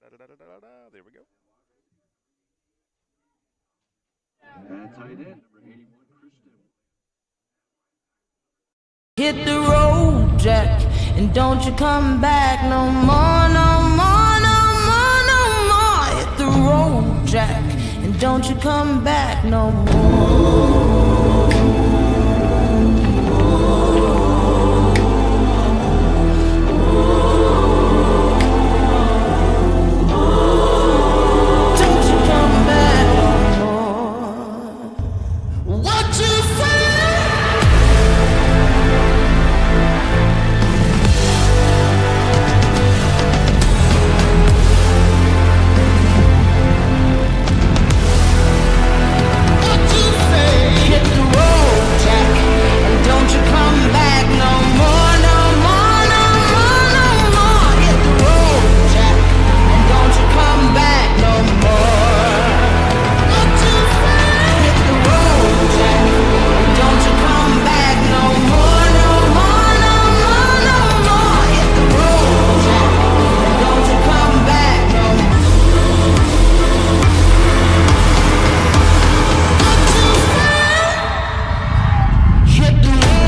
There we go. And tight end, number 81, Kristen. Hit the road, Jack, and don't you come back no more, no more, no more, no more. Hit the road, Jack, and don't you come back no more. Don't you come back no more. What you say? Hit the road, Jack, and don't you come back no more, no more, no more, no more. Hit the road, Jack, and don't you come back no more. What you say? Hit the road, Jack, and don't you come back no more, no more, no more, no more. Hit the road, Jack, and don't you come back no more. Hit the road.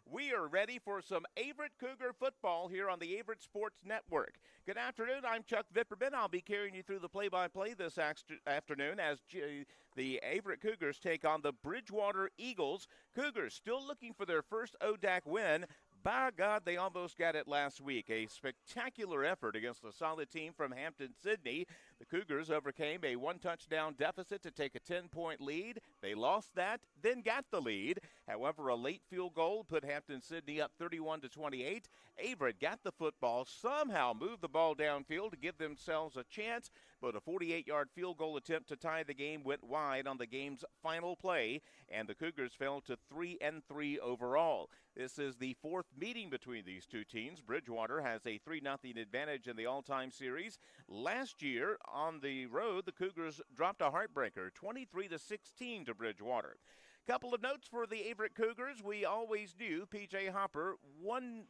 We are ready for some Averett Cougar football here on the Averett Sports Network. Good afternoon. I'm Chuck Vipperman. I'll be carrying you through the play-by-play this afternoon as the Averett Cougars take on the Bridgewater Eagles. Cougars still looking for their first ODAC win. By God, they almost got it last week. A spectacular effort against a solid team from Hampton-Sydney. The Cougars overcame a one-touchdown deficit to take a 10-point lead. They lost that, then got the lead. However, a late field goal put Hampton-Sydney up 31-28. Averett got the football, somehow moved the ball downfield to give themselves a chance, but a 48-yard field goal attempt to tie the game went wide on the game's final play, and the Cougars fell to 3-3 overall. This is the fourth meeting between these two teams. Bridgewater has a 3-0 advantage in the all-time series. Last year on the road, the Cougars dropped a heartbreaker, 23-16 to Bridgewater. Couple of notes for the Averett Cougars. We always knew P.J. Hopper one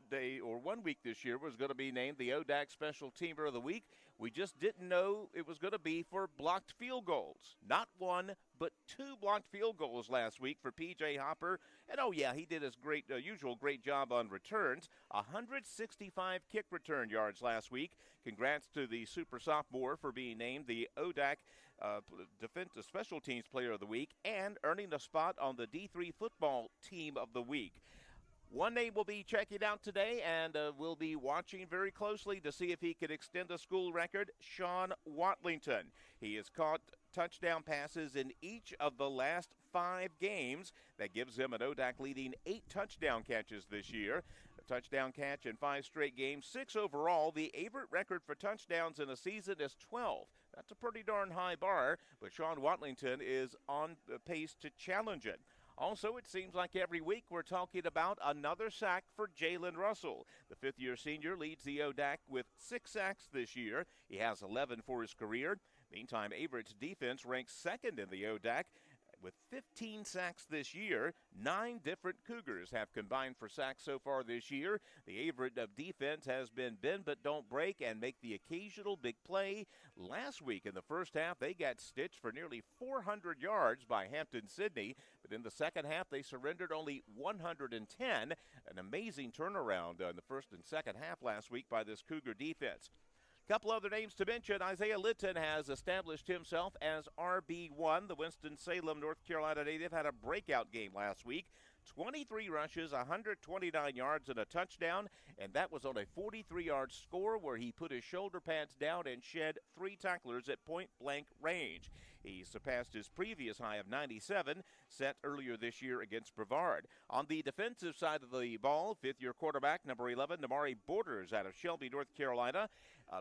week this year was going to be named the ODAC Special Teamer of the Week. We just didn't know it was going to be for blocked field goals. Not one, but two blocked field goals last week for P.J. Hopper. And, oh, yeah, he did his usual great job on returns. 165 kick return yards last week. Congrats to the super sophomore for being named the ODAC Defensive Special Teams Player of the Week and earning a spot on the D3 Football Team of the Week. One name we'll be checking out today, and we'll be watching very closely to see if he can extend a school record, Sean Watlington. He has caught touchdown passes in each of the last 5 games. That gives him an ODAC leading 8 touchdown catches this year. A touchdown catch in 5 straight games, 6 overall. The Averett record for touchdowns in a season is 12. That's a pretty darn high bar, but Sean Watlington is on the pace to challenge it. Also, it seems like every week we're talking about another sack for Jalen Russell. The fifth-year senior leads the ODAC with 6 sacks this year. He has 11 for his career. Meantime, Averett's defense ranks second in the ODAC with 15 sacks this year. 9 different Cougars have combined for sacks so far this year. The Averett defense has been bend but don't break and make the occasional big play. Last week in the first half, they got stitched for nearly 400 yards by Hampton-Sydney, but in the second half, they surrendered only 110. An amazing turnaround in the first and second half last week by this Cougar defense. Couple other names to mention. Isaiah Litton has established himself as RB1. The Winston-Salem, North Carolina native had a breakout game last week. 23 rushes, 129 yards, and a touchdown, and that was on a 43-yard score where he put his shoulder pads down and shed 3 tacklers at point-blank range. He surpassed his previous high of 97, set earlier this year against Brevard. On the defensive side of the ball, fifth-year quarterback, number 11, Namari Borders out of Shelby, North Carolina,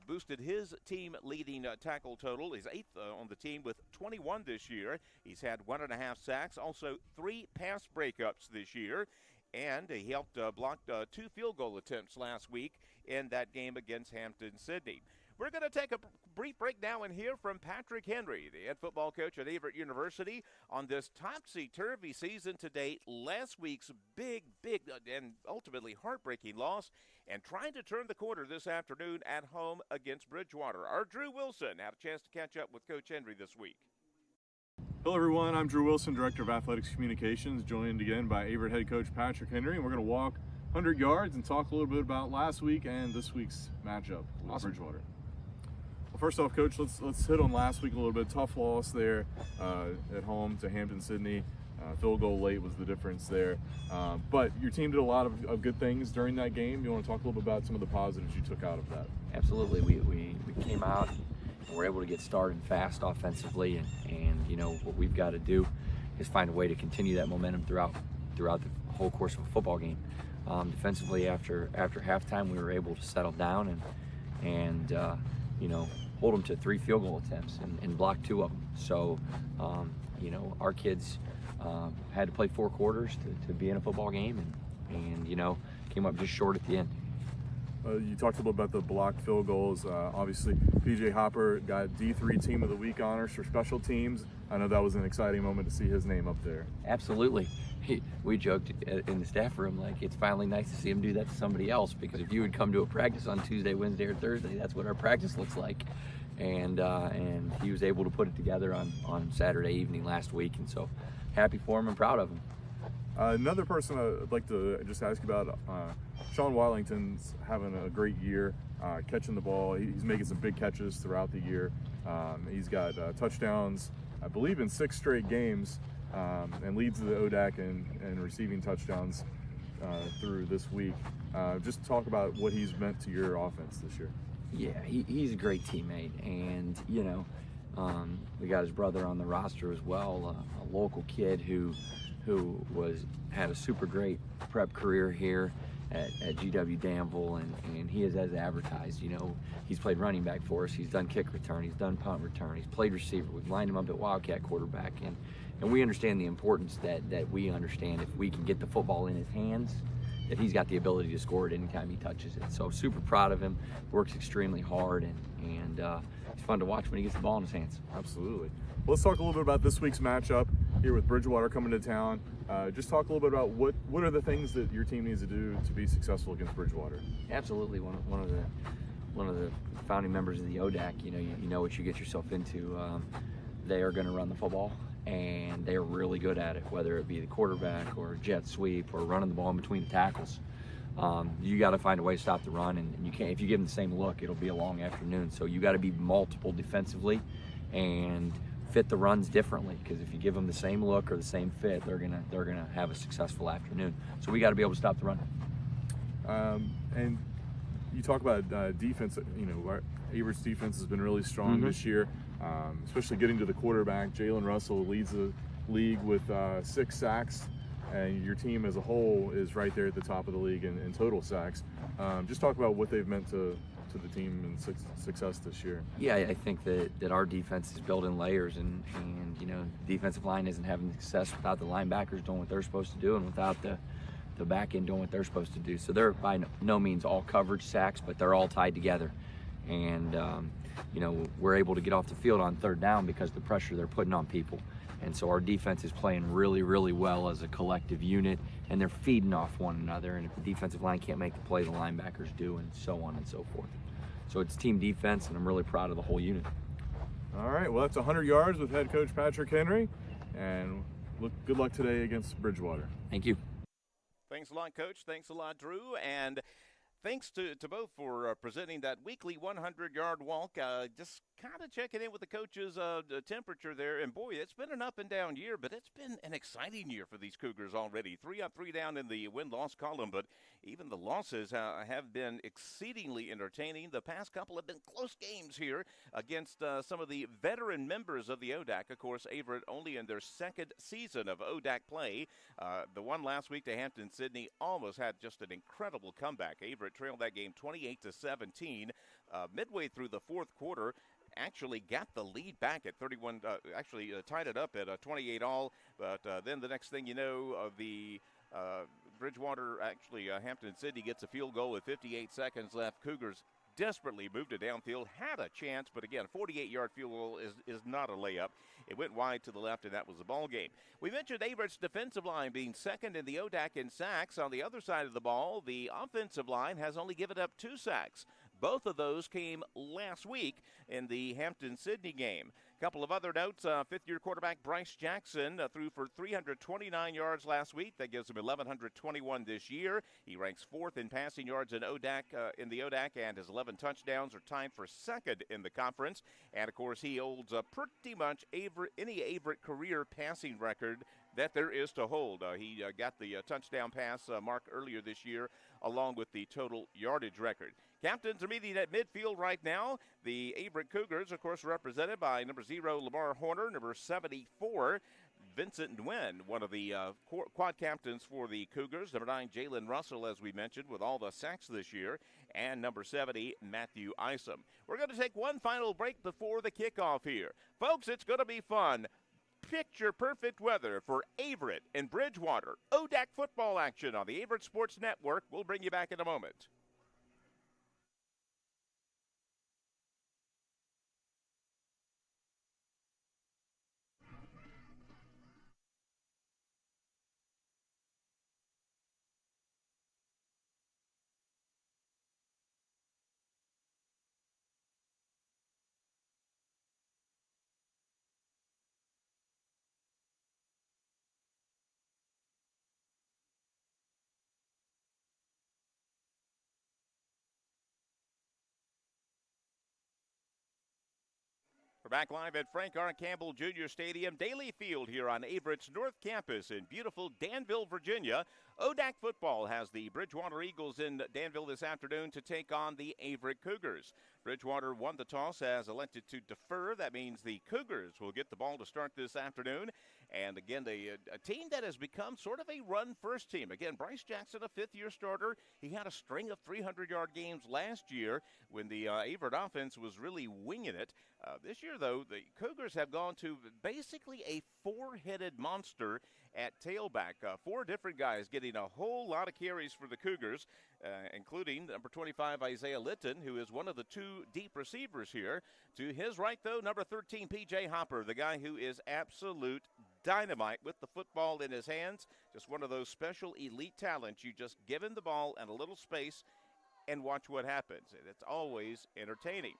boosted his team-leading tackle total. He's 8th on the team with 21 this year. He's had 1.5 sacks, also 3 pass breakups this year, and he helped block 2 field goal attempts last week in that game against Hampton-Sydney. We're going to take a brief break now and hear from Patrick Henry, the head football coach at Averett University, on this topsy-turvy season to date, last week's big, and ultimately heartbreaking loss, and trying to turn the corner this afternoon at home against Bridgewater. Our Drew Wilson had a chance to catch up with Coach Henry this week. Hello everyone, I'm Drew Wilson, Director of Athletics Communications, joined again by Averett head coach Patrick Henry, and we're going to walk 100 yards and talk a little bit about last week and this week's matchup with Bridgewater. Well, first off, Coach, let's hit on last week a little bit. Tough loss there at home to Hampton-Sydney. Field goal late was the difference there. But your team did a lot of good things during that game. You want to talk a little bit about some of the positives you took out of that? Absolutely. We came out and were able to get started fast offensively, and you know what we've got to do is find a way to continue that momentum throughout the whole course of a football game. Defensively, after halftime, we were able to settle down and you know, hold them to 3 field goal attempts and block 2 of them. So you know, our kids had to play 4 quarters to be in a football game, and you know, came up just short at the end. You talked a little about the blocked field goals. Obviously, PJ Hopper got D3 Team of the Week honors for special teams. I know that was an exciting moment to see his name up there. Absolutely. We joked in the staff room, like, it's finally nice to see him do that to somebody else, because if you would come to a practice on Tuesday, Wednesday, or Thursday, that's what our practice looks like. And he was able to put it together on Saturday evening last week, and so happy for him and proud of him. Another person I'd like to just ask you about, Sean Wallington's having a great year catching the ball. He's making some big catches throughout the year. He's got touchdowns, I believe, in 6 straight games, and leads the ODAC in receiving touchdowns through this week. Just talk about what he's meant to your offense this year. Yeah, he's a great teammate, and you know, we got his brother on the roster as well, a local kid who had a super great prep career here at GW Danville, and he is as advertised. You know, he's played running back for us, he's done kick return, he's done punt return, he's played receiver. We've lined him up at Wildcat quarterback, and we understand the importance that we understand if we can get the football in his hands, that he's got the ability to score it anytime he touches it. So super proud of him, works extremely hard, and it's fun to watch when he gets the ball in his hands. Absolutely. Well, let's talk a little bit about this week's matchup here with Bridgewater coming to town. Just talk a little bit about what are the things that your team needs to do to be successful against Bridgewater. Absolutely. One of the founding members of the ODAC. You know what you get yourself into. They are going to run the football, and they're really good at it, whether it be the quarterback or jet sweep or running the ball in between the tackles. You got to find a way to stop the run, and you can't. If you give them the same look, it'll be a long afternoon. So you got to be multiple defensively and fit the runs differently, because if you give them the same look or the same fit, they're gonna have a successful afternoon. So we got to be able to stop the run. And you talk about defense. You know, Averett's defense has been really strong this year, especially getting to the quarterback. Jalen Russell leads the league with 6 sacks, and your team as a whole is right there at the top of the league in total sacks. Just talk about what they've meant to the team and success this year. Yeah, I think that our defense is built in layers, and you know, the defensive line isn't having success without the linebackers doing what they're supposed to do, and without the back end doing what they're supposed to do. So they're by no means all coverage sacks, but they're all tied together. And you know, we're able to get off the field on 3rd down because of the pressure they're putting on people. And so our defense is playing really, really well as a collective unit, and they're feeding off one another. And if the defensive line can't make the play, the linebackers do, and so on and so forth. So it's team defense, and I'm really proud of the whole unit. All right, well, that's 100 yards with head coach Patrick Henry, and good luck today against Bridgewater. Thank you. Thanks a lot, Coach. Thanks a lot, Drew. And thanks to both for presenting that weekly 100-yard walk. Just kind of checking in with the coaches' the temperature there. And, boy, it's been an up-and-down year, but it's been an exciting year for these Cougars already. 3 up, 3 down in the win-loss column, but even the losses have been exceedingly entertaining. The past couple have been close games here against some of the veteran members of the ODAC. Of course, Averett only in their second season of ODAC play. The one last week to Hampton-Sydney almost had just an incredible comeback. Averett trailed that game 28-17. Midway through the fourth quarter, actually got the lead back at 31, tied it up at 28 all, but then the next thing you know, the Bridgewater, Hampton-Sydney gets a field goal with 58 seconds left. Cougars desperately moved it downfield, had a chance, but again, 48-yard field goal is not a layup. It went wide to the left, and that was the ball game. We mentioned Averett's defensive line being second in the ODAC in sacks. On the other side of the ball, the offensive line has only given up 2 sacks. Both of those came last week in the Hampton-Sydney game. A couple of other notes. Fifth-year quarterback Bryce Jackson threw for 329 yards last week. That gives him 1,121 this year. He ranks 4th in passing yards in the ODAC, and his 11 touchdowns are tied for 2nd in the conference. And, of course, he holds pretty much any Averett career passing record that there is to hold. He got the touchdown pass mark earlier this year, along with the total yardage record. Captains are meeting at midfield right now. The Averett Cougars, of course, represented by number 0, Lamar Horner, number 74, Vincent Nguyen, one of the quad captains for the Cougars, number 9, Jalen Russell, as we mentioned, with all the sacks this year, and number 70, Matthew Isom. We're going to take one final break before the kickoff here. Folks, it's going to be fun. Picture perfect weather for Averett and Bridgewater. ODAC football action on the Averett Sports Network. We'll bring you back in a moment. We're back live at Frank R. Campbell Jr. Stadium, Daly Field here on Averett's North Campus in beautiful Danville, Virginia. ODAC football has the Bridgewater Eagles in Danville this afternoon to take on the Averett Cougars. Bridgewater won the toss, has elected to defer. That means the Cougars will get the ball to start this afternoon. And again, a team that has become sort of a run-first team. Again, Bryce Jackson, a fifth-year starter. He had a string of 300-yard games last year when the Averett offense was really winging it. This year, though, the Cougars have gone to basically a four-headed monster at tailback. 4 different guys getting a whole lot of carries for the Cougars, including number 25, Isaiah Litton, who is one of the 2 deep receivers here. To his right, though, number 13, P.J. Hopper, the guy who is absolute dynamite with the football in his hands. Just one of those special elite talents. You just give him the ball and a little space and watch what happens. And it's always entertaining.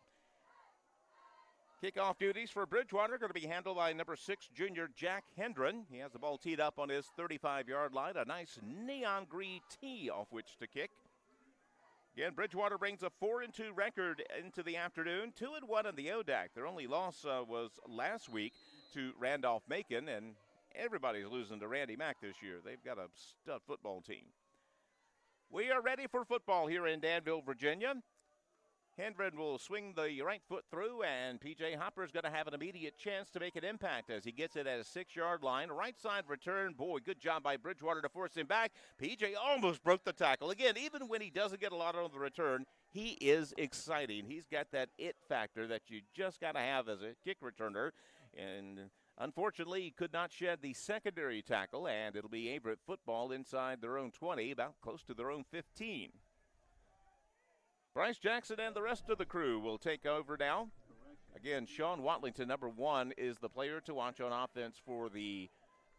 Kickoff duties for Bridgewater are going to be handled by number 6, junior Jack Hendren. He has the ball teed up on his 35-yard line. A nice neon green tee off which to kick. Again, Bridgewater brings a 4-2 record into the afternoon, 2-1 in the ODAC. Their only loss was last week to Randolph-Macon, and everybody's losing to Randy Mack this year. They've got a stud football team. We are ready for football here in Danville, Virginia. Hendren will swing the right foot through, and P.J. Hopper is going to have an immediate chance to make an impact as he gets it at a 6-yard line. Right side return. Boy, good job by Bridgewater to force him back. P.J. almost broke the tackle. Again, even when he doesn't get a lot on the return, he is exciting. He's got that it factor that you just got to have as a kick returner. And unfortunately, he could not shed the secondary tackle, and it'll be Averett football inside their own 20, about close to their own 15. Bryce Jackson and the rest of the crew will take over now. Again, Sean Watlington, number 1, is the player to watch on offense for the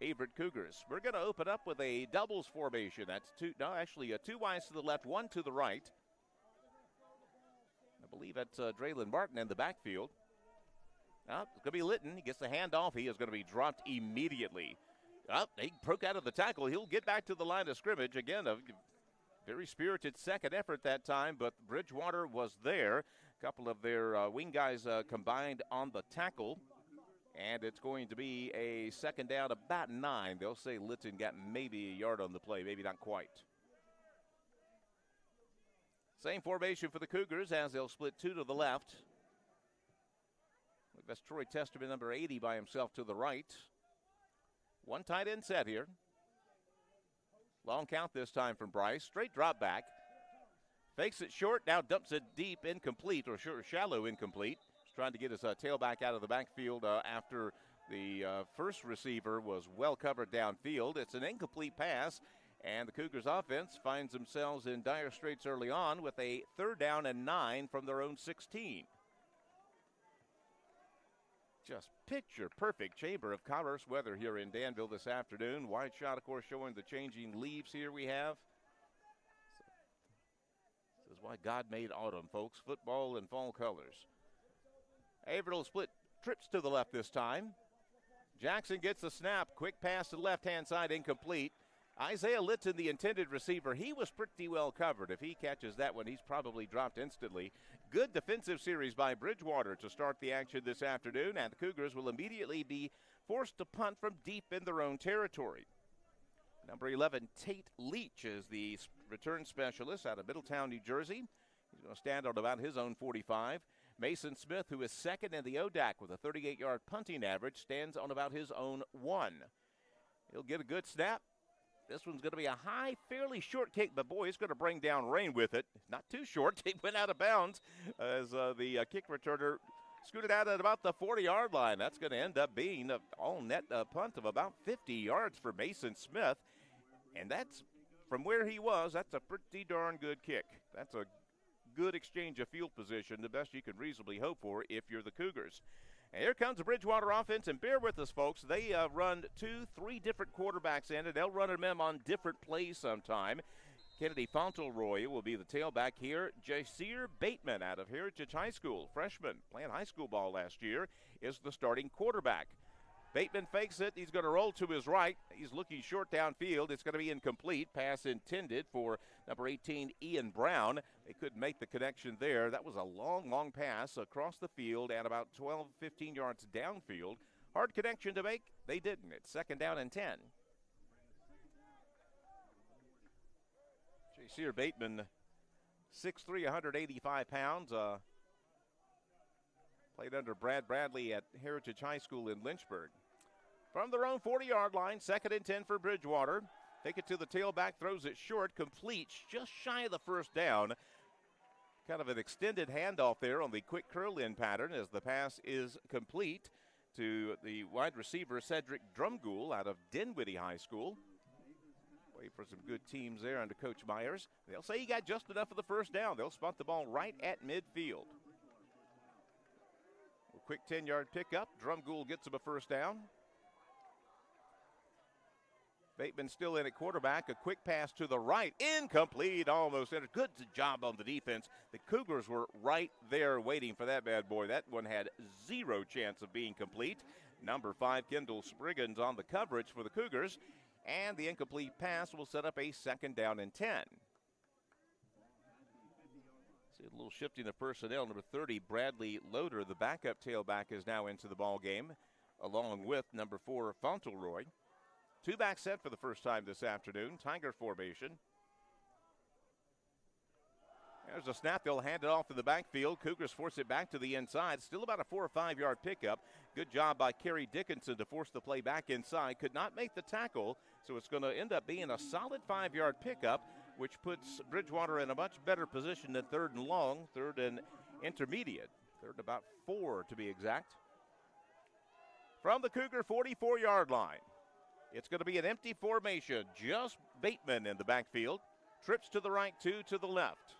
Averett Cougars. We're going to open up with a doubles formation. That's 2 wides to the left, 1 to the right. I believe that's Draylon Martin in the backfield. Now, it's going to be Litton. He gets the handoff. He is going to be dropped immediately. He broke out of the tackle. He'll get back to the line of scrimmage. Again, a Very spirited second effort that time, but Bridgewater was there. A couple of their wing guys combined on the tackle. And it's going to be a second down, about 9. They'll say Litton got maybe a yard on the play, maybe not quite. Same formation for the Cougars as they'll split 2 to the left. That's Troy Testerman, number 80, by himself to the right. One tight end set here. Long count this time from Bryce. Straight drop back. Fakes it short, now dumps it deep, incomplete, or shallow incomplete. Trying to get his tailback out of the backfield after the first receiver was well covered downfield. It's an incomplete pass, and the Cougars offense finds themselves in dire straits early on with a 3rd down and 9 from their own 16. Just picture perfect chamber of commerce weather here in Danville this afternoon. Wide shot, of course, showing the changing leaves here we have. This is why God made autumn, folks. Football in fall colors. Averett will split trips to the left this time. Jackson gets the snap. Quick pass to the left-hand side, incomplete. Isaiah Litton, the intended receiver, he was pretty well covered. If he catches that one, he's probably dropped instantly. Good defensive series by Bridgewater to start the action this afternoon, and the Cougars will immediately be forced to punt from deep in their own territory. Number 11, Tate Leach, is the return specialist out of Middletown, New Jersey. He's going to stand on about his own 45. Mason Smith, who is second in the ODAC with a 38-yard punting average, stands on about his own 1. He'll get a good snap. This one's going to be a high, fairly short kick, but boy, it's going to bring down rain with it. Not too short. He went out of bounds as the kick returner scooted out at about the 40-yard line. That's going to end up being an all-net punt of about 50 yards for Mason Smith. And that's, from where he was, that's a pretty darn good kick. That's a good exchange of field position, the best you can reasonably hope for if you're the Cougars. And here comes the Bridgewater offense, and bear with us, folks. They run 2-3 different quarterbacks in, and they'll run them on different plays sometime. Kennedy Fauntleroy will be the tailback here. Jasir Bateman out of Heritage High School, freshman, playing high school ball last year, is the starting quarterback. Bateman fakes it. He's going to roll to his right. He's looking short downfield. It's going to be incomplete. Pass intended for number 18, Ian Brown. They couldn't make the connection there. That was a long, long pass across the field and about 12, 15 yards downfield. Hard connection to make. They didn't. It's 2nd down and 10. Jasir Bateman, 6'3", 185 pounds. Played under Brad Bradley at Heritage High School in Lynchburg. From their own 40-yard line, 2nd and 10 for Bridgewater. Take it to the tailback, throws it short, completes just shy of the 1st down. Kind of an extended handoff there on the quick curl-in pattern as the pass is complete to the wide receiver, Cedric Drumgoole out of Dinwiddie High School. Wait for some good teams there under Coach Myers. They'll say he got just enough of the 1st down. They'll spot the ball right at midfield. A quick 10-yard pickup. Drumgoole gets him a 1st down. Bateman still in at quarterback. A quick pass to the right. Incomplete. Almost entered. Good job on the defense. The Cougars were right there waiting for that bad boy. That one had 0 chance of being complete. Number 5, Kendall Spriggans on the coverage for the Cougars. And the incomplete pass will set up a 2nd down and 10. See a little shifting of personnel. Number 30, Bradley Loader, the backup tailback, is now into the ball game, along with number 4, Fauntleroy. 2-back set for the first time this afternoon. Tiger formation. There's a snap. They'll hand it off to the backfield. Cougars force it back to the inside. Still about a 4 or 5 yard pickup. Good job by Kerry Dickinson to force the play back inside. Could not make the tackle, so it's going to end up being a solid 5 yard pickup, which puts Bridgewater in a much better position than 3rd and long, 3rd and intermediate. 3rd about 4 to be exact. From the Cougar 44-yard line. It's going to be an empty formation. Just Bateman in the backfield. Trips to the right, 2 to the left.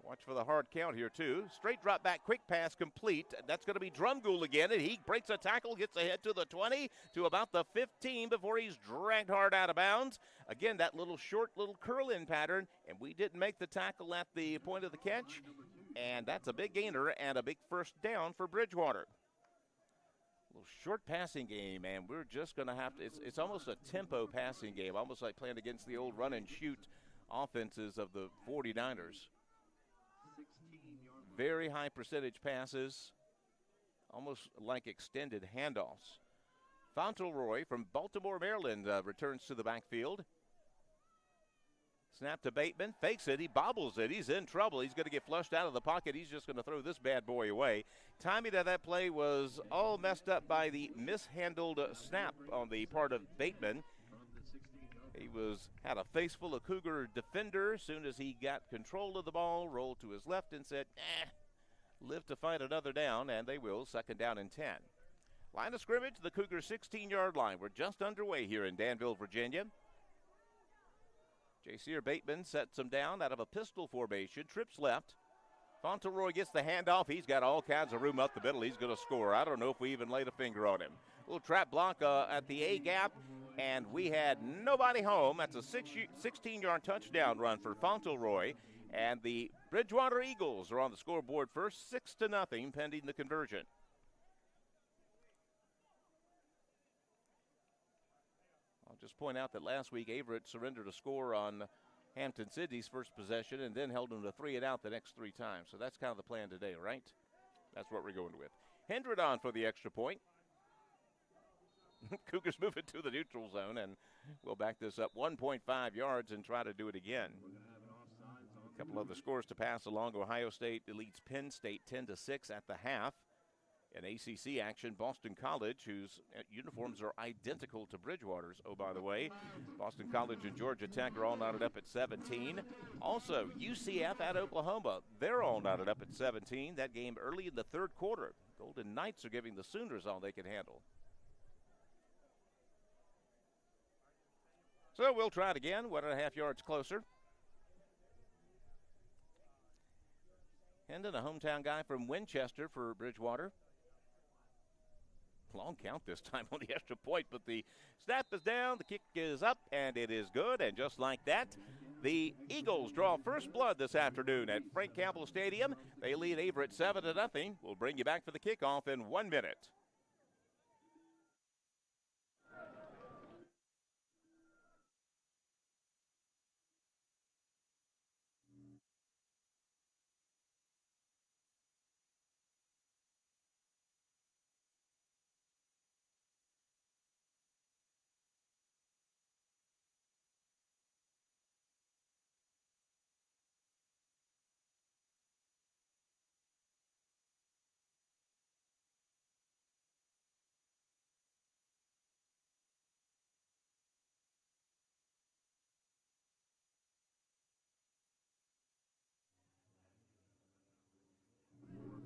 Watch for the hard count here, too. Straight drop back, quick pass complete. That's going to be Drumgoole again, and he breaks a tackle, gets ahead to the 20, to about the 15 before he's dragged hard out of bounds. Again, that little short, little curl-in pattern, and we didn't make the tackle at the point of the catch. And that's a big gainer and a big 1st down for Bridgewater. Little short passing game, and we're just going to have to, it's almost a tempo passing game, almost like playing against the old run and shoot offenses of the 49ers. Very high percentage passes, almost like extended handoffs. Fauntleroy from Baltimore, Maryland returns to the backfield. Snap to Bateman, fakes it, he bobbles it, he's in trouble. He's going to get flushed out of the pocket. He's just going to throw this bad boy away. Timing of that play was all messed up by the mishandled snap on the part of Bateman. He had a face full of Cougar defender. As soon as he got control of the ball, rolled to his left and said, live to fight another down, and they will. 2nd down and 10. Line of scrimmage, the Cougar 16-yard line. We're just underway here in Danville, Virginia. Jayceer Bateman sets him down out of a pistol formation, trips left. Fauntleroy gets the handoff. He's got all kinds of room up the middle. He's going to score. I don't know if we even laid a finger on him. Little trap block at the A gap, and we had nobody home. That's a 16-yard touchdown run for Fauntleroy, and the Bridgewater Eagles are on the scoreboard first, 6-0, pending the conversion. I'll just point out that last week Averett surrendered a score on Hampton-Sydney's first possession and then held them to 3-and-out the next 3 times. So that's kind of the plan today, right? That's what we're going with. Hendred on for the extra point. Cougars move it to the neutral zone, and we'll back this up 1.5 yards and try to do it again. A couple of the scores to pass along. Ohio State leads Penn State 10-6 at the half. In ACC action, Boston College, whose uniforms are identical to Bridgewater's. Oh, by the way, Boston College and Georgia Tech are all knotted up at 17. Also, UCF at Oklahoma, they're all knotted up at 17. That game early in the 3rd quarter. Golden Knights are giving the Sooners all they can handle. So we'll try it again, 1.5 yards closer. Hendon, a hometown guy from Winchester for Bridgewater. Long count this time on the extra point, but the snap is down, the kick is up, and it is good. And just like that, the Eagles draw first blood this afternoon at Frank Campbell Stadium. They lead Averett 7-0. We'll bring you back for the kickoff in 1 minute.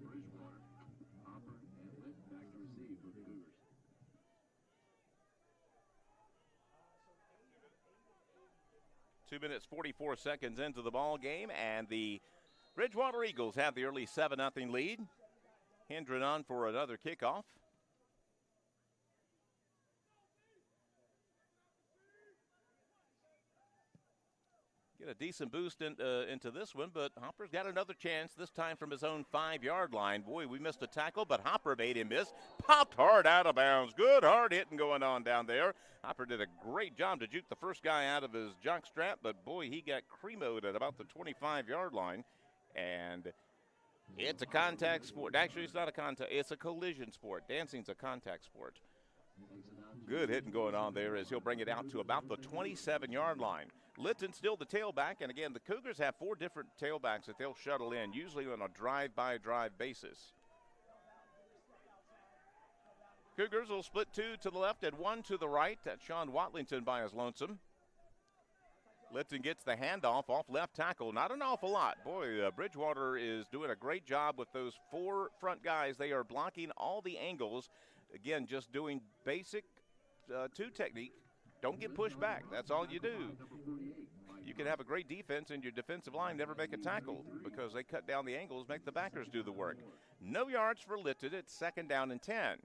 Bridgewater, Hopper, and Litt back to receive for the Cougars. Two minutes, 44 seconds into the ball game, and the Bridgewater Eagles have the early 7-0 lead. Hendren on for another kickoff. Get a decent boost into this one, but Hopper's got another chance, this time from his own 5-yard line. Boy, we missed a tackle, but Hopper made him miss. Popped hard out of bounds. Good hard hitting going on down there. Hopper did a great job to juke the first guy out of his jock strap, but boy, he got creamoed at about the 25-yard line. And it's a contact sport. Actually, it's not a contact. It's a collision sport. Dancing's a contact sport. Good hitting going on there as he'll bring it out to about the 27-yard line. Litton still the tailback, and again, the Cougars have 4 different tailbacks that they'll shuttle in, usually on a drive-by-drive basis. Cougars will split 2 to the left and 1 to the right. That's Sean Watlington by his lonesome. Litton gets the handoff off left tackle. Not an awful lot. Boy, Bridgewater is doing a great job with those 4 front guys. They are blocking all the angles. Again, just doing basic 2 technique. Don't get pushed back. That's all you do. You can have a great defense and your defensive line never make a tackle because they cut down the angles, make the backers do the work. No yards for Litton. It's 2nd down and 10.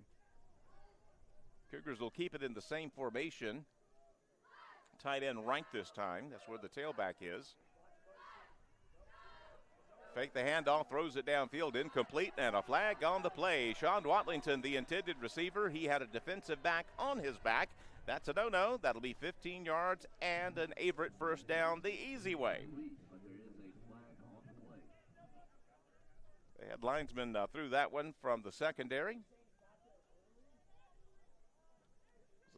Cougars will keep it in the same formation. Tight end right this time. That's where the tailback is. Fake the handoff, throws it downfield, incomplete, and a flag on the play. Sean Watlington, the intended receiver, he had a defensive back on his back. That's a no-no. That'll be 15 yards and an Averett first down the easy way. But there is a flag on the play. They had linesmen through that one from the secondary.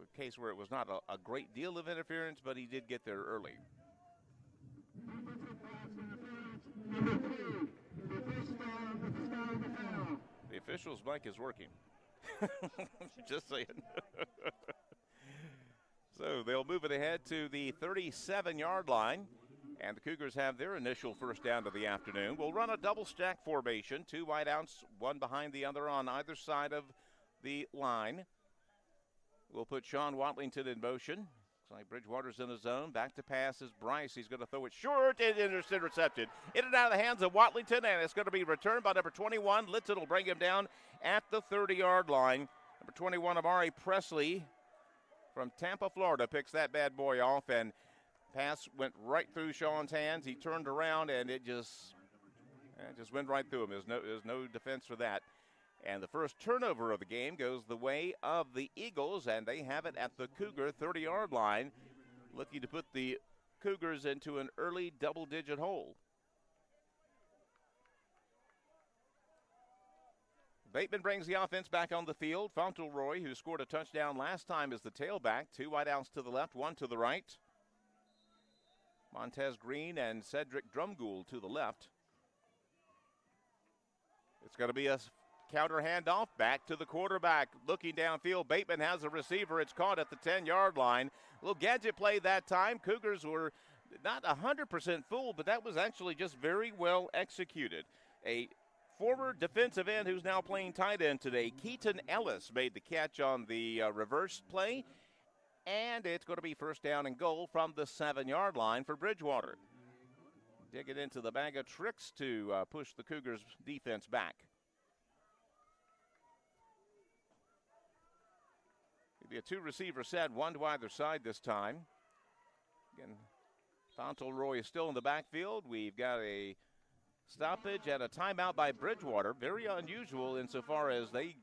It's a case where it was not a great deal of interference, but he did get there early. The official's mic is working. Just saying. So they'll move it ahead to the 37-yard line, and the Cougars have their initial first down of the afternoon. We'll run a double stack formation, 2 wideouts, one behind the other on either side of the line. We'll put Sean Watlington in motion. Looks like Bridgewater's in the zone. Back to pass is Bryce. He's going to throw it short. It is intercepted. In and out of the hands of Watlington, and it's going to be returned by number 21. Litton will bring him down at the 30-yard line. Number 21, Amari Presley from Tampa, Florida, picks that bad boy off, and pass went right through Sean's hands. He turned around, and it just went right through him. There's no defense for that. And the first turnover of the game goes the way of the Eagles, and they have it at the Cougar 30-yard line, looking to put the Cougars into an early double-digit hole. Bateman brings the offense back on the field. Fauntleroy, who scored a touchdown last time, is the tailback. 2 wideouts to the left, 1 to the right. Montez Green and Cedric Drumgoole to the left. It's going to be a counter handoff back to the quarterback. Looking downfield, Bateman has a receiver. It's caught at the 10-yard line. A little gadget play that time. Cougars were not 100% fooled, but that was actually just very well executed. A former defensive end who's now playing tight end today, Keaton Ellis, made the catch on the reverse play, and it's going to be first down and goal from the 7-yard line for Bridgewater. Dig it into the bag of tricks to push the Cougars defense back. It'll be a 2-receiver set, 1 to either side this time. Again, Fauntleroy is still in the backfield. We've got a stoppage and a timeout by Bridgewater. Very unusual insofar as they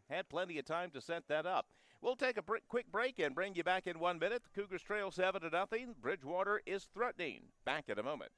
had plenty of time to set that up. We'll take a quick break and bring you back in 1 minute. The Cougars trail 7-0. Bridgewater is threatening. Back in a moment.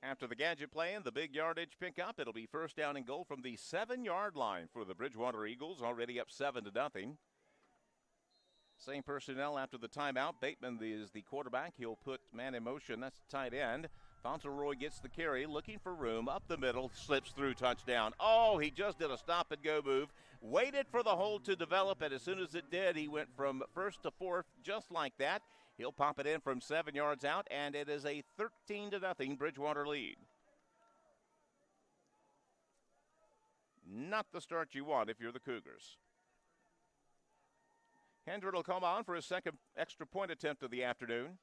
After the gadget play and the big yardage pickup, it'll be first down and goal from the 7-yard line for the Bridgewater Eagles, already up 7-0. Same personnel after the timeout. Bateman is the quarterback. He'll put man in motion. That's the tight end. Fauntleroy gets the carry, looking for room, up the middle, slips through, touchdown. Oh, he just did a stop-and-go move. Waited for the hold to develop, and as soon as it did, he went from first to fourth just like that. He'll pop it in from 7 yards out, and it is a 13-0 Bridgewater lead. Not the start you want if you're the Cougars. Hendren will come on for his second extra point attempt of the afternoon.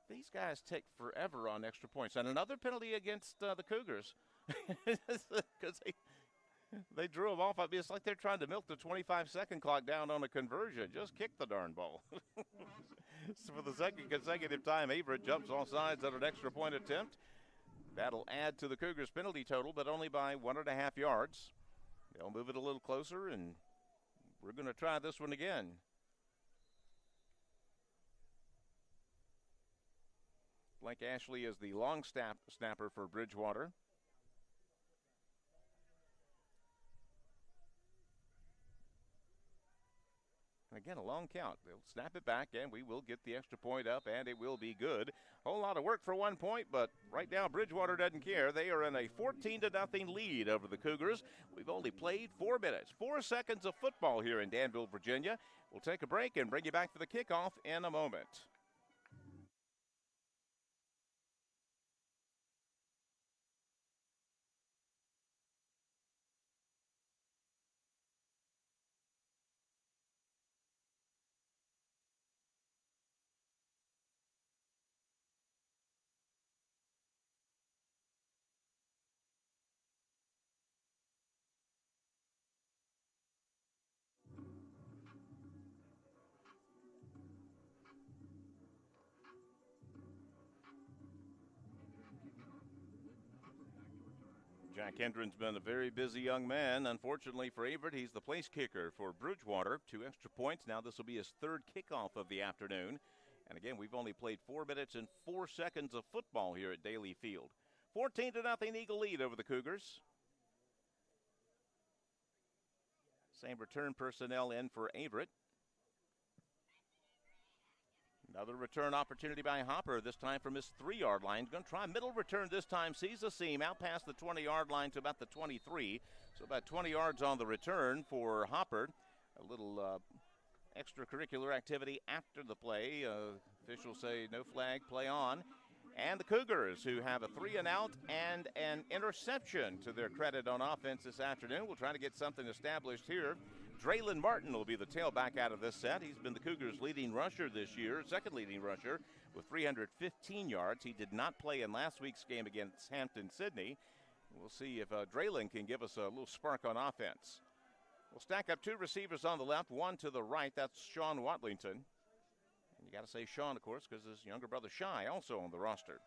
These guys take forever on extra points. And another penalty against the Cougars because they drew them off. I mean, it's like they're trying to milk the 25-second clock down on a conversion. Just kick the darn ball. So for the second consecutive time, Averett jumps off sides on an extra point attempt. That'll add to the Cougars' penalty total, but only by 1.5 yards. They'll move it a little closer, and we're going to try this one again. Blake Ashley is the long snapper for Bridgewater. Again, a long count. They'll snap it back, and we will get the extra point up, and it will be good. Whole lot of work for 1 point, but right now Bridgewater doesn't care. They are in a 14-0 lead over the Cougars. We've only played 4 minutes, 4 seconds of football here in Danville, Virginia. We'll take a break and bring you back for the kickoff in a moment. Jack Hendren's been a very busy young man. Unfortunately for Averett, he's the place kicker for Bridgewater. 2 extra points. Now this will be his 3rd kickoff of the afternoon. And again, we've only played 4 minutes and 4 seconds of football here at Daly Field. 14-0 Eagle lead over the Cougars. Same return personnel in for Averett. Another return opportunity by Hopper, this time from his 3-yard line. Going to try a middle return this time. Sees the seam out past the 20-yard line to about the 23. So about 20 yards on the return for Hopper. A little extracurricular activity after the play. Officials say no flag, play on. And the Cougars, who have a 3-and-out and an interception to their credit on offense this afternoon. We'll try to get something established here. Draylon Martin will be the tailback out of this set. He's been the Cougars' leading rusher this year, second leading rusher with 315 yards. He did not play in last week's game against Hampton-Sydney. We'll see if Draylon can give us a little spark on offense. We'll stack up 2 receivers on the left, 1 to the right. That's Sean Watlington. And you got to say Sean, of course, because his younger brother Shy also on the roster.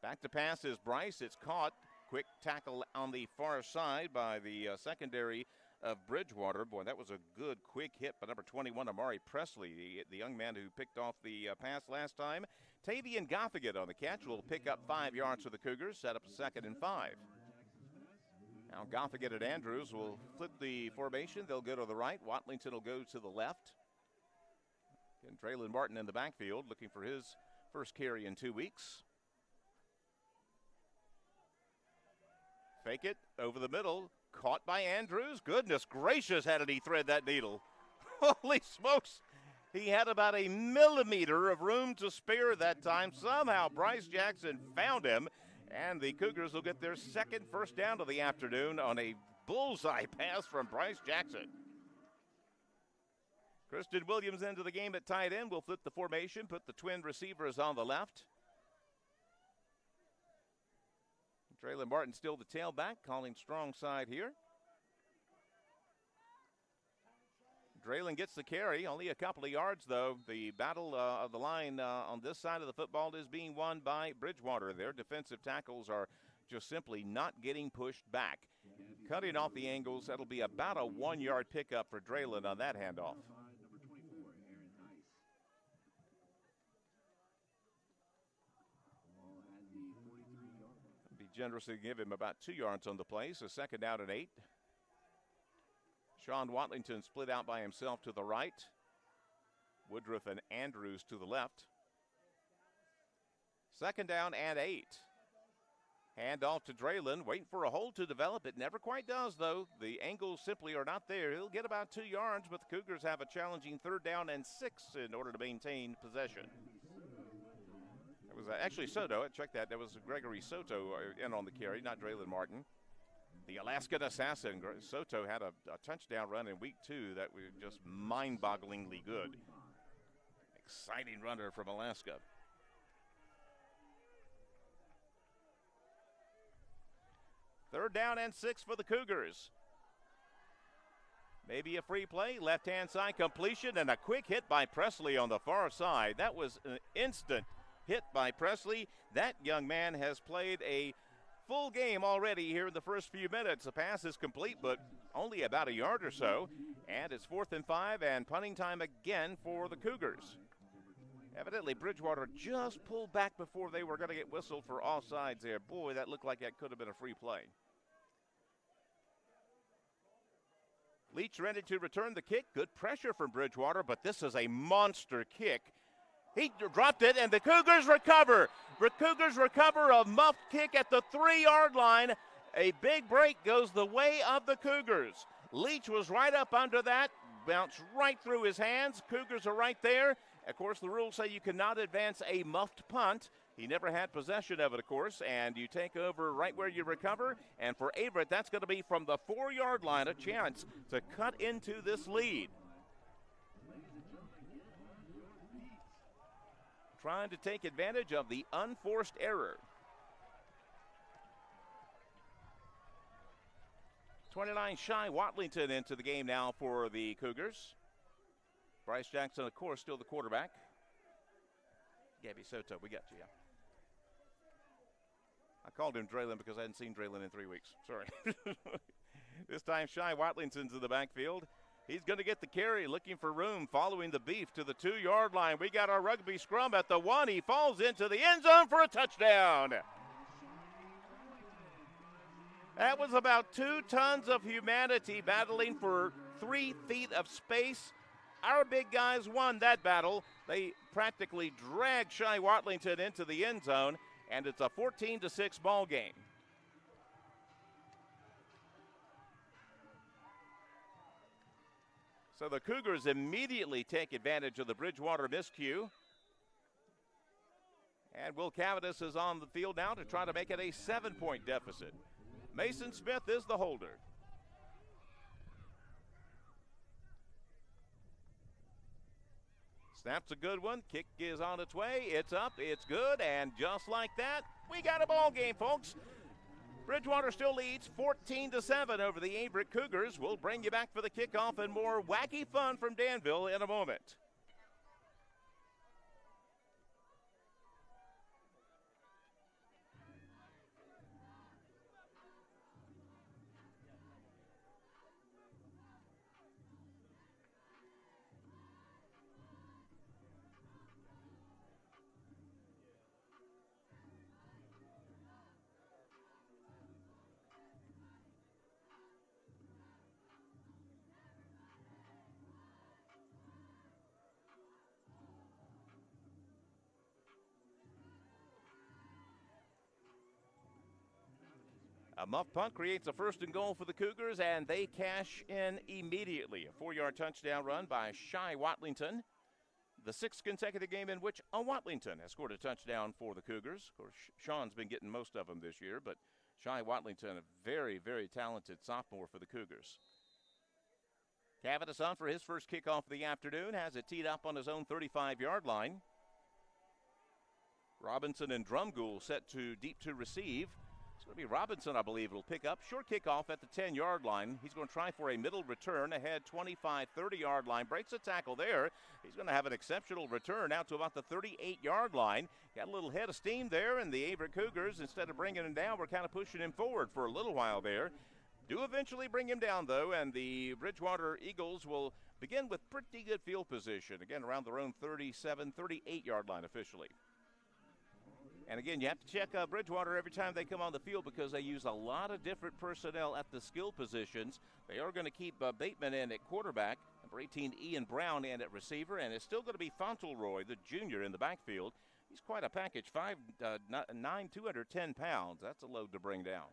Back to pass is Bryce. It's caught. Quick tackle on the far side by the secondary of Bridgewater. Boy, that was a good quick hit by number 21, Amari Presley, the young man who picked off the pass last time. Tavian Goffigan on the catch will pick up 5 yards for the Cougars, set up a 2nd and 5. Now Goffigan and Andrews will flip the formation. They'll go to the right. Watlington will go to the left. And Draylon Martin in the backfield looking for his first carry in 2 weeks. Fake it over the middle. Caught by Andrews. Goodness gracious, how did he thread that needle? Holy smokes. He had about a millimeter of room to spare that time. Somehow Bryce Jackson found him, and the Cougars will get their 2nd first down of the afternoon on a bullseye pass from Bryce Jackson. Kristen Williams into the game at tight end. We'll flip the formation, put the twin receivers on the left. Draylon Martin still the tailback, calling strong side here. Draylon gets the carry, only a couple of yards, though. The battle of the line on this side of the football is being won by Bridgewater. Their defensive tackles are just simply not getting pushed back. Cutting off the angles, that'll be about a 1-yard pickup for Draylon on that handoff. Generously give him about 2 yards on the play, so 2nd down and 8. Sean Watlington split out by himself to the right. Woodruff and Andrews to the left. 2nd down and 8. Hand off to Draylon, waiting for a hole to develop. It never quite does, though. The angles simply are not there. He'll get about 2 yards, but the Cougars have a challenging 3rd down and 6 in order to maintain possession. It was actually Soto. I checked that. That was Gregory Soto in on the carry, not Draylon Martin. The Alaskan assassin. Soto had a touchdown run in week 2 that was just mind-bogglingly good. Exciting runner from Alaska. Third down and 6 for the Cougars. Maybe a free play, left-hand side completion, and a quick hit by Presley on the far side. That was an instant hit by Presley. That young man has played a full game already here in the first few minutes. The pass is complete, but only about a yard or so. And it's 4th and 5 and punting time again for the Cougars. Evidently, Bridgewater just pulled back before they were going to get whistled for offsides there. Boy, that looked like that could have been a free play. Leach ready to return the kick. Good pressure from Bridgewater, but this is a monster kick. He dropped it, and the Cougars recover. The Cougars recover a muffed kick at the 3-yard line. A big break goes the way of the Cougars. Leach was right up under that, bounced right through his hands. Cougars are right there. Of course, the rules say you cannot advance a muffed punt. He never had possession of it, of course, and you take over right where you recover. And for Averett, that's going to be from the 4-yard line, a chance to cut into this lead. Trying to take advantage of the unforced error. 29 Shy Watlington into the game now for the Cougars. Bryce Jackson, of course, still the quarterback. Gabby Soto, we got you, yeah. I called him Draylon because I hadn't seen Draylon in 3 weeks. Sorry. This time, Shy Watlington's in the backfield. He's going to get the carry, looking for room, following the beef to the 2-yard line. We got our rugby scrum at the 1. He falls into the end zone for a touchdown. That was about 2 tons of humanity battling for 3 feet of space. Our big guys won that battle. They practically dragged Shy Watlington into the end zone, and it's a 14-6 ball game. So the Cougars immediately take advantage of the Bridgewater miscue. And Will Cavadas is on the field now to try to make it a 7-point deficit. Mason Smith is the holder. Snap's a good one. Kick is on its way. It's up. It's good. And just like that, we got a ball game, folks. Bridgewater still leads 14-7 over the Averett Cougars. We'll bring you back for the kickoff and more wacky fun from Danville in a moment. A muff punt creates a 1st and goal for the Cougars, and they cash in immediately. A 4-yard touchdown run by Shy Watlington. The 6th consecutive game in which a Watlington has scored a touchdown for the Cougars. Of course, Sean's been getting most of them this year, but Shy Watlington, a very, very talented sophomore for the Cougars. Cavadas on for his first kickoff of the afternoon, has it teed up on his own 35-yard line. Robinson and Drumgoole set to deep to receive. It's going to be Robinson, I believe, will pick up. Short kickoff at the 10-yard line. He's going to try for a middle return ahead, 25, 30-yard line. Breaks a tackle there. He's going to have an exceptional return out to about the 38-yard line. Got a little head of steam there, and the Averett Cougars, instead of bringing him down, we're kind of pushing him forward for a little while there. Do eventually bring him down, though, and the Bridgewater Eagles will begin with pretty good field position. Again, around their own 37, 38-yard line officially. And again, you have to check Bridgewater every time they come on the field because they use a lot of different personnel at the skill positions. They are going to keep Bateman in at quarterback, number 18 Ian Brown in at receiver, and it's still going to be Fauntleroy, the junior, in the backfield. He's quite a package, 5'9", 210 pounds. That's a load to bring down.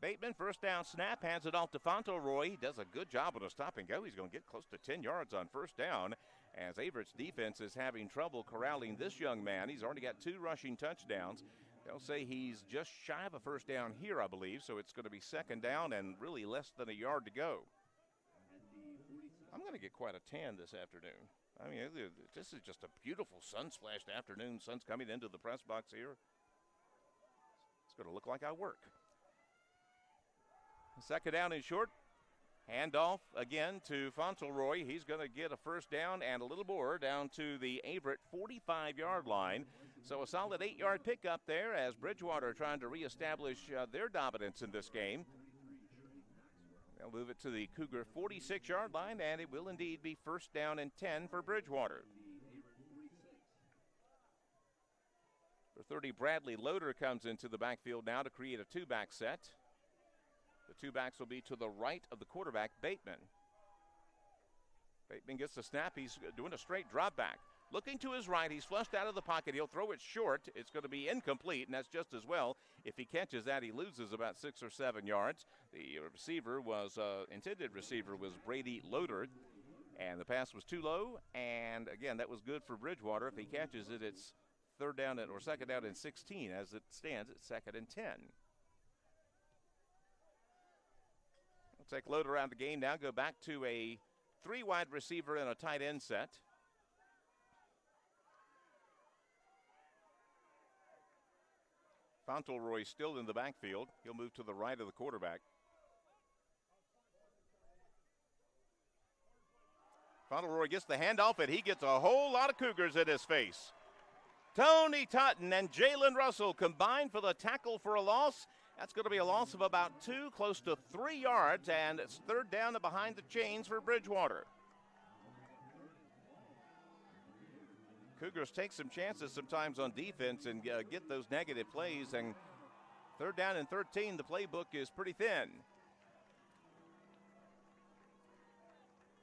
Bateman, first down snap, hands it off to Fauntleroy. He does a good job on a stop and go. He's going to get close to 10 yards on first down, as Averett's defense is having trouble corralling this young man. He's already got 2 rushing touchdowns. They'll say he's just shy of a first down here, I believe, so it's going to be 2nd down and really less than a yard to go. I'm going to get quite a tan this afternoon. I mean, this is just a beautiful sun-splashed afternoon. Sun's coming into the press box here. It's going to look like I work. 2nd down and short. Handoff again to Fauntleroy. He's going to get a first down and a little more down to the Averett 45-yard line. So a solid 8-yard pickup there as Bridgewater trying to reestablish their dominance in this game. They'll move it to the Cougar 46-yard line, and it will indeed be 1st down and 10 for Bridgewater. For 30, Bradley Loader comes into the backfield now to create a 2-back set. The two backs will be to the right of the quarterback, Bateman. Bateman gets the snap. He's doing a straight drop back. Looking to his right, he's flushed out of the pocket. He'll throw it short. It's going to be incomplete, and that's just as well. If he catches that, he loses about 6 or 7 yards. The receiver was, intended receiver was Brady Loader, and the pass was too low. And again, that was good for Bridgewater. If he catches it, it's second down and 16. As it stands, it's 2nd and 10. We'll take Loader out of the game now. Go back to a 3 wide receiver and a tight end set. Fauntleroy still in the backfield. He'll move to the right of the quarterback. Fauntleroy gets the handoff, and he gets a whole lot of Cougars in his face. Tony Totten and Jalen Russell combined for the tackle for a loss. That's going to be a loss of about 2, close to 3 yards, and it's 3rd down and behind the chains for Bridgewater. Cougars take some chances sometimes on defense and get those negative plays, and 3rd down and 13, the playbook is pretty thin.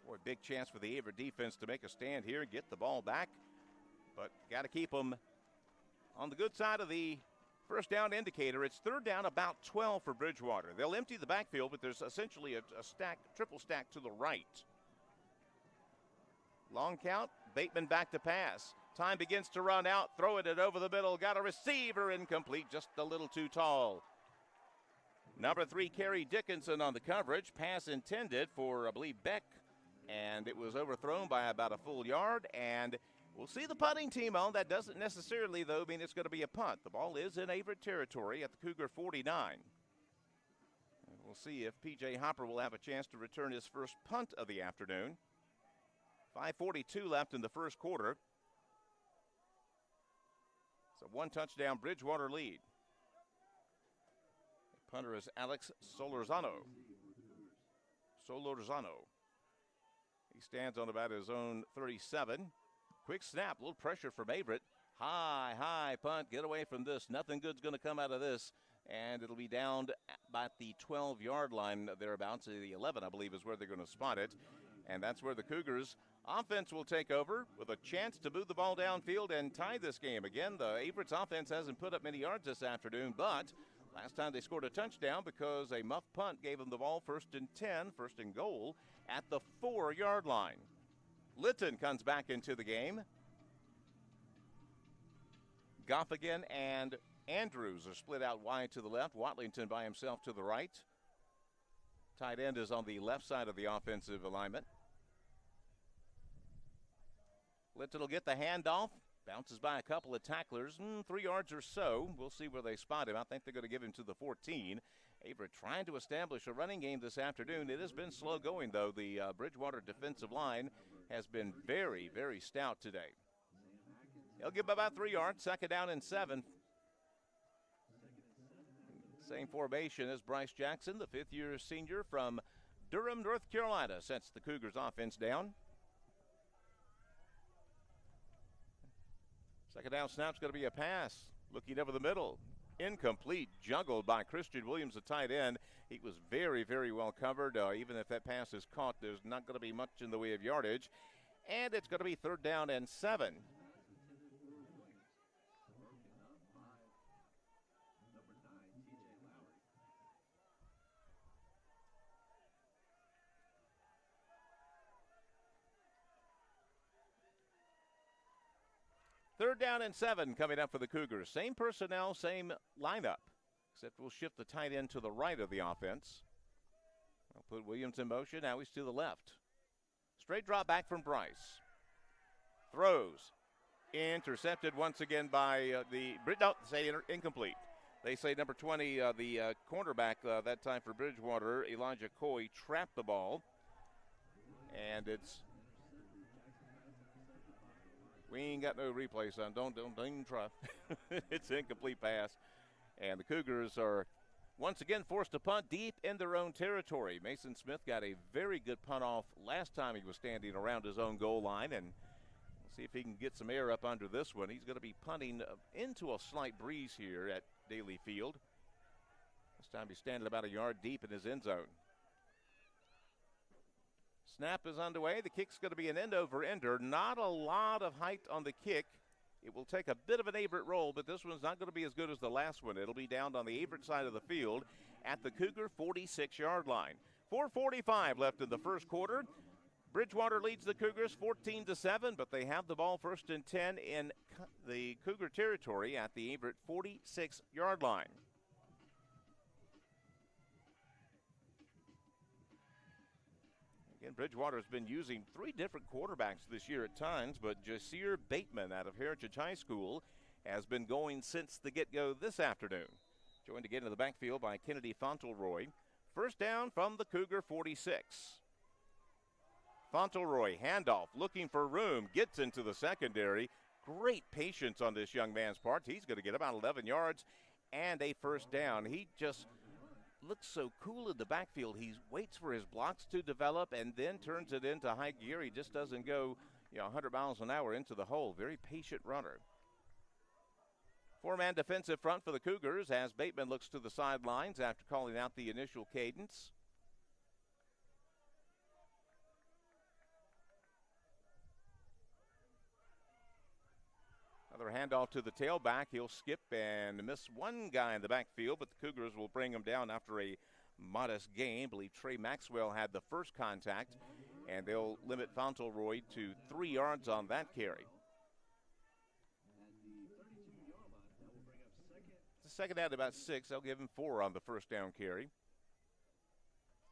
Boy, big chance for the Averett defense to make a stand here and get the ball back, but got to keep them on the good side of the first down indicator. It's 3rd down, about 12 for Bridgewater. They'll empty the backfield, but there's essentially a triple stack to the right. Long count, Bateman back to pass. Time begins to run out, throwing it over the middle. Got a receiver, incomplete, just a little too tall. Number 3, Kerry Dickinson on the coverage. Pass intended for, I believe, Beck, and it was overthrown by about a full yard. And we'll see the punting team on. That doesn't necessarily, though, mean it's going to be a punt. The ball is in Averett territory at the Cougar 49. And we'll see if P.J. Hopper will have a chance to return his first punt of the afternoon. 5:42 left in the first quarter. It's a 1-touchdown Bridgewater lead. The punter is Alex Solorzano. He stands on about his own 37. Quick snap, a little pressure from Averett. High punt, get away from this. Nothing good's going to come out of this. And it'll be down by the 12-yard line thereabouts. The 11, I believe, is where they're going to spot it. And that's where the Cougars offense will take over with a chance to move the ball downfield and tie this game. Again, the Averett's offense hasn't put up many yards this afternoon, but last time they scored a touchdown because a muff punt gave them the ball 1st and 10, 1st and goal at the 4-yard line. Litton comes back into the game. Goffigan and Andrews are split out wide to the left. Watlington by himself to the right. Tight end is on the left side of the offensive alignment. Litton will get the handoff. Bounces by a couple of tacklers, 3 yards or so. We'll see where they spot him. I think they're going to give him to the 14. Averett trying to establish a running game this afternoon. It has been slow going, though. The Bridgewater defensive line has been very, very stout today. He'll give about 3 yards. 2nd down and 7. Same formation as Bryce Jackson, the 5th-year senior from Durham, North Carolina, sets the Cougars offense down. 2nd down snap's going to be a pass. Looking over the middle. Incomplete. Juggled by Christian Williams, the tight end. He was very, very well covered. Even if that pass is caught, there's not going to be much in the way of yardage. And it's going to be 3rd down and 7. Third down and 7 coming up for the Cougars. Same personnel, same lineup, except we'll shift the tight end to the right of the offense. We'll put Williams in motion. Now he's to the left. Straight drop back from Bryce. Throws. Intercepted once again by incomplete. They say number 20, the cornerback that time for Bridgewater, Elijah Coy, trapped the ball. And it's... We ain't got no replay, son. Don't even try. It's an incomplete pass. And the Cougars are once again forced to punt deep in their own territory. Mason Smith got a very good punt off last time he was standing around his own goal line. And we'll see if he can get some air up under this one. He's going to be punting into a slight breeze here at Daly Field. This time he's standing about a yard deep in his end zone. Snap is underway. The kick's going to be an end-over-ender. Not a lot of height on the kick. It will take a bit of an Averett roll, but this one's not going to be as good as the last one. It'll be down on the Averett side of the field at the Cougar 46-yard line. 4:45 left in the first quarter. Bridgewater leads the Cougars 14-7, but they have the ball 1st and 10 in the Cougar territory at the Averett 46-yard line. Again, Bridgewater has been using 3 different quarterbacks this year at times, but Jasir Bateman out of Heritage High School has been going since the get-go this afternoon. Joined again in the backfield by Kennedy Fauntleroy. First down from the Cougar 46. Fauntleroy, handoff, looking for room, gets into the secondary. Great patience on this young man's part. He's going to get about 11 yards and a first down. He just looks so cool in the backfield. He waits for his blocks to develop and then turns it into high gear. He just doesn't go 100 miles an hour into the hole. Very patient runner. 4-man defensive front for the Cougars as Bateman looks to the sidelines after calling out the initial cadence. Another handoff to the tailback. He'll skip and miss one guy in the backfield, but the Cougars will bring him down after a modest gain. I believe Trey Maxwell had the first contact, and they'll limit Fauntleroy to 3 yards on that carry. The second out about 6. They'll give him 4 on the first down carry.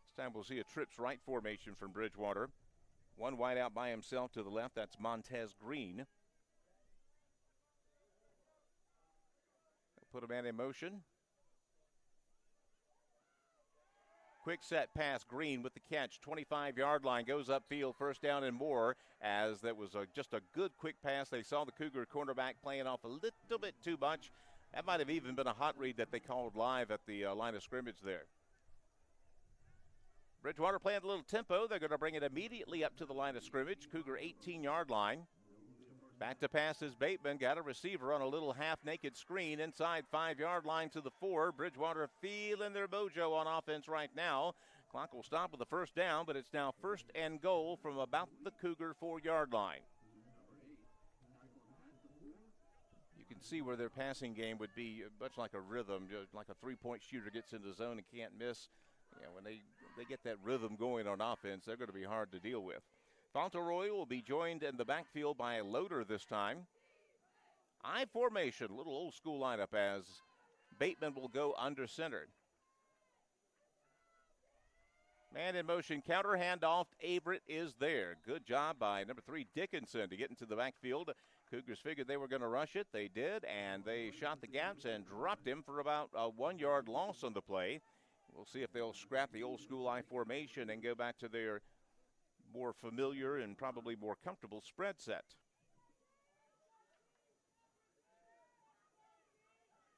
This time we'll see a trips right formation from Bridgewater. One wide out by himself to the left. That's Montez Green. Put a man in motion. Quick set pass, Green with the catch, 25-yard line, goes upfield, first down and more, as that was just a good quick pass. They saw the Cougar cornerback playing off a little bit too much. That might have even been a hot read that they called live at the line of scrimmage there. Bridgewater playing a little tempo. They're going to bring it immediately up to the line of scrimmage, Cougar 18-yard line. Back to pass is Bateman. Got a receiver on a little half-naked screen inside 5-yard line to the 4. Bridgewater feeling their mojo on offense right now. Clock will stop with the first down, but it's now 1st and goal from about the Cougar 4-yard line. You can see where their passing game would be much like a rhythm, just like a three-point shooter gets in the zone and can't miss. When they get that rhythm going on offense, they're going to be hard to deal with. Fauntleroy will be joined in the backfield by a loader this time. I formation, a little old school lineup as Bateman will go under centered. Man in motion, counter handoff. Averett is there. Good job by number 3 Dickinson to get into the backfield. Cougars figured they were going to rush it. They did, and they shot the gaps and dropped him for about a 1-yard loss on the play. We'll see if they'll scrap the old school I formation and go back to their more familiar and probably more comfortable spread set.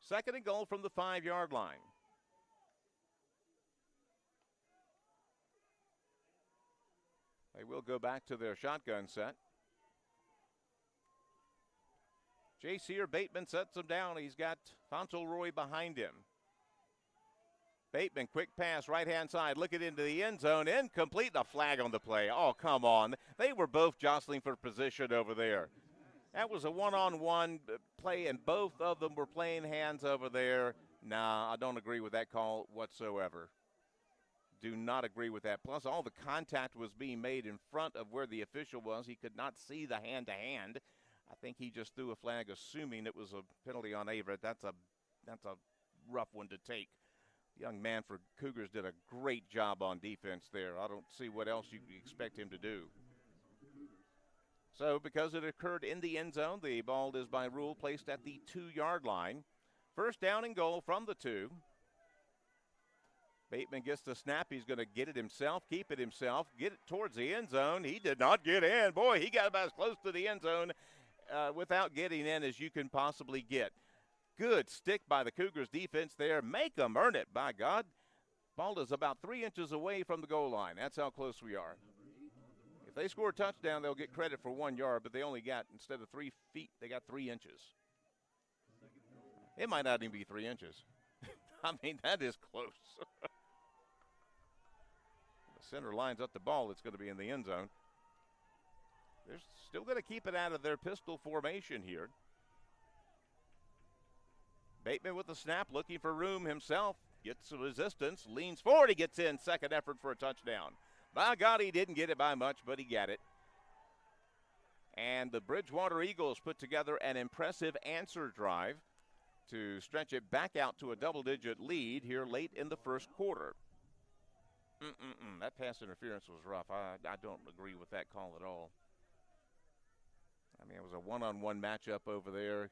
2nd and goal from the 5-yard line. They will go back to their shotgun set. Jasir Bateman sets him down. He's got Fauntleroy behind him. Bateman, quick pass, right-hand side, looking into the end zone, incomplete, a flag on the play. Oh, come on. They were both jostling for position over there. That was a one-on-one play, and both of them were playing hands over there. Nah, I don't agree with that call whatsoever. Do not agree with that. Plus, all the contact was being made in front of where the official was. He could not see the hand-to-hand. I think he just threw a flag, assuming it was a penalty on Averett. That's a rough one to take. Young man for Cougars did a great job on defense there. I don't see what else you expect him to do. So because it occurred in the end zone, the ball is by rule placed at the 2-yard line. 1st down and goal from the 2. Bateman gets the snap. He's going to get it himself, keep it himself, get it towards the end zone. He did not get in. Boy, he got about as close to the end zone without getting in as you can possibly get. Good stick by the Cougars defense there. Make them earn it, by God. Ball is about 3 inches away from the goal line. That's how close we are. If they score a touchdown, they'll get credit for 1 yard, but they only got, instead of 3 feet, they got 3 inches. It might not even be 3 inches. I mean, that is close. The center lines up the ball. It's going to be in the end zone. They're still going to keep it out of their pistol formation here. Bateman with the snap, looking for room himself. Gets some resistance, leans forward, he gets in. Second effort for a touchdown. By God, he didn't get it by much, but he got it. And the Bridgewater Eagles put together an impressive answer drive to stretch it back out to a double-digit lead here late in the first quarter. That pass interference was rough. I don't agree with that call at all. I mean, it was a one-on-one matchup over there.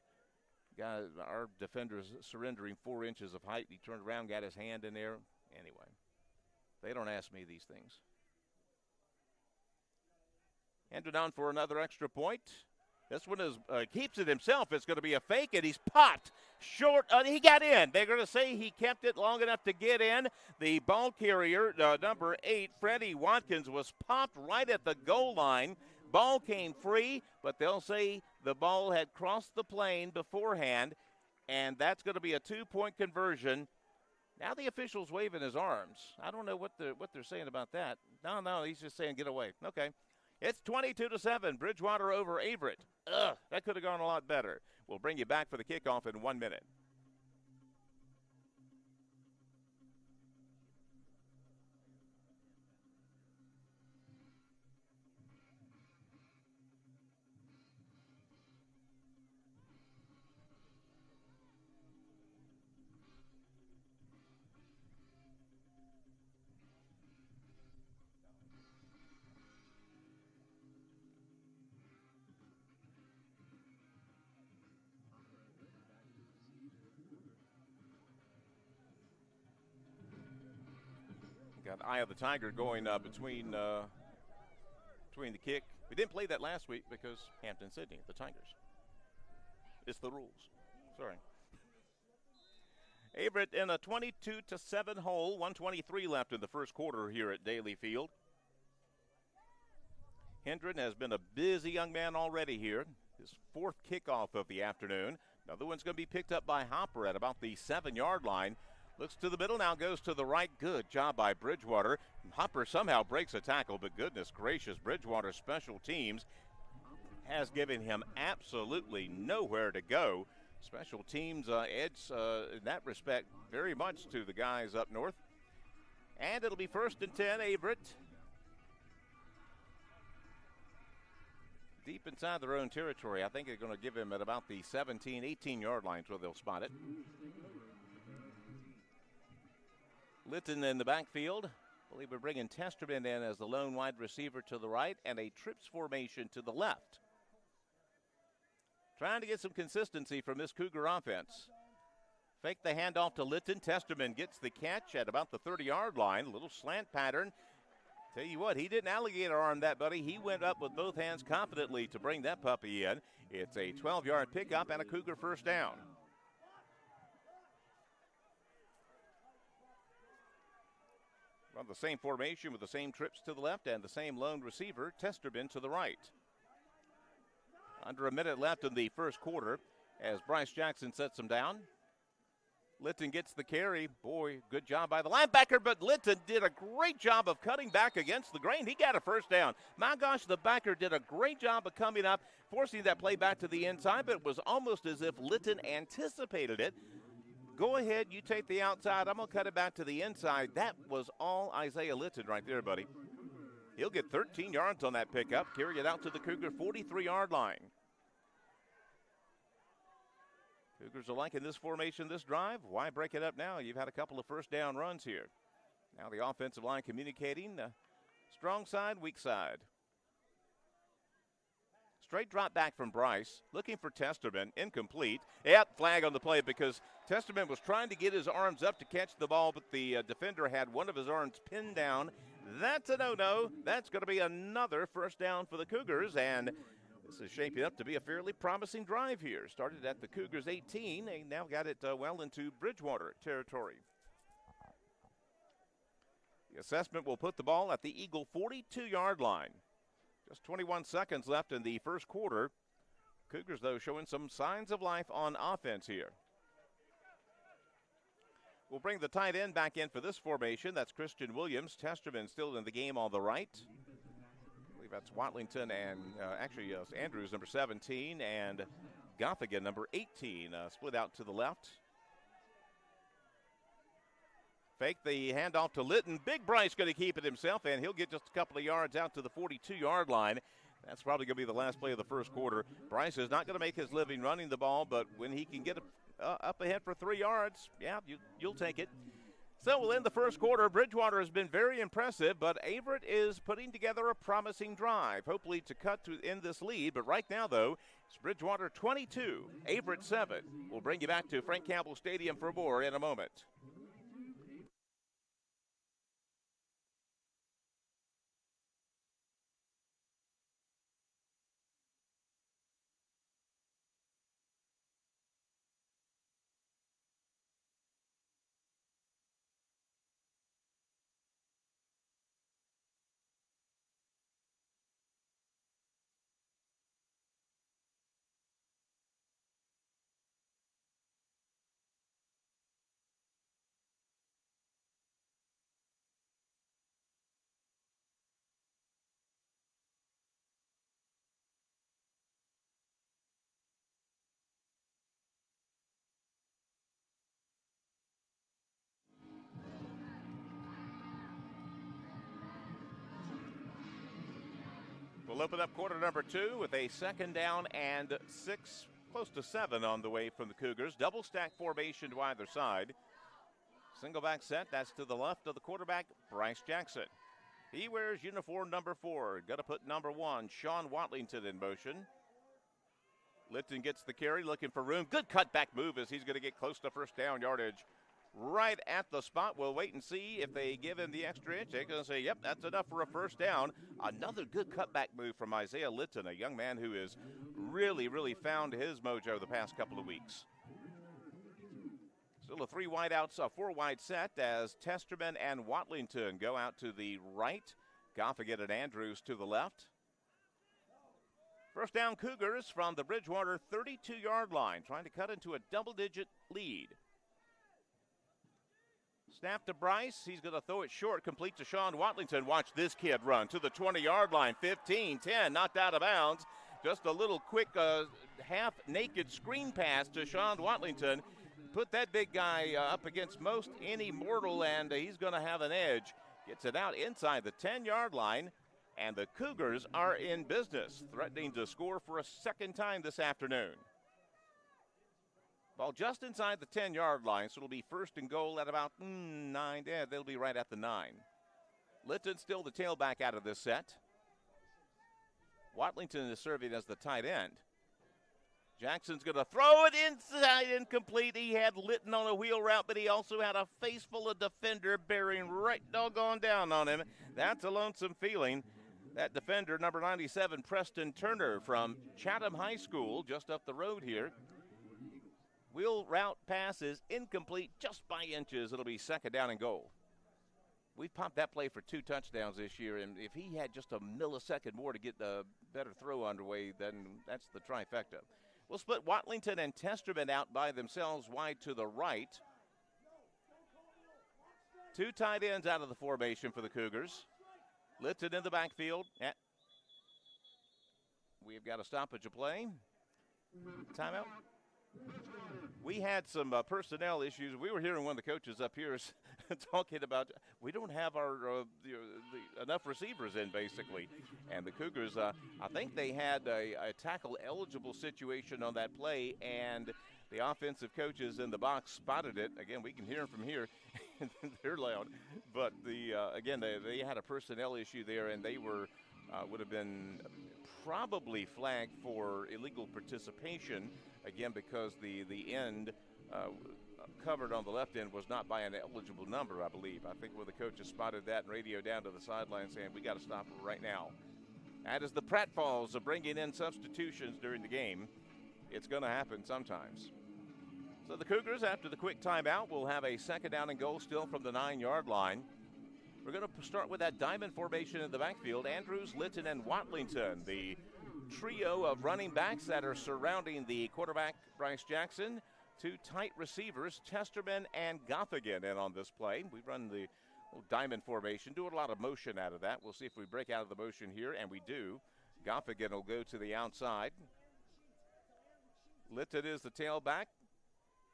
Guys, our defender's surrendering 4 inches of height. He turned around, got his hand in there. Anyway, they don't ask me these things. Ended on for another extra point. This one is keeps it himself. It's going to be a fake, and he's popped short. He got in. They're going to say he kept it long enough to get in. The ball carrier, number 8, Freddie Watkins, was popped right at the goal line. Ball came free, but they'll say the ball had crossed the plane beforehand, and that's going to be a 2-point conversion. Now the official's waving his arms. I don't know what they're saying about that. No, he's just saying get away. Okay. It's 22-7, Bridgewater over Averett. That could have gone a lot better. We'll bring you back for the kickoff in 1 minute. Got Eye of the Tiger going between the kick. We didn't play that last week because Hampton-Sydney, the Tigers. It's the rules. Sorry. Averett in a 22-7 hole. 1:23 left in the first quarter here at Daly Field. Hendren has been a busy young man already here. His 4th kickoff of the afternoon. Another one's going to be picked up by Hopper at about the 7-yard line. Looks to the middle, now goes to the right. Good job by Bridgewater. Hopper somehow breaks a tackle, but goodness gracious, Bridgewater special teams has given him absolutely nowhere to go. Special teams edge in that respect very much to the guys up north. And it'll be 1st and 10, Averett. Deep inside their own territory. I think they're going to give him at about the 17, 18-yard line where they'll spot it. Litton in the backfield. I believe we're bringing Testerman in as the lone wide receiver to the right and a trips formation to the left. Trying to get some consistency from this Cougar offense. Fake the handoff to Litton. Testerman gets the catch at about the 30-yard line. A little slant pattern. Tell you what, he didn't alligator arm that, buddy. He went up with both hands confidently to bring that puppy in. It's a 12-yard pickup and a Cougar first down. Run the same formation with the same trips to the left and the same lone receiver, Testerman, to the right. Under a minute left in the first quarter as Bryce Jackson sets him down. Litton gets the carry. Boy, good job by the linebacker, but Litton did a great job of cutting back against the grain. He got a first down. My gosh, the backer did a great job of coming up, forcing that play back to the inside, but it was almost as if Litton anticipated it. Go ahead, you take the outside. I'm going to cut it back to the inside. That was all Isaiah Litton right there, buddy. He'll get 13 yards on that pickup, carry it out to the Cougar 43-yard line. Cougars are liking this formation, this drive. Why break it up now? You've had a couple of first down runs here. Now the offensive line communicating. Strong side, weak side. Straight drop back from Bryce, looking for Testerman, incomplete. Yep, flag on the play because Testerman was trying to get his arms up to catch the ball, but the defender had one of his arms pinned down. That's a no-no. That's going to be another first down for the Cougars, and this is shaping up to be a fairly promising drive here. Started at the Cougars 18, and now got it well into Bridgewater territory. The assessment will put the ball at the Eagle 42-yard line. Just 21 seconds left in the first quarter. Cougars, though, showing some signs of life on offense here. We'll bring the tight end back in for this formation. That's Christian Williams. Testerman still in the game on the right. I believe that's Watlington and Andrews, number 17, and Gothigan, number 18, split out to the left. Fake the handoff to Litton. Big Bryce going to keep it himself, and he'll get just a couple of yards out to the 42-yard line. That's probably going to be the last play of the first quarter. Bryce is not going to make his living running the ball, but when he can get up ahead for 3 yards, yeah, you'll take it. So we'll end the first quarter. Bridgewater has been very impressive, but Averett is putting together a promising drive, hopefully to cut to end this lead. But right now, though, it's Bridgewater 22, Averett 7. We'll bring you back to Frank Campbell Stadium for more in a moment. We'll open up quarter number 2 with a second down and 6, close to 7 on the way from the Cougars. Double stack formation to either side. Single back set, that's to the left of the quarterback, Bryce Jackson. He wears uniform number 4. Got to put number 1, Sean Watlington, in motion. Litton gets the carry, looking for room. Good cutback move as he's going to get close to first down yardage. Right at the spot. We'll wait and see if they give him the extra inch. They're going to say, yep, that's enough for a first down. Another good cutback move from Isaiah Litton, a young man who has really found his mojo the past couple of weeks. Still a 4 wide set as Testerman and Watlington go out to the right. Gothigan and Andrews to the left. First down Cougars from the Bridgewater 32-yard line, trying to cut into a double-digit lead. Snap to Bryce. He's going to throw it short, complete to Sean Watlington. Watch this kid run to the 20-yard line. 15-10, knocked out of bounds. Just a little quick half-naked screen pass to Sean Watlington. Put that big guy up against most any mortal, and he's going to have an edge. Gets it out inside the 10-yard line, and the Cougars are in business, threatening to score for a second time this afternoon. Ball just inside the 10-yard line, so it'll be first and goal at about 9. Yeah, they'll be right at the 9. Litton still the tailback out of this set. Watlington is serving as the tight end. Jackson's going to throw it inside, incomplete. He had Litton on a wheel route, but he also had a face full of defender bearing right doggone down on him. That's a lonesome feeling. That defender, number 97, Preston Turner from Chatham High School, just up the road here. Wheel route pass is incomplete just by inches. It'll be second down and goal. We've pumped that play for 2 touchdowns this year, and if he had just a millisecond more to get the better throw underway, then that's the trifecta. We'll split Watlington and Testerman out by themselves wide to the right. 2 tight ends out of the formation for the Cougars. Litton in the backfield. We've got a stoppage of play. Timeout. We had some personnel issues. We were hearing one of the coaches up here talking about we don't have our enough receivers in, basically. And the Cougars, I think they had a tackle-eligible situation on that play, and the offensive coaches in the box spotted it. Again, we can hear them from here. They're loud. But, again, they had a personnel issue there, and they would have been probably flagged for illegal participation, again, because the end covered on the left end was not by an eligible number, I believe. I think where the coaches spotted that and radio down to the sideline saying, we got to stop it right now. That is the pratfalls of bringing in substitutions during the game. It's going to happen sometimes. So the Cougars, after the quick timeout, will have a second down and goal still from the 9-yard line. We're going to start with that diamond formation in the backfield. Andrews, Litton, and Watlington, the trio of running backs that are surrounding the quarterback, Bryce Jackson. two tight receivers, Chesterman and Gothigan, in on this play. We run the little diamond formation, doing a lot of motion out of that. We'll see if we break out of the motion here, and we do. Gothigan will go to the outside. Litton is the tailback.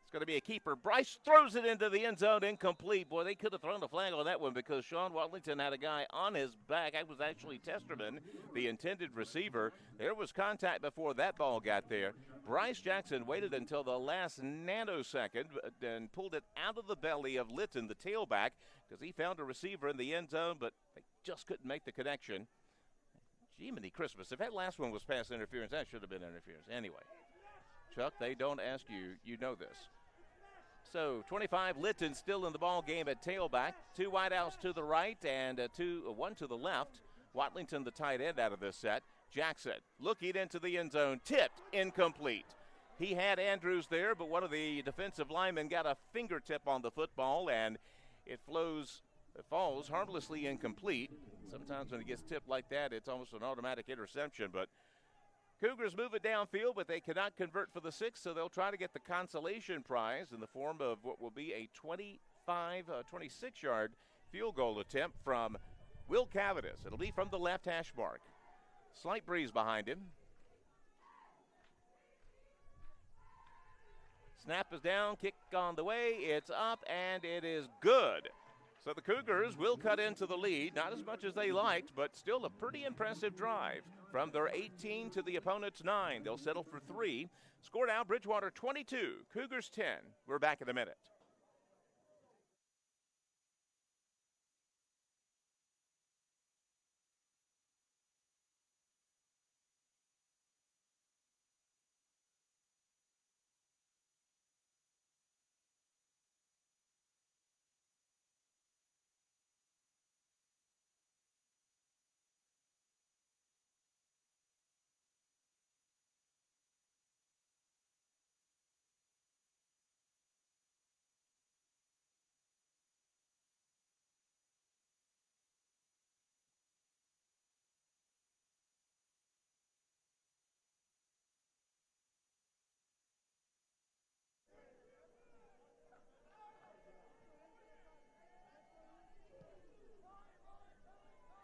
It's going to be a keeper. Bryce throws it into the end zone, incomplete. Boy, they could have thrown a flag on that one because Sean Watlington had a guy on his back. That was actually Testerman, the intended receiver. There was contact before that ball got there. Bryce Jackson waited until the last nanosecond and pulled it out of the belly of Litton, the tailback, because he found a receiver in the end zone, but they just couldn't make the connection. Jiminy Christmas. If that last one was pass interference, that should have been interference. Anyway, Chuck, they don't ask you. You know this. So 25, Litton still in the ball game at tailback. Two wideouts to the right and one to the left. Watlington, the tight end, out of this set. Jackson looking into the end zone, tipped, incomplete. He had Andrews there, but one of the defensive linemen got a fingertip on the football, and it falls harmlessly incomplete. Sometimes when it gets tipped like that, it's almost an automatic interception, but Cougars move it downfield, but they cannot convert for the 6, so they'll try to get the consolation prize in the form of what will be a 26-yard field goal attempt from Will Cavadas. It'll be from the left hash mark. Slight breeze behind him. Snap is down, kick on the way, it's up, and it is good. So the Cougars will cut into the lead, not as much as they liked, but still a pretty impressive drive. From their 18 to the opponent's 9, they'll settle for 3. Score now, Bridgewater 22, Cougars 10. We're back in a minute.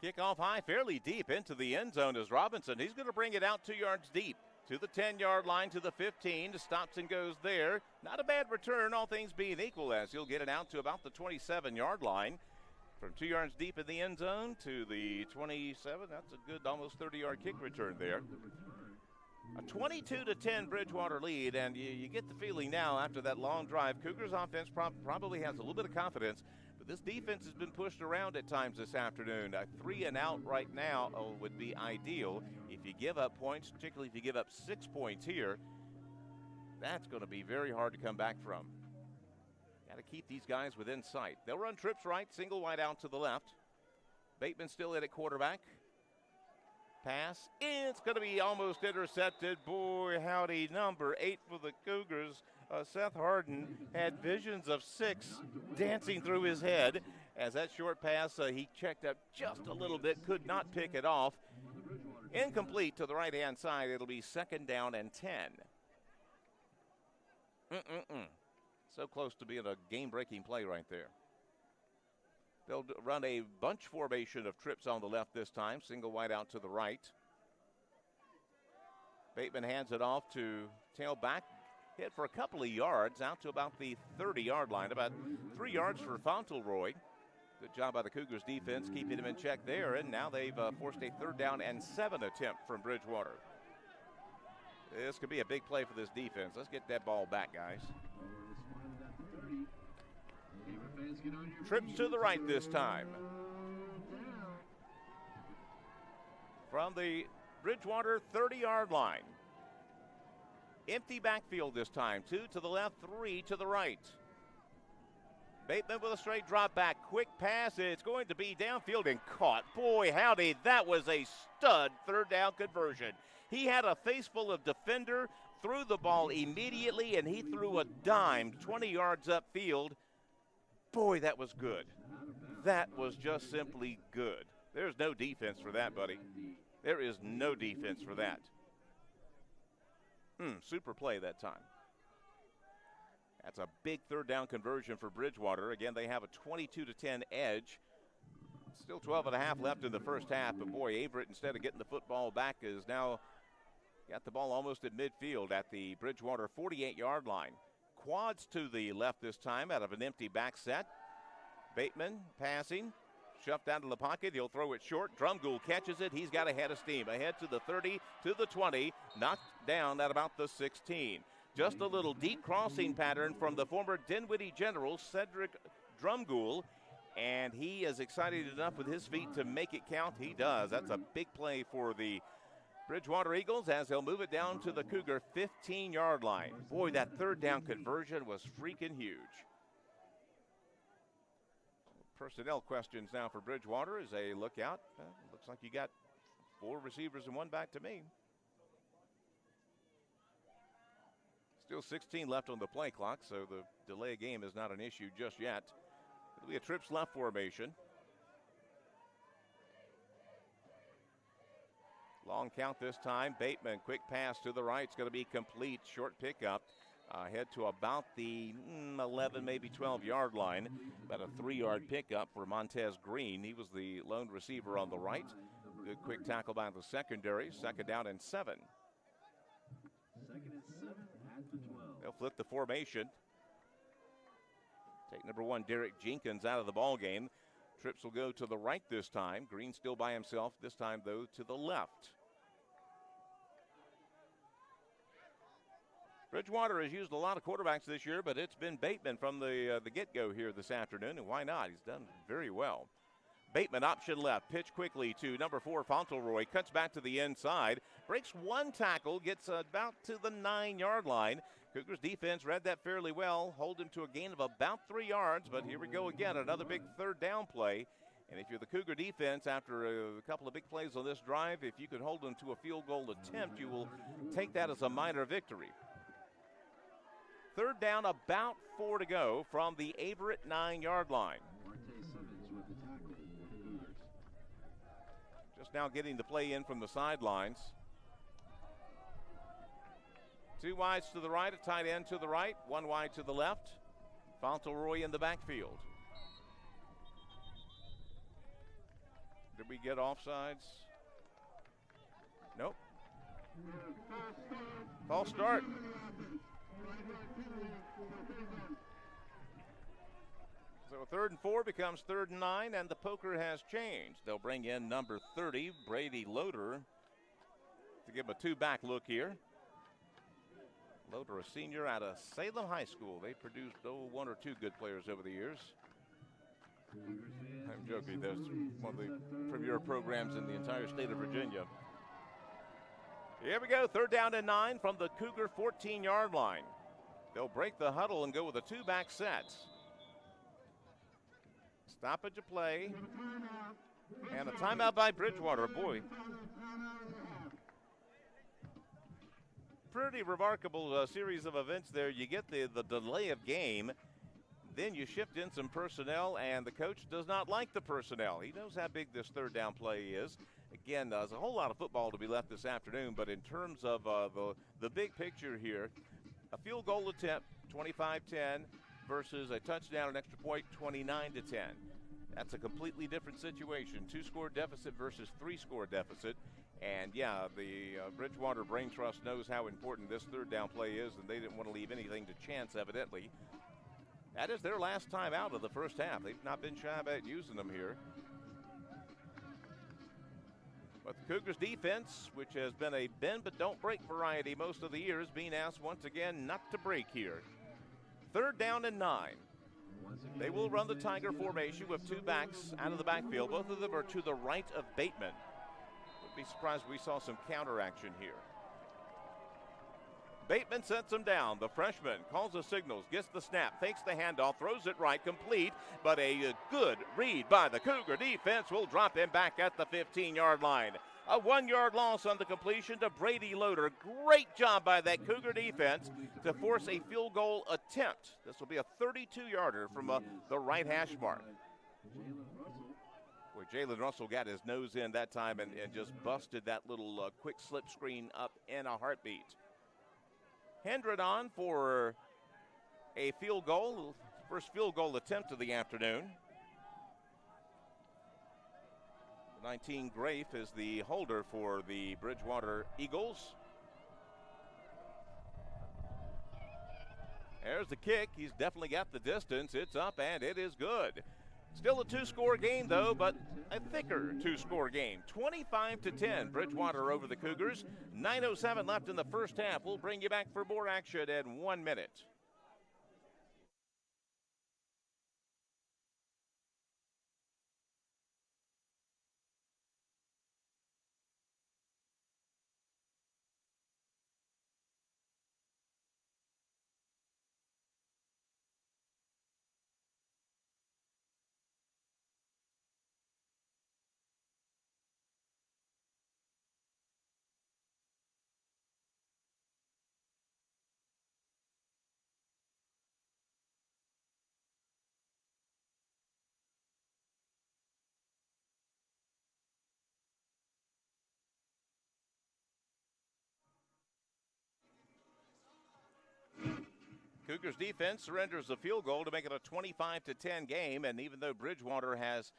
Kickoff high, fairly deep into the end zone is Robinson. He's going to bring it out 2 yards deep to the 10-yard line, to the 15. Stops and goes there. Not a bad return, all things being equal, as he'll get it out to about the 27-yard line. From 2 yards deep in the end zone to the 27. That's a good almost 30-yard kick return there. A 22-10 Bridgewater lead, and you get the feeling now after that long drive, Cougars offense probably has a little bit of confidence. This defense has been pushed around at times this afternoon. A 3-and-out right now would be ideal. If you give up points, particularly if you give up 6 points here, that's going to be very hard to come back from. Got to keep these guys within sight. They'll run trips right, single wide out to the left. Bateman still in at quarterback. Pass. It's going to be almost intercepted. Boy, howdy, number 8 for the Cougars. Seth Harden had visions of 6 dancing through his head as that short pass, he checked up just a little bit, could not pick it off. Incomplete to the right-hand side. It'll be 2nd down and 10. So close to being a game-breaking play right there. They'll run a bunch formation of trips on the left this time, single wide out to the right. Bateman hands it off to tailback. Hit for a couple of yards out to about the 30-yard line, about 3 yards for Fauntleroy. Good job by the Cougars defense keeping him in check there, and now they've forced a 3rd down and 7 attempt from Bridgewater. This could be a big play for this defense. Let's get that ball back, guys. Trips to the right this time. From the Bridgewater 30-yard line. Empty backfield this time. 2 to the left, 3 to the right. Bateman with a straight drop back. Quick pass. It's going to be downfield and caught. Boy, howdy, that was a stud 3rd down conversion. He had a face full of defender, threw the ball immediately, and he threw a dime 20 yards upfield. Boy, that was good. That was just simply good. There's no defense for that, buddy. There is no defense for that. Super play that time. That's a big third down conversion for Bridgewater. Again, they have a 22-10 edge. Still 12 and a half left in the first half, but boy, Averett, instead of getting the football back, is now got the ball almost at midfield at the Bridgewater 48-yard line. Quads to the left this time out of an empty back set. Bateman passing, shoved out of the pocket. He'll throw it short. Drumgoole catches it. He's got a head of steam. Ahead to the 30, to the 20, knocked down at about the 16. Just a little deep crossing pattern from the former Dinwiddie General, Cedric Drumgoole. And he is excited enough with his feet to make it count. He does. That's a big play for the Bridgewater Eagles as they'll move it down to the Cougar 15-yard line. Boy, that third down conversion was freaking huge. Personnel questions now for Bridgewater as they look out. Looks like you got 4 receivers and 1 back to me. Still 16 left on the play clock, so the delay of game is not an issue just yet. It'll be a trips left formation. Long count this time. Bateman, quick pass to the right. It's going to be complete. Short pickup. Head to about the 11, maybe 12-yard line. About a 3-yard pickup for Montez Green. He was the lone receiver on the right. Good quick tackle by the secondary. Second down and 7. Second and 7 at the 12. They'll flip the formation. Take number 1, Derek Jenkins, out of the ball game. Trips will go to the right this time. Green still by himself. This time, though, to the left. Bridgewater has used a lot of quarterbacks this year, but it's been Bateman from the get-go here this afternoon, and why not? He's done very well. Bateman, option left, pitch quickly to number 4, Fauntleroy, cuts back to the inside, breaks 1 tackle, gets about to the 9-yard line. Cougars defense read that fairly well, hold him to a gain of about 3 yards, but here we go again, another big third down play. And if you're the Cougar defense, after a couple of big plays on this drive, if you could hold them to a field goal attempt, you will take that as a minor victory. Third down, about 4 to go from the Averett 9-yard line. Just now getting the play in from the sidelines. 2 wides to the right, a tight end to the right, 1 wide to the left. Fauntleroy in the backfield. Did we get offsides? Nope. False start. So 3rd and 4 becomes 3rd and 9, and the poker has changed. They'll bring in number 30, Brady Loader, to give him a 2-back look here. Loader, a senior out of Salem High School. They produced 1 or 2 good players over the years. I'm joking. That's one of the premier programs in the entire state of Virginia. Here we go. 3rd down and 9 from the Cougar 14-yard line. They'll break the huddle and go with a 2-back set. Stoppage of play. And a timeout by Bridgewater. Boy. Pretty remarkable series of events there. You get the delay of game. Then you shift in some personnel, and the coach does not like the personnel. He knows how big this third down play is. Again, there's a whole lot of football to be left this afternoon, but in terms of the big picture here, a field goal attempt, 25-10, versus a touchdown, an extra point, 29-10. That's a completely different situation. 2-score deficit versus 3-score deficit. And, yeah, the Bridgewater Brain Trust knows how important this third down play is, and they didn't want to leave anything to chance, evidently. That is their last time out of the first half. They've not been shy about using them here. But the Cougars defense, which has been a bend but don't break variety most of the year, is being asked once again not to break here. 3rd down and 9. They will run the Tiger formation with 2 backs out of the backfield. Both of them are to the right of Bateman. Would be surprised if we saw some counter action here. Bateman sets him down. The freshman calls the signals, gets the snap, fakes the handoff, throws it right, complete, but a good read by the Cougar defense will drop him back at the 15-yard line. A 1-yard loss on the completion to Brady Loader. Great job by that Cougar defense to force a field goal attempt. This will be a 32-yarder from the right hash mark. Boy, Jalen Russell got his nose in that time and just busted that little quick slip screen up in a heartbeat. Hendred on for a field goal, first field goal attempt of the afternoon. 19 Grafe is the holder for the Bridgewater Eagles. There's the kick. He's definitely got the distance. It's up and it is good. Still a two-score game though, but a thicker two-score game. 25-10, Bridgewater over the Cougars. 9:07 left in the first half. We'll bring you back for more action in 1 minute. Cougars defense surrenders the field goal to make it a 25-10 game, and even though Bridgewater has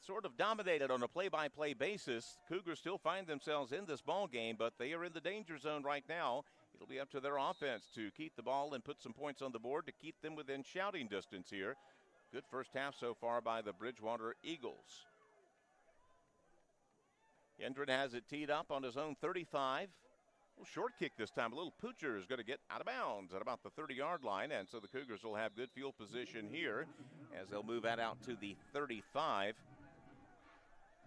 sort of dominated on a play-by-play basis, Cougars still find themselves in this ball game, but they are in the danger zone right now. It'll be up to their offense to keep the ball and put some points on the board to keep them within shouting distance here. Good first half so far by the Bridgewater Eagles. Hendren has it teed up on his own 35. Short kick this time. A little poocher is going to get out of bounds at about the 30-yard line, and so the Cougars will have good field position here as they'll move that out to the 35.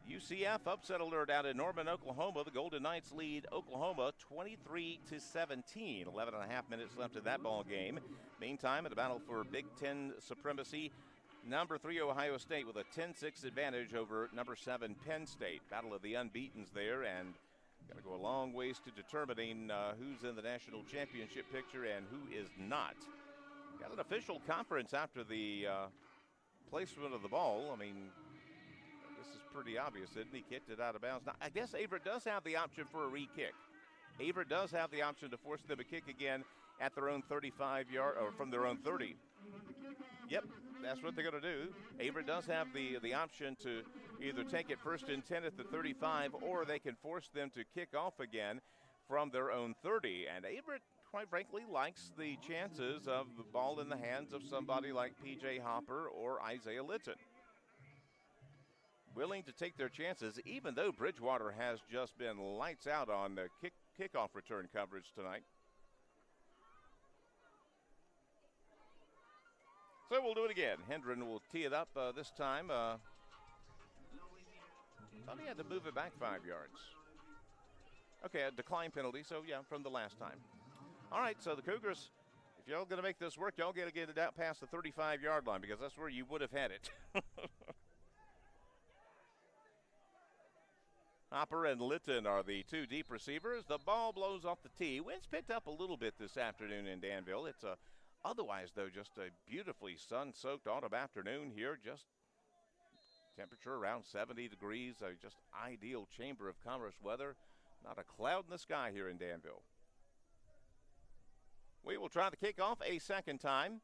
UCF upset alert out in Norman, Oklahoma. The Golden Knights lead Oklahoma 23-17. 11 and a half minutes left in that ball game. Meantime, in a battle for Big Ten supremacy, number 3 Ohio State with a 10-6 advantage over number 7 Penn State. Battle of the unbeatens there, and got to go a long ways to determining who's in the national championship picture and who is not. Got an official conference after the placement of the ball. I mean, this is pretty obvious, isn't he? Kicked it out of bounds. Now, I guess Averett does have the option for a re-kick. Averett does have the option to force them to kick again at their own 35-yard, or from their own 30. Yep, that's what they're going to do. Averett does have the option to either take it 1st and 10 at the 35, or they can force them to kick off again from their own 30. And Averett, quite frankly, likes the chances of the ball in the hands of somebody like P.J. Hopper or Isaiah Litton. Willing to take their chances, even though Bridgewater has just been lights out on the kickoff return coverage tonight. So we'll do it again. Hendren will tee it up this time. Thought he had to move it back 5 yards. Okay, a decline penalty, so yeah, from the last time. All right, so the Cougars, if y'all going to make this work, y'all got to get it out past the 35-yard line, because that's where you would have had it. Hopper and Litton are the two deep receivers. The ball blows off the tee. Wind's picked up a little bit this afternoon in Danville. It's otherwise, though, just a beautifully sun-soaked autumn afternoon here. Just temperature around 70 degrees. Just ideal Chamber of Commerce weather. Not a cloud in the sky here in Danville. We will try the kickoff a second time.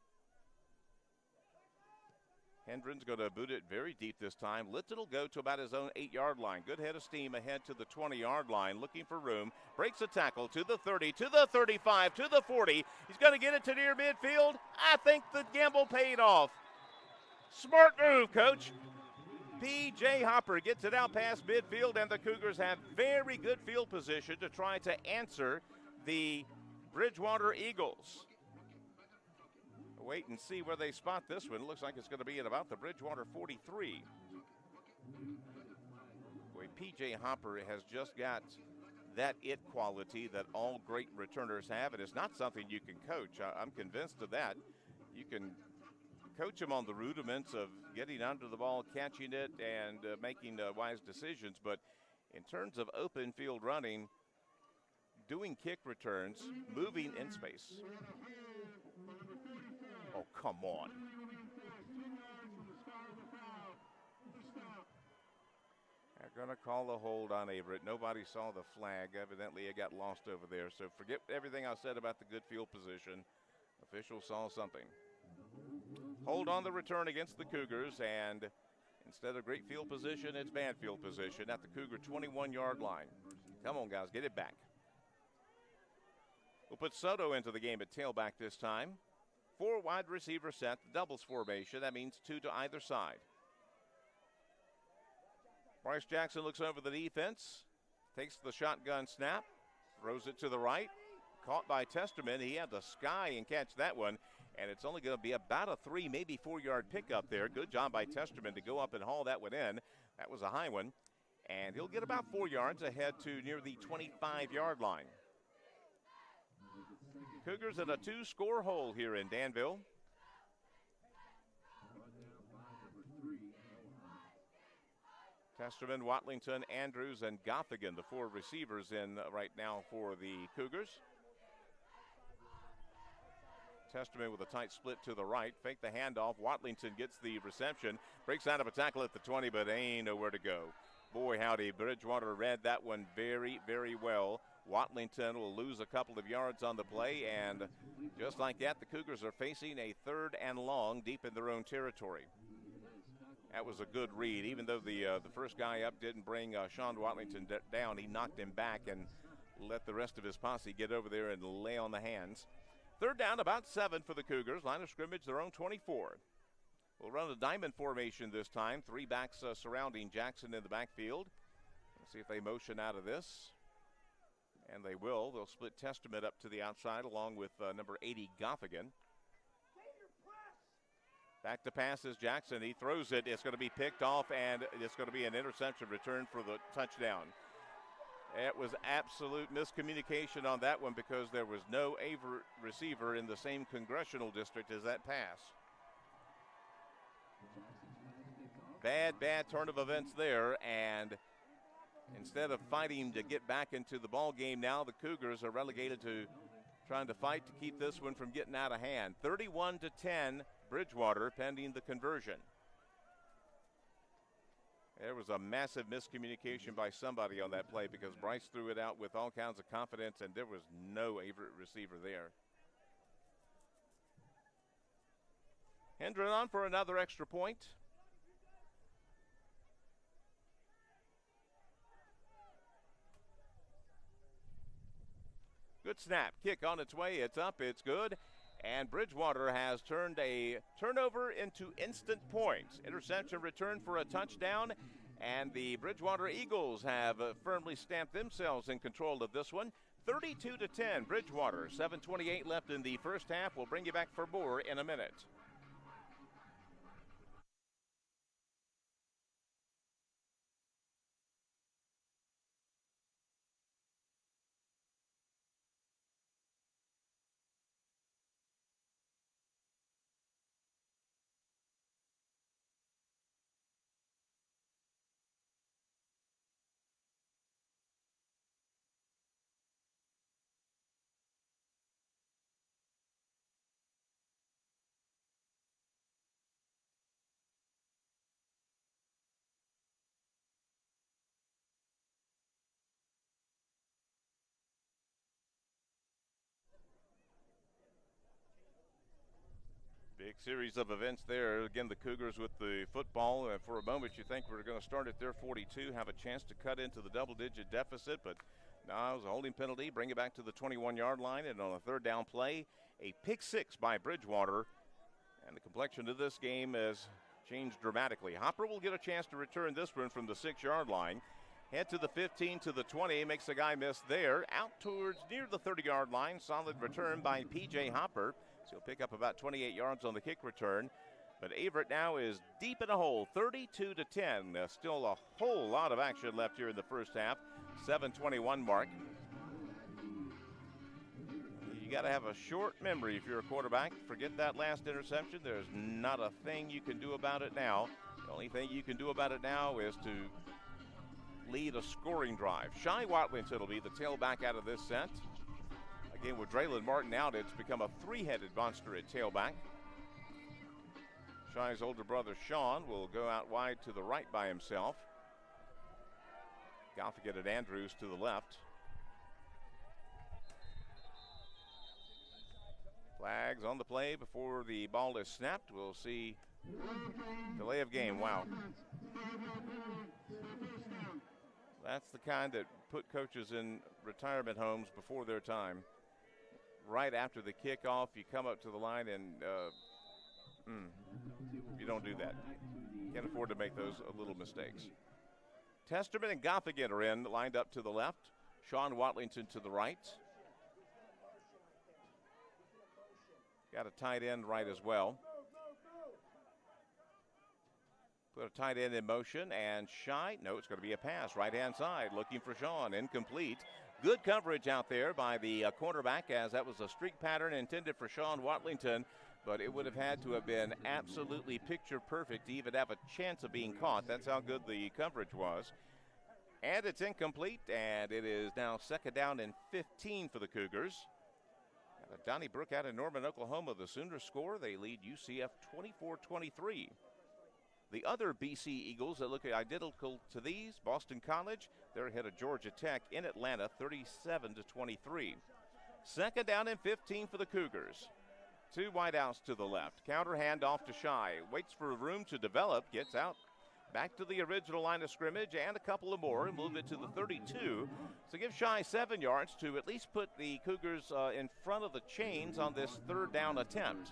Hendren's going to boot it very deep this time. Litton will go to about his own 8-yard line. Good head of steam ahead to the 20-yard line, looking for room. Breaks a tackle to the 30, to the 35, to the 40. He's going to get it to near midfield. I think the gamble paid off. Smart move, Coach. P.J. Hopper gets it out past midfield, and the Cougars have very good field position to try to answer the Bridgewater Eagles. Wait and see where they spot this one. It looks like it's going to be at about the Bridgewater 43. Boy, P.J. Hopper has just got that it quality that all great returners have, and it's not something you can coach. I'm convinced of that. You can coach him on the rudiments of getting under the ball, catching it, and making wise decisions, but in terms of open field running, doing kick returns, moving in space. Oh, come on. They're going to call a hold on Averett. Nobody saw the flag. Evidently, it got lost over there. So forget everything I said about the good field position. Officials saw something. hold on the return against the Cougars, and instead of great field position, it's bad field position at the Cougar 21-yard line. Come on, guys, get it back. We'll put Soto into the game at tailback this time. 4 wide receiver set, doubles formation. That means 2 to either side. Bryce Jackson looks over the defense, takes the shotgun snap, throws it to the right. Caught by Testerman. He had to sky and catch that one, and it's only going to be about a 3, maybe 4-yard pickup there. Good job by Testerman to go up and haul that one in. That was a high one, and he'll get about 4 yards ahead to near the 25-yard line. Cougars in a 2-score hole here in Danville. Testerman, Watlington, Andrews, and Gothigan, the 4 receivers in right now for the Cougars. Testerman with a tight split to the right. Fake the handoff. Watlington gets the reception. Breaks out of a tackle at the 20, but ain't nowhere to go. Boy, howdy. Bridgewater read that one very, very well. Watlington will lose a couple of yards on the play, and just like that, the Cougars are facing a 3rd and long deep in their own territory. That was a good read. Even though the first guy up didn't bring Sean Watlington down, he knocked him back and let the rest of his posse get over there and lay on the hands. 3rd down, about 7 for the Cougars. Line of scrimmage, their own 24. We'll run a diamond formation this time. 3 backs surrounding Jackson in the backfield. Let's see if they motion out of this. And they will. They'll split Testament up to the outside along with number 80, Gothigan. Back to pass is Jackson. He throws it. It's going to be picked off, and it's going to be an interception return for the touchdown. It was absolute miscommunication on that one because there was no Averett receiver in the same congressional district as that pass. Bad turn of events there, and instead of fighting to get back into the ball game now, the Cougars are relegated to trying to fight to keep this one from getting out of hand. 31-10, Bridgewater pending the conversion. There was a massive miscommunication by somebody on that play because Bryce threw it out with all kinds of confidence, and there was no Averett receiver there. Hendren on for another extra point. Good snap. Kick on its way. It's up. It's good. And Bridgewater has turned a turnover into instant points. Interception return for a touchdown. And the Bridgewater Eagles have firmly stamped themselves in control of this one. 32-10, Bridgewater. 7:28 left in the first half. We'll bring you back for more in a minute. Big series of events there. Again, the Cougars with the football. For a moment, you think we're going to start at their 42, have a chance to cut into the double-digit deficit, but no, it was a holding penalty. Bring it back to the 21-yard line, and on a 3rd down play, a pick 6 by Bridgewater. And the complexion of this game has changed dramatically. Hopper will get a chance to return this one from the 6-yard line. Head to the 15 to the 20, makes a guy miss there. Out towards near the 30-yard line. Solid return by P.J. Hopper. So he'll pick up about 28 yards on the kick return. But Averett now is deep in a hole, 32-10. Still a whole lot of action left here in the first half. 7:21 mark. You got to have a short memory if you're a quarterback. Forget that last interception. There's not a thing you can do about it now. The only thing you can do about it now is to lead a scoring drive. Shy Watlington will be the tailback out of this set. Again, with Draylon Martin out, it's become a 3-headed monster at tailback. Shy's older brother, Sean, will go out wide to the right by himself. Gothigan and Andrews to the left. Flags on the play before the ball is snapped. We'll see delay of game. Wow. That's the kind that put coaches in retirement homes before their time. Right after the kickoff, you come up to the line and you don't do that. Can't afford to make those little mistakes. Testerman and Goffigan are in, lined up to the left. Sean Watlington to the right. Got a tight end right as well. Put a tight end in motion, and Shy, no, it's going to be a pass. Right-hand side, looking for Sean, incomplete. Good coverage out there by the cornerback, as that was a streak pattern intended for Sean Watlington, but it would have had to have been absolutely picture perfect to even have a chance of being caught. That's how good the coverage was. And it's incomplete, and it is now second down and 15 for the Cougars. Donnybrook out of Norman, Oklahoma. The Sooners score. They lead UCF 24-23. The other BC Eagles that look identical to these, Boston College, they're ahead of Georgia Tech in Atlanta, 37-23. Second down and 15 for the Cougars. Two wideouts to the left. Counter handoff to Shy. Waits for room to develop. Gets out. Back to the original line of scrimmage and a couple of more. Move it to the 32. So give Shy 7 yards to at least put the Cougars in front of the chains on this third down attempt.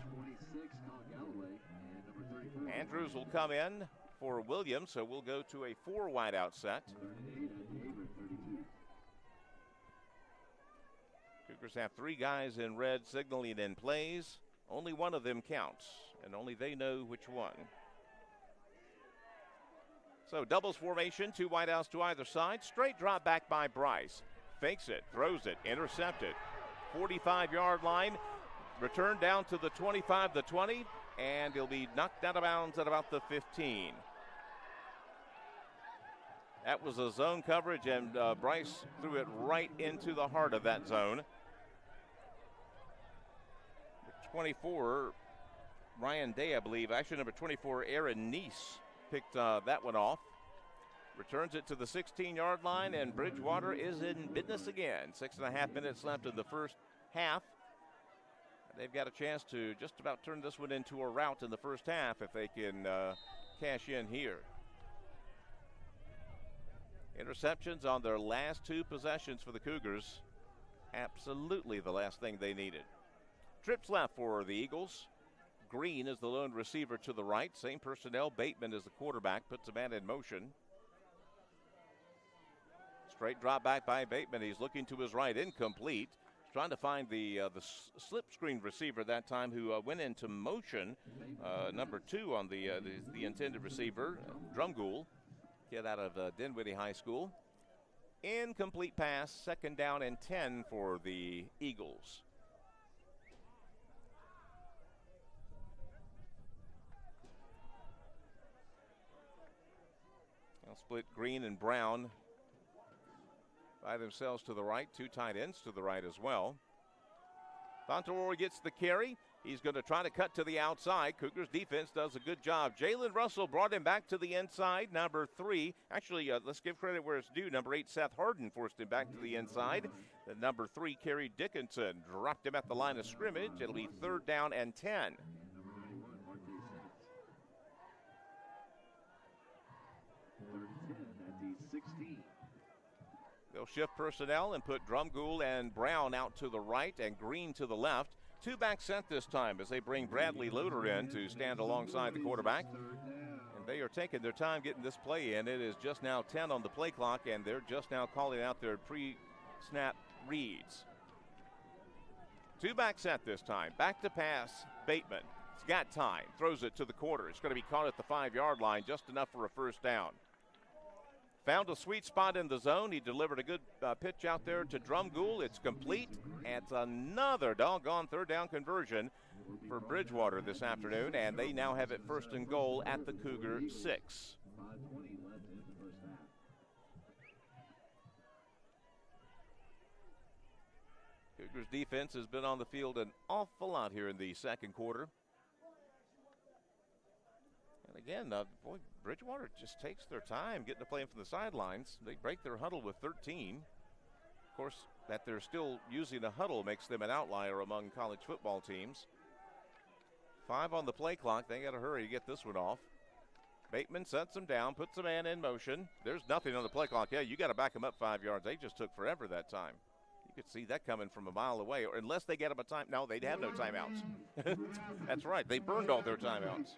Andrews will come in for Williams, so we'll go to a 4 wideout set. Cougars have 3 guys in red signaling in plays. Only one of them counts, and only they know which one. So doubles formation, 2 wideouts to either side. Straight drop back by Bryce. Fakes it, throws it, intercepted. 45-yard line. Return down to the 25, the 20, and he'll be knocked out of bounds at about the 15. That was a zone coverage, and Bryce threw it right into the heart of that zone. 24, Ryan Day, I believe. Actually, number 24, Aaron Neese picked that one off. Returns it to the 16-yard line, and Bridgewater is in business again. 6.5 minutes left in the first half. They've got a chance to just about turn this one into a rout in the first half if they can cash in here. Interceptions on their last 2 possessions for the Cougars. Absolutely the last thing they needed. Trips left for the Eagles. Green is the lone receiver to the right. Same personnel. Bateman is the quarterback. Puts a man in motion. Straight drop back by Bateman. He's looking to his right. Incomplete. Trying to find the slip screen receiver that time who went into motion. Number 2 on the intended receiver, Drumgoole, kid out of Dinwiddie High School. Incomplete pass, second down and 10 for the Eagles. They'll split Green and Brown by themselves to the right. 2 tight ends to the right as well. Fauntleroy gets the carry. He's going to try to cut to the outside. Cougars defense does a good job. Jalen Russell brought him back to the inside. Number 3, actually, let's give credit where it's due. Number 8, Seth Harden forced him back to the inside. The number 3, Kerry Dickinson, dropped him at the line of scrimmage. It'll be third down and 10. They'll shift personnel and put Drumgoole and Brown out to the right and Green to the left. 2 back set this time as they bring Bradley Loader in to stand alongside the quarterback. And they are taking their time getting this play in. It is just now 10 on the play clock, and they're just now calling out their pre-snap reads. 2 back set this time. Back to pass, Bateman. He's got time. Throws it to the quarter. It's going to be caught at the 5-yard line, just enough for a first down. Found a sweet spot in the zone. He delivered a good pitch out there to Drumgoole. It's complete. It's another doggone third down conversion for Bridgewater this afternoon, and they now have it first and goal at the Cougar 6. Cougars defense has been on the field an awful lot here in the second quarter. And again, boy, Bridgewater just takes their time getting to play from the sidelines. They break their huddle with 13. Of course, that they're still using a huddle makes them an outlier among college football teams. 5 on the play clock. They got to hurry to get this one off. Bateman sets him down, puts a man in motion. There's nothing on the play clock. Yeah, you got to back him up 5 yards. They just took forever that time. You could see that coming from a mile away, or unless they get him a time. No, they'd have no timeouts. That's right. They burned all their timeouts.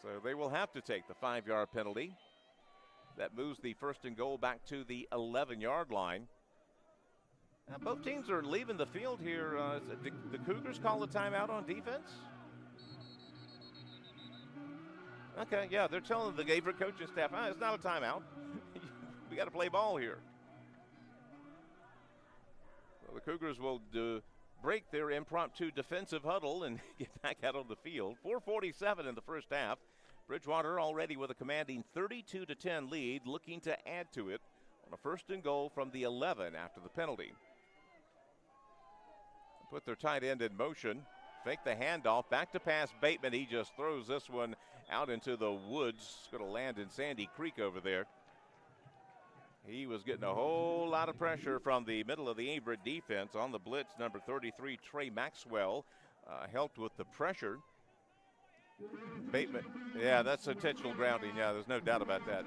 So they will have to take the 5-yard penalty. That moves the 1st and goal back to the 11-yard line. Now, both teams are leaving the field here. The Cougars call a timeout on defense? Okay, yeah, they're telling the Averett coaching staff, it's not a timeout. We got to play ball here. So the Cougars will break their impromptu defensive huddle and get back out on the field. 4:47 in the first half. Bridgewater already with a commanding 32-10 lead, looking to add to it on a 1st and goal from the 11 after the penalty. Put their tight end in motion. Fake the handoff. Back to pass Bateman. He just throws this one out into the woods. It's going to land in Sandy Creek over there. He was getting a whole lot of pressure from the middle of the Averett defense on the blitz. Number 33, Trey Maxwell, helped with the pressure. Bateman, yeah, that's intentional grounding. Yeah, there's no doubt about that.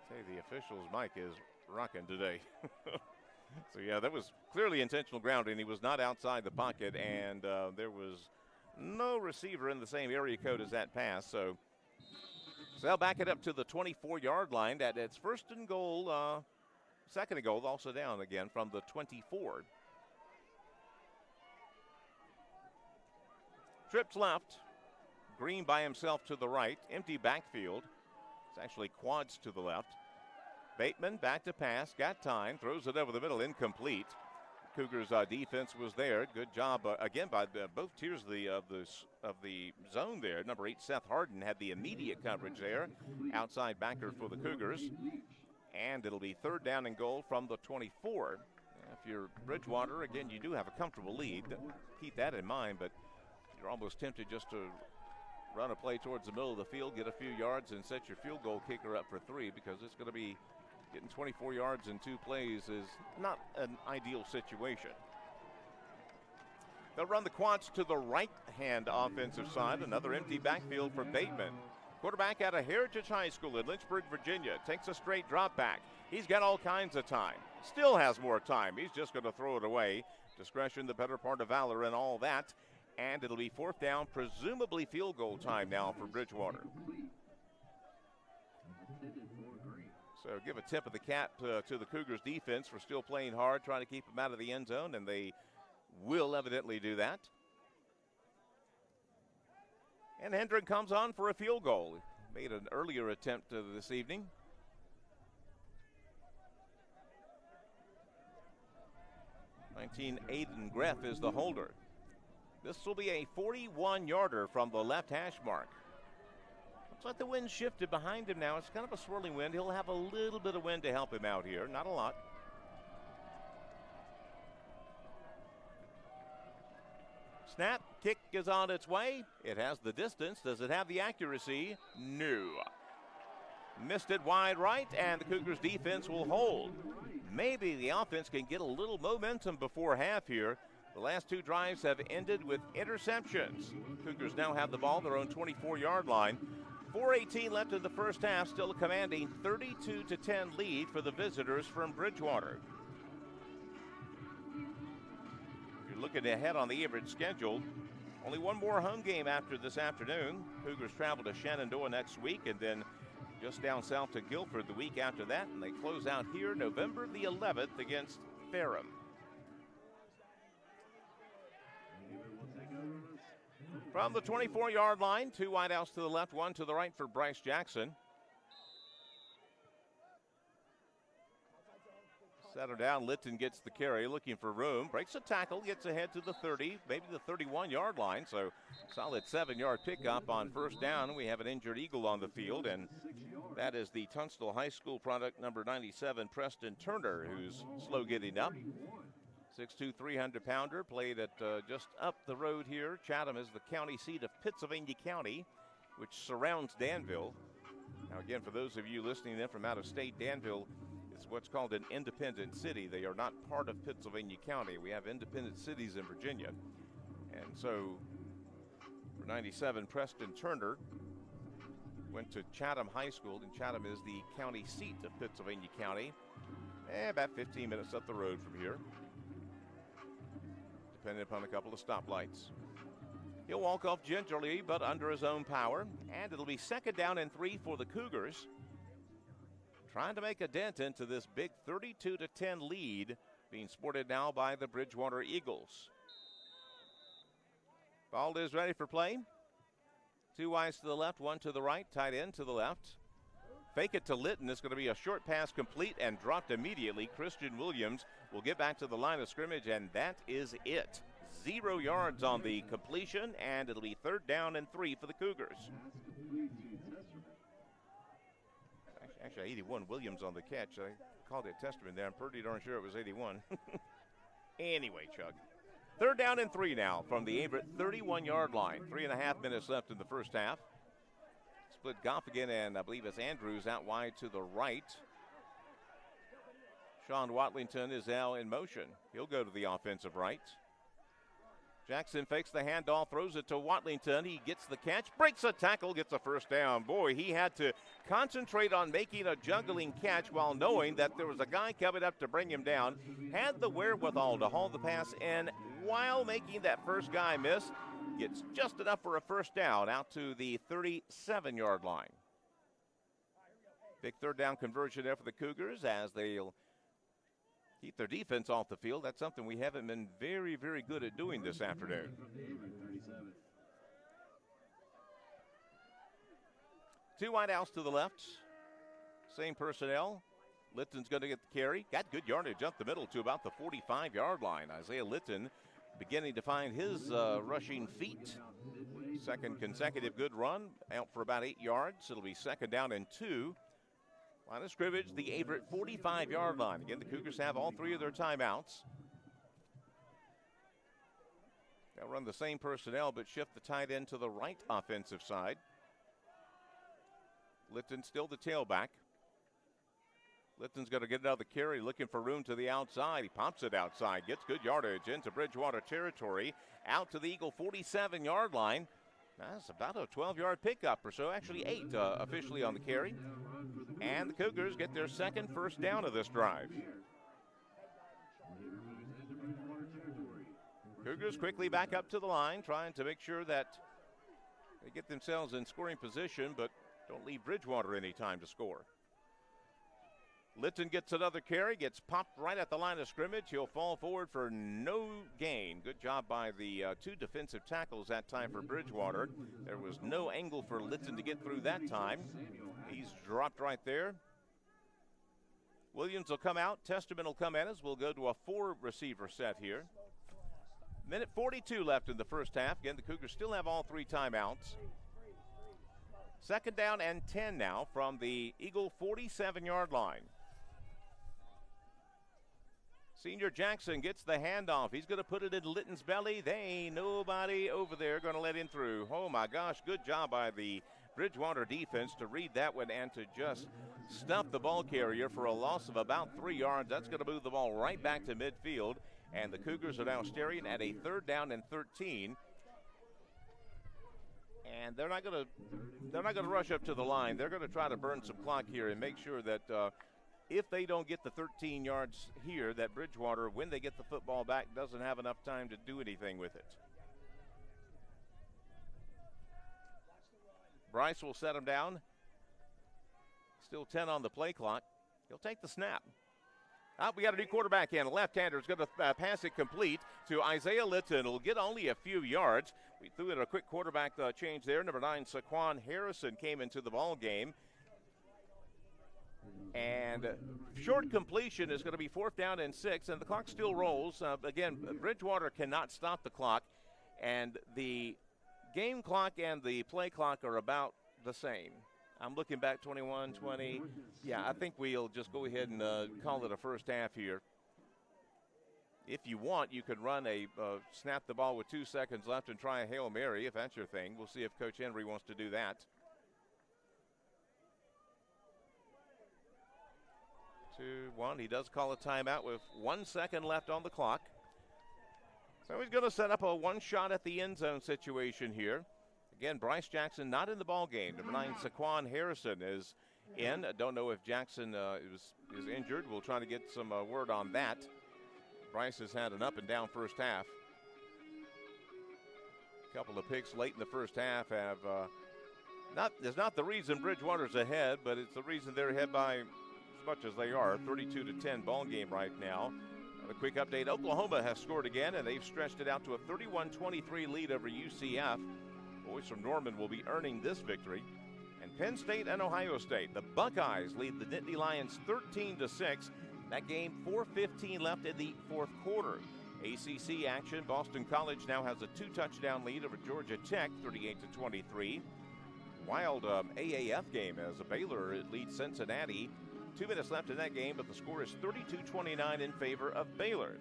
Say the official's mic is rocking today. So, yeah, that was clearly intentional grounding. He was not outside the pocket, and there was no receiver in the same area code as that pass. So they'll back it up to the 24-yard line. It's 1st and goal, 2nd and goal, also down again from the 24. Trips left. Green by himself to the right. Empty backfield. It's actually quads to the left. Bateman back to pass. Got time. Throws it over the middle. Incomplete. Cougars defense was there. Good job again by both tiers of the zone there. Number 8, Seth Harden, had the immediate coverage there. Outside backer for the Cougars. And it'll be 3rd down and goal from the 24. If you're Bridgewater, again, you do have a comfortable lead. Keep that in mind, but you're almost tempted just to run a play towards the middle of the field, get a few yards, and set your field goal kicker up for 3, because it's going to be getting 24 yards in 2 plays is not an ideal situation. They'll run the quads to the right-hand offensive side. Another empty backfield for Bateman. Quarterback out of Heritage High School in Lynchburg, Virginia, takes a straight drop back. He's got all kinds of time. Still has more time. He's just going to throw it away. Discretion, the better part of valor, and all that. And it'll be 4th down, presumably field goal time now for Bridgewater. So give a tip of the cap to the Cougars defense for still playing hard, trying to keep them out of the end zone, and they will evidently do that. And Hendren comes on for a field goal. Made an earlier attempt this evening. Aiden Greff is the holder. This will be a 41-yarder from the left hash mark. Looks like the wind shifted behind him now. It's kind of a swirling wind. He'll have a little bit of wind to help him out here. Not a lot. Snap. Kick is on its way. It has the distance. Does it have the accuracy? No. Missed it wide right, and the Cougars defense will hold. Maybe the offense can get a little momentum before half here. The last 2 drives have ended with interceptions. Cougars now have the ball, their own 24-yard line. 4:18 left in the first half, still a commanding 32-10 lead for the visitors from Bridgewater. If you're looking ahead on the Averett schedule, only one more home game after this afternoon. Cougars travel to Shenandoah next week, and then just down south to Guilford the week after that, and they close out here November the 11th against Ferrum. From the 24-yard line, 2 wideouts to the left, 1 to the right for Bryce Jackson. Set her down. Litton gets the carry, looking for room. Breaks a tackle, gets ahead to the 30, maybe the 31-yard line. So solid 7-yard pickup on 1st down. We have an injured Eagle on the field, and that is the Tunstall High School product, number 97, Preston Turner, who's slow getting up. 6'2", 300-pounder, played at just up the road here. Chatham is the county seat of Pittsylvania County. which surrounds Danville. Now, again, for those of you listening in from out of state, Danville is what's called an independent city. They are not part of Pittsylvania County. We have independent cities in Virginia. And so, for 97, Preston Turner went to Chatham High School, and Chatham is the county seat of Pittsylvania County. About 15 minutes up the road from here, depending upon a couple of stoplights. He'll walk off gingerly, but under his own power, and it'll be 2nd down and 3 for the Cougars, trying to make a dent into this big 32-10 lead being sported now by the Bridgewater Eagles. Ball is ready for play. 2 wides to the left, 1 to the right, tight end to the left. Fake it to Litton. It's going to be a short pass complete and dropped immediately. Christian Williams will get back to the line of scrimmage, and that is it. 0 yards on the completion, and it'll be 3rd down and 3 for the Cougars. Actually, 81 Williams on the catch. I called it Testerman there. I'm pretty darn sure it was 81. Anyway, Chuck. 3rd down and 3 now from the Averett 31-yard line. 3.5 minutes left in the first half. Split Goffigan, and I believe it's Andrews out wide to the right. Sean Watlington is now in motion. He'll go to the offensive right. Jackson fakes the handoff, throws it to Watlington. He gets the catch, breaks a tackle, gets a first down. Boy, he had to concentrate on making a juggling catch while knowing that there was a guy coming up to bring him down. Had the wherewithal to haul the pass in while making that first guy miss. Gets just enough for a first down out to the 37-yard line. Big 3rd down conversion there for the Cougars as they'll keep their defense off the field. That's something we haven't been very, very good at doing this afternoon. 2 wideouts to the left. Same personnel. Litton's going to get the carry. Got good yardage up the middle to about the 45-yard line. Isaiah Litton beginning to find his rushing feet. 2nd consecutive good run, out for about 8 yards. It'll be 2nd down and 2. Line of scrimmage, the Averett 45-yard line. Again, the Cougars have all 3 of their timeouts. They'll run the same personnel, but shift the tight end to the right offensive side. Litton still the tailback. Litton's going to get another carry, looking for room to the outside. He pops it outside, gets good yardage into Bridgewater territory, out to the Eagle 47-yard line. That's about a 12-yard pickup or so, actually 8 officially on the carry. And the Cougars get their 2nd first down of this drive. Cougars quickly back up to the line, trying to make sure that they get themselves in scoring position, but don't leave Bridgewater any time to score. Litton gets another carry, gets popped right at the line of scrimmage. He'll fall forward for no gain. Good job by the 2 defensive tackles that time for Bridgewater. There was no angle for Litton to get through that time. He's dropped right there. Williams will come out. Testerman will come in as we'll go to a 4-receiver set here. Minute 42 left in the first half. Again, the Cougars still have all 3 timeouts. 2nd down and 10 now from the Eagle 47-yard line. Senior Jackson gets the handoff. He's going to put it in Litton's belly. There ain't nobody over there going to let him through. Oh, my gosh, good job by the Bridgewater defense to read that one and to just stuff the ball carrier for a loss of about 3 yards. That's going to move the ball right back to midfield, and the Cougars are now staring at a 3rd down and 13. And they're not going to rush up to the line. They're going to try to burn some clock here and make sure that if they don't get the 13 yards here, that Bridgewater, when they get the football back, doesn't have enough time to do anything with it. Bryce will set him down. Still 10 on the play clock. He'll take the snap. We got a new quarterback in. A left-hander is going to pass it complete to Isaiah Litton. It'll get only a few yards. We threw in a quick quarterback change there. Number 9, Saquon Harrison came into the ball game. And short completion is going to be 4th down and 6, and the clock still rolls. Again, Bridgewater cannot stop the clock, and the game clock and the play clock are about the same. I'm looking back 21, 20. Yeah, I think we'll just go ahead and call it a first half here. if you want, you could run a snap the ball with 2 seconds left and try a Hail Mary if that's your thing. We'll see if Coach Henry wants to do that. 2-1. He does call a timeout with 1 second left on the clock. So he's going to set up a one shot at the end zone situation here. Again, Bryce Jackson not in the ball game. Number 9, Saquon Harrison is in. I don't know if Jackson is injured. We'll try to get some word on that. Bryce has had an up and down first half. A couple of picks late in the first half have is not the reason Bridgewater's ahead, but it's the reason they're ahead by as much as they are. 32-10 ball game right now. A quick update, Oklahoma has scored again, and they've stretched it out to a 31-23 lead over UCF. Boys from Norman will be earning this victory. And Penn State and Ohio State, the Buckeyes lead the Nittany Lions 13-6. That game, 4:15 left in the fourth quarter. ACC action, Boston College now has a 2-touchdown lead over Georgia Tech, 38-23. Wild AAF game as Baylor leads Cincinnati. 2 minutes left in that game, but the score is 32-29 in favor of Baylor.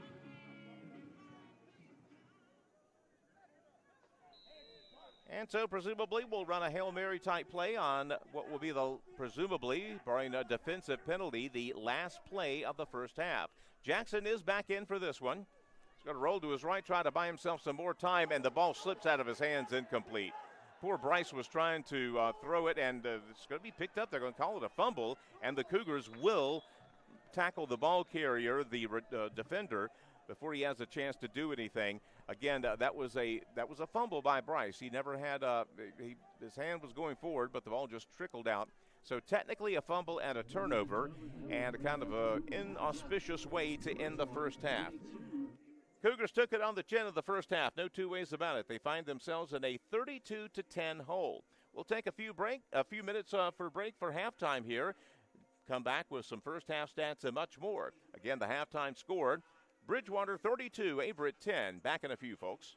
And so presumably we'll run a Hail Mary type play on what will be presumably, barring a defensive penalty, the last play of the first half. Jackson is back in for this one. He's going to roll to his right, try to buy himself some more time, and the ball slips out of his hands, incomplete. Poor Bryce was trying to throw it, and it's going to be picked up. They're going to call it a fumble, and the Cougars will tackle the ball carrier, the defender, before he has a chance to do anything. Again, that was a fumble by Bryce. He never had his hand was going forward, but the ball just trickled out. So technically a fumble and a turnover, and a kind of an inauspicious way to end the first half. Cougars took it on the chin of the first half. No two ways about it. They find themselves in a 32-10 hole. We'll take a few minutes for break for halftime here. Come back with some first half stats and much more. Again, the halftime score, Bridgewater 32, Averett 10. Back in a few, folks.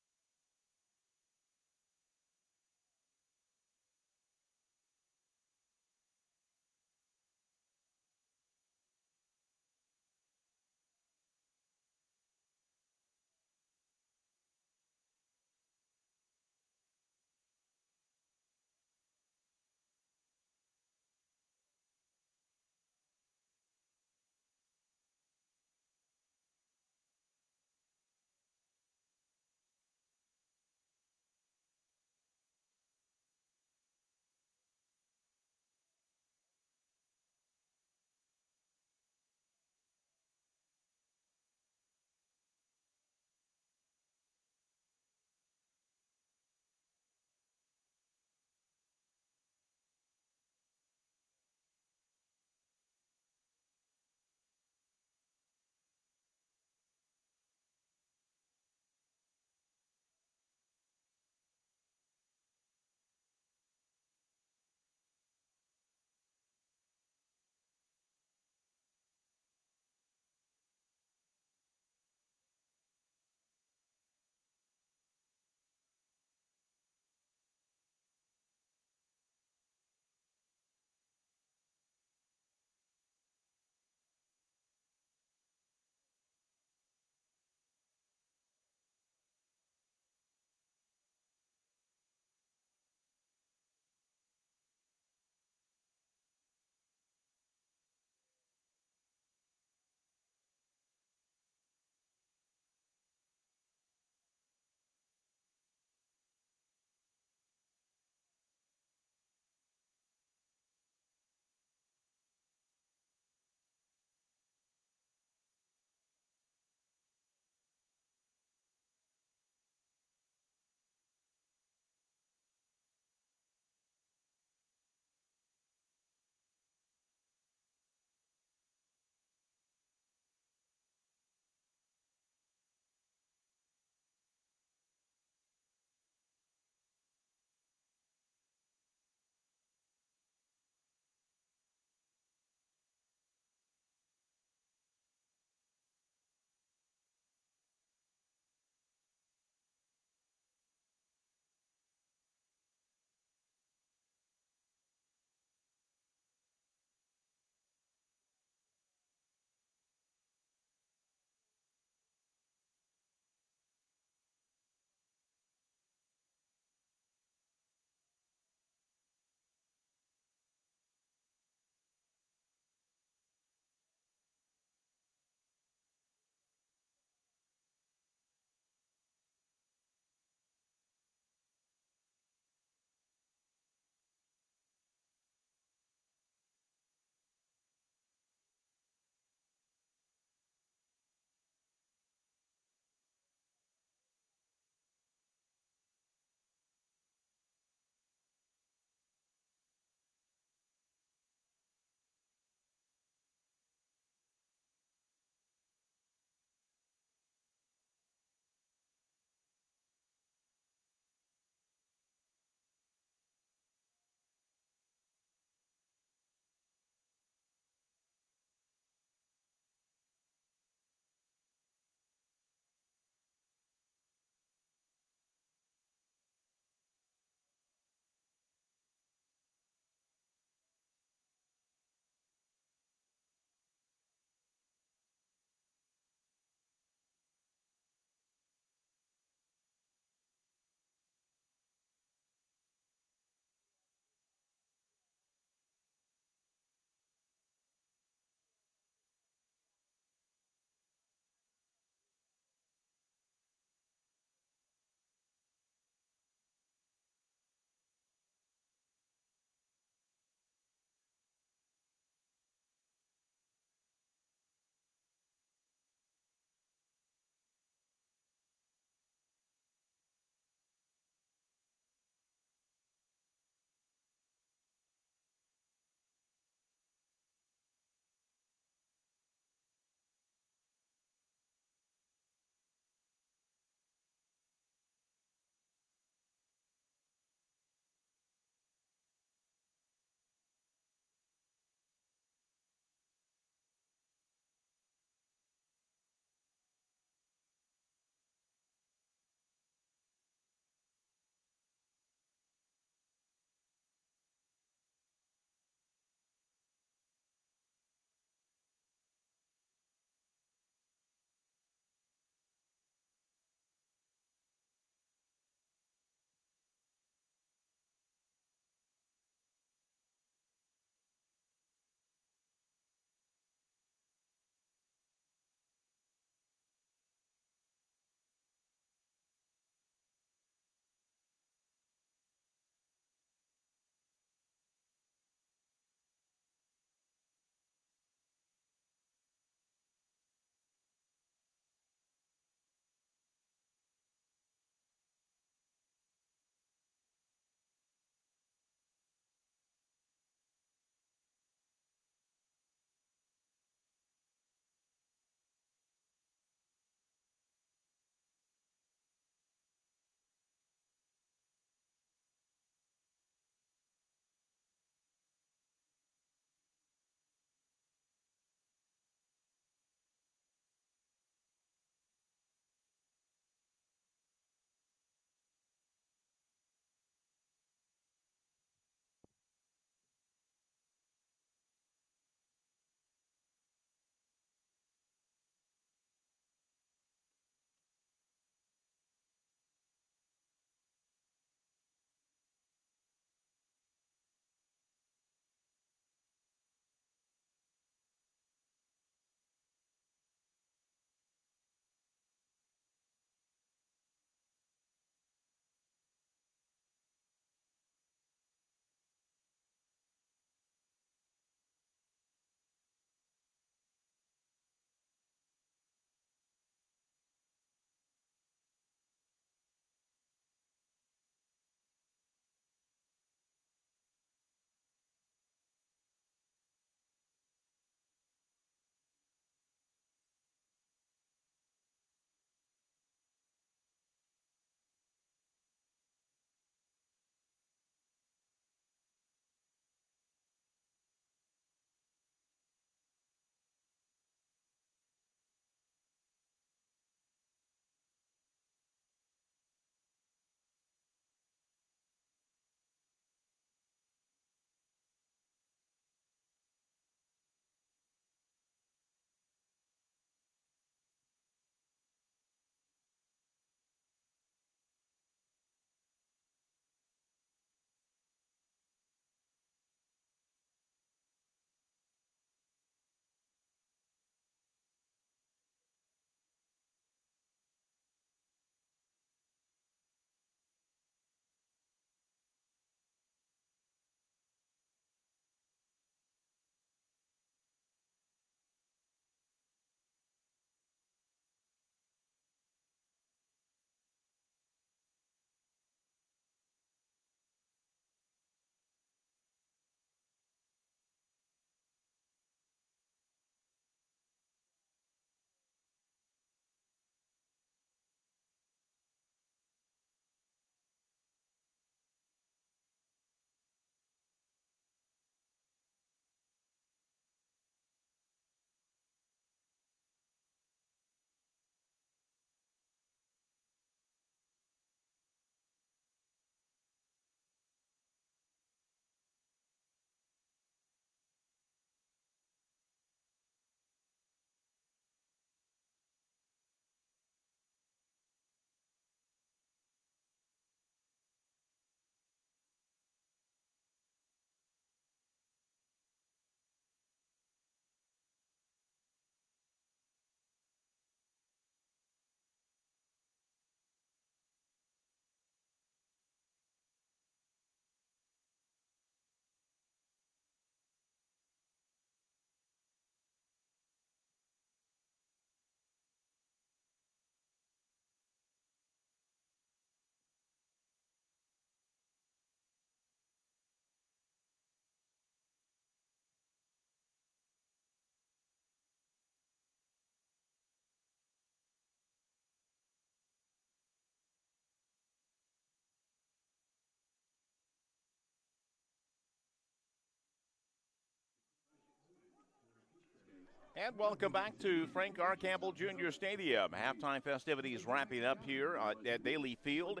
And welcome back to Frank R. Campbell Jr. Stadium. Halftime festivities wrapping up here at Daly Field.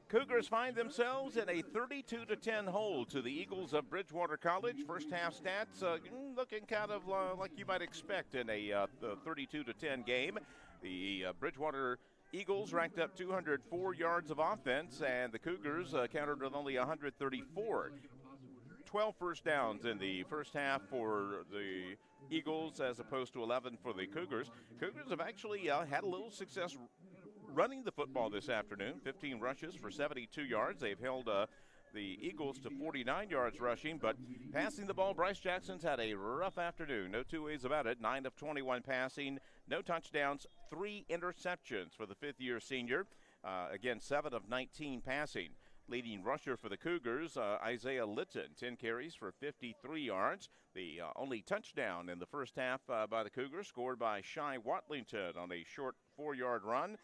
Cougars find themselves in a 32-10 hold to the Eagles of Bridgewater College. First half stats looking kind of like you might expect in a 32-10 game. The Bridgewater Eagles racked up 204 yards of offense, and the Cougars countered with only 134. 12 first downs in the first half for the Eagles as opposed to 11 for the Cougars. Cougars have actually had a little success running the football this afternoon. 15 rushes for 72 yards. They've held the Eagles to 49 yards rushing, but passing the ball, Bryce Jackson's had a rough afternoon. No two ways about it. 9 of 21 passing, no touchdowns, 3 interceptions for the fifth-year senior. Again, 7 of 19 passing. Leading rusher for the Cougars, Isaiah Litton, 10 carries for 53 yards. The only touchdown in the first half by the Cougars, scored by Shai Watlington on a short 4-yard run.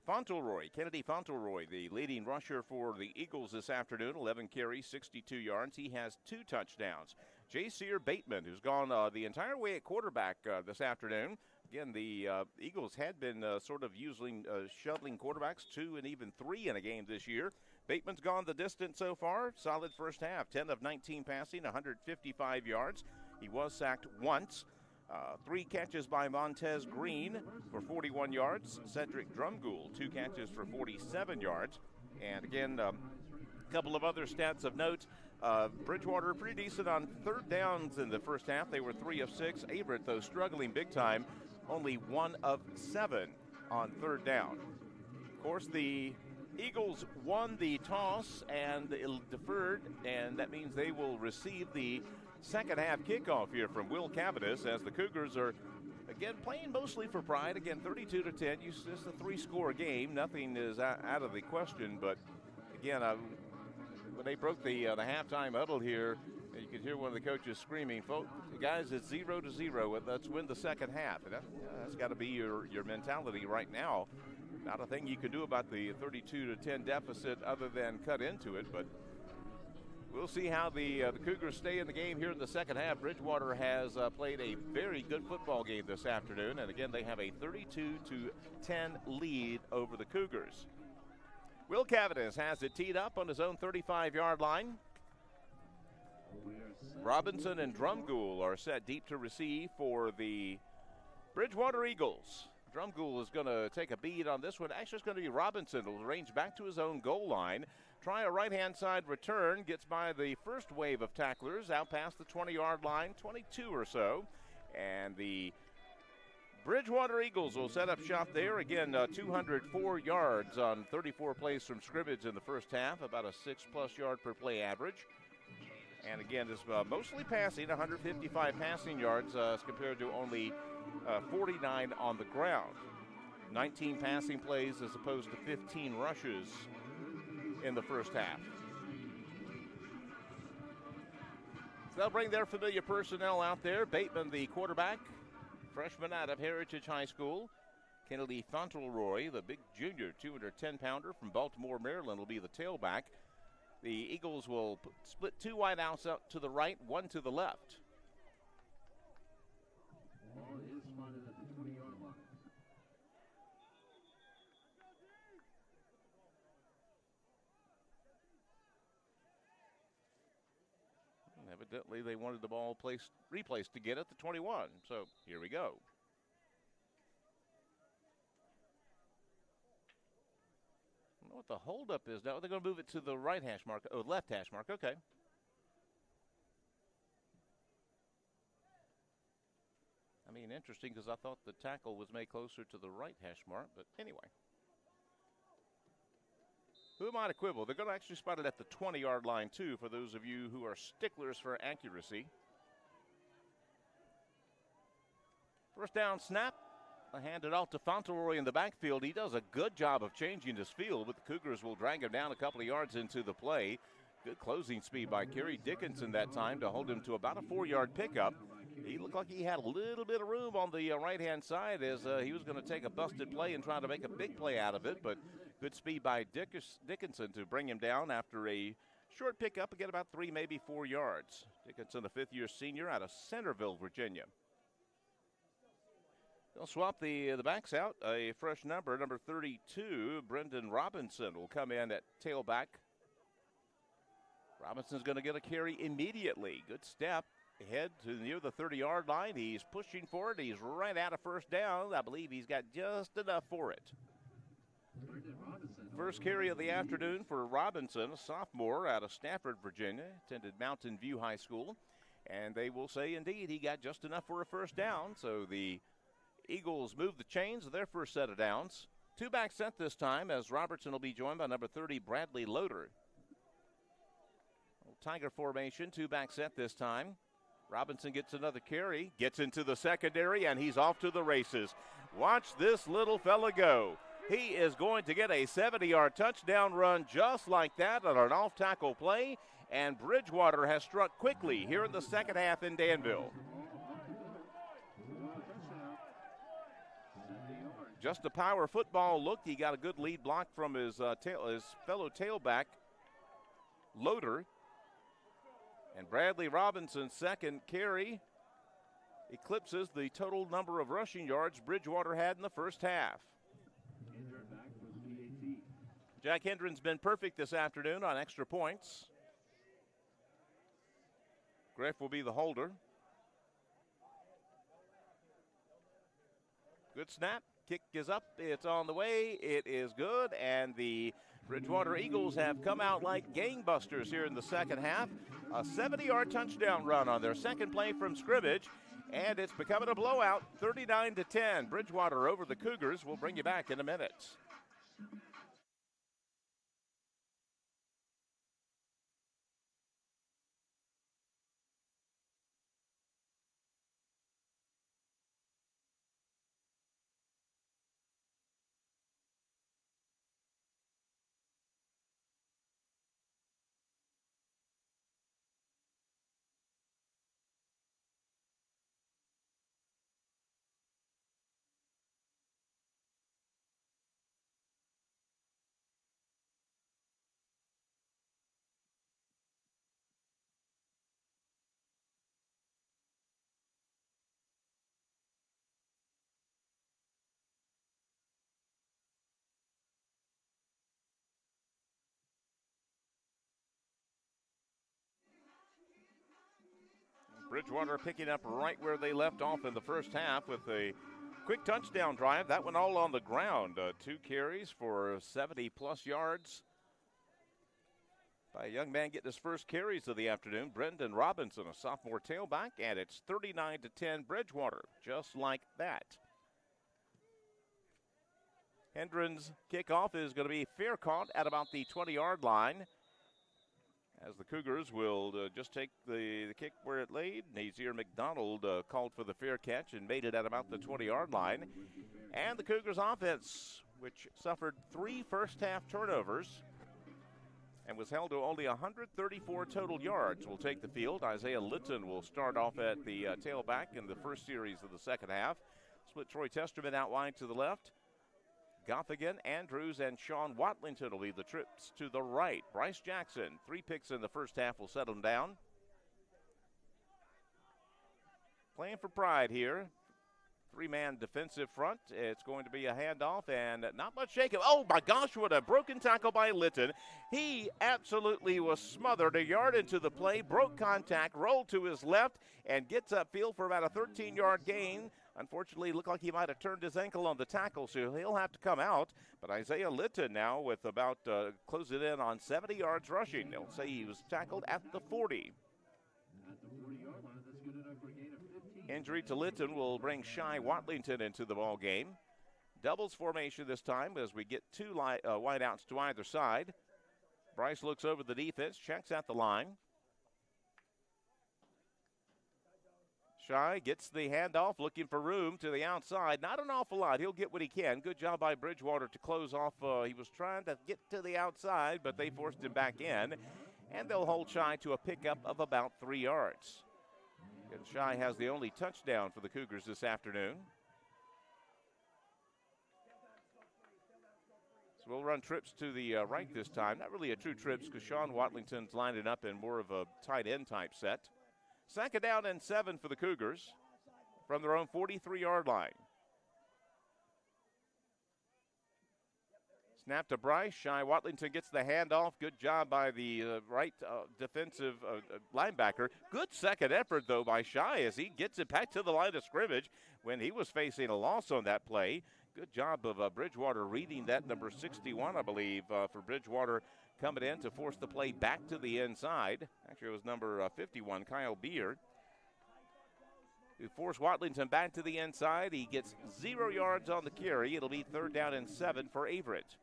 Kennedy Fauntleroy, the leading rusher for the Eagles this afternoon, 11 carries, 62 yards. He has 2 touchdowns. Jayseer Bateman, who's gone the entire way at quarterback this afternoon. Again, the Eagles had been sort of shuttling quarterbacks 2 and even 3 in a game this year. Bateman's gone the distance so far. Solid first half, 10 of 19 passing, 155 yards. He was sacked once. 3 catches by Montez Green for 41 yards. Cedric Drumgoole, 2 catches for 47 yards. And again, a couple of other stats of note. Bridgewater pretty decent on third downs in the first half. They were 3 of 6. Averett, though, struggling big time. Only 1 of 7 on third down. Of course, the Eagles won the toss and deferred, and that means they will receive the second half kickoff here from Will Cavanis as the Cougars are, again, playing mostly for pride. Again, 32-10. It's a 3-score game. Nothing is out of the question, but again, when they broke the halftime huddle here, you could hear one of the coaches screaming, "Folks, guys, it's 0-0. Let's win the second half." And that's got to be your mentality right now. Not a thing you can do about the 32-10 deficit other than cut into it, but we'll see how the Cougars stay in the game here in the second half. Bridgewater has played a very good football game this afternoon, and again, they have a 32-10 lead over the Cougars. Will Cavanis has it teed up on his own 35-yard line. Robinson and Drumgoole are set deep to receive for the Bridgewater Eagles. Drumgoole is going to take a beat on this one. Actually, it's going to be Robinson who will range back to his own goal line. Try a right-hand side return. Gets by the first wave of tacklers out past the 20-yard line, 22 or so. And the Bridgewater Eagles will set up shop there. Again, 204 yards on 34 plays from scrimmage in the first half, about a 6+ yard per play average. And again, it's mostly passing, 155 passing yards as compared to only 49 on the ground. 19 passing plays as opposed to 15 rushes in the first half. So they'll bring their familiar personnel out there. Bateman, the quarterback, freshman out of Heritage High School. Kennedy Fauntleroy, the big junior, 210-pounder from Baltimore, Maryland, will be the tailback. The Eagles will split 2 wideouts out to the right, 1 to the left. Ball is spotted at the 20-yard line. Evidently, they wanted the ball replaced again at the 21. So here we go. I don't know what the holdup is now. They're going to move it to the right hash mark. Oh, left hash mark. Okay. I mean, interesting because I thought the tackle was made closer to the right hash mark, but anyway. Who am I to quibble? They're going to actually spot it at the 20-yard line, too, for those of you who are sticklers for accuracy. First down snap. I hand it off to Fauntleroy in the backfield. He does a good job of changing his field, but the Cougars will drag him down a couple of yards into the play. Good closing speed by Kerry Dickinson that time to hold him to about a 4-yard pickup. He looked like he had a little bit of room on the right-hand side as he was going to take a busted play and try to make a big play out of it, but good speed by Dickinson to bring him down after a short pickup, again about 3, maybe 4 yards. Dickinson, a fifth-year senior out of Centerville, Virginia. They'll swap the backs out. A fresh number 32, Brendan Robinson, will come in at tailback. Robinson's going to get a carry immediately. Good step ahead to near the 30-yard line. He's pushing for it. He's right out of first down. I believe he's got just enough for it. First carry of the afternoon for Robinson, a sophomore out of Stafford, Virginia, attended Mountain View High School. And they will say, indeed, he got just enough for a first down. So the Eagles move the chains of their first set of downs. Two back set this time, as Robertson will be joined by number 30, Bradley Loader. Tiger formation, two back set this time. Robinson gets another carry, gets into the secondary, and he's off to the races. Watch this little fella go. He is going to get a 70-yard touchdown run just like that on an off-tackle play, and Bridgewater has struck quickly here in the second half in Danville. Just a power football look. He got a good lead block from his fellow tailback, Loader. And Bradley Robinson's second carry eclipses the total number of rushing yards Bridgewater had in the first half. Jack Hendren's been perfect this afternoon on extra points. Griff will be the holder. Good snap. Kick is up. It's on the way. It is good. And the Bridgewater Eagles have come out like gangbusters here in the second half. A 70-yard touchdown run on their second play from scrimmage. And it's becoming a blowout, 39-10. Bridgewater over the Cougars. We'll bring you back in a minute. Bridgewater picking up right where they left off in the first half with a quick touchdown drive. That one all on the ground. Two carries for 70-plus yards by a young man getting his first carries of the afternoon, Brendan Robinson, a sophomore tailback, and it's 39-10 Bridgewater, just like that. Hendren's kickoff is going to be fair caught at about the 20-yard line, as the Cougars will just take the kick where it laid. Nazir McDonald called for the fair catch and made it at about the 20-yard line. And the Cougars offense, which suffered 3 first-half turnovers and was held to only 134 total yards, will take the field. Isaiah Litton will start off at the tailback in the first series of the second half. Split Troy Testerman out wide to the left. Gothigan, Andrews, and Sean Watlington will be the trips to the right. Bryce Jackson, 3 picks in the first half, will settle him down. Playing for pride here. 3-man defensive front. It's going to be a handoff and not much shaking. Oh my gosh, what a broken tackle by Litton. He absolutely was smothered a yard into the play, broke contact, rolled to his left, and gets upfield for about a 13-yard gain. Unfortunately, it looked like he might have turned his ankle on the tackle, so he'll have to come out. But Isaiah Litton now with about closing in on 70 yards rushing. They'll say he was tackled at the 40. At the 40-yard line, that's good enough for a gain of 15. Injury to Litton will bring Shy Watlington into the ball game. Doubles formation this time as we get 2 wideouts to either side. Bryce looks over the defense, checks out the line. Shy gets the handoff, looking for room to the outside. Not an awful lot. He'll get what he can. Good job by Bridgewater to close off. He was trying to get to the outside, but they forced him back in. And they'll hold Shy to a pickup of about 3 yards. And Shy has the only touchdown for the Cougars this afternoon. So we'll run trips to the right this time. Not really a true trips because Sean Watlington's lining up in more of a tight end type set. Second down and 7 for the Cougars from their own 43-yard line. Snap to Bryce. Shy Watlington gets the handoff. Good job by the right defensive linebacker. Good second effort, though, by Shy as he gets it back to the line of scrimmage when he was facing a loss on that play. Good job of Bridgewater reading that, number 61, I believe, for Bridgewater coming in to force the play back to the inside. Actually, it was number 51, Kyle Beard, who forced Watlington back to the inside. He gets 0 yards on the carry. It'll be 3rd down and 7 for Averett.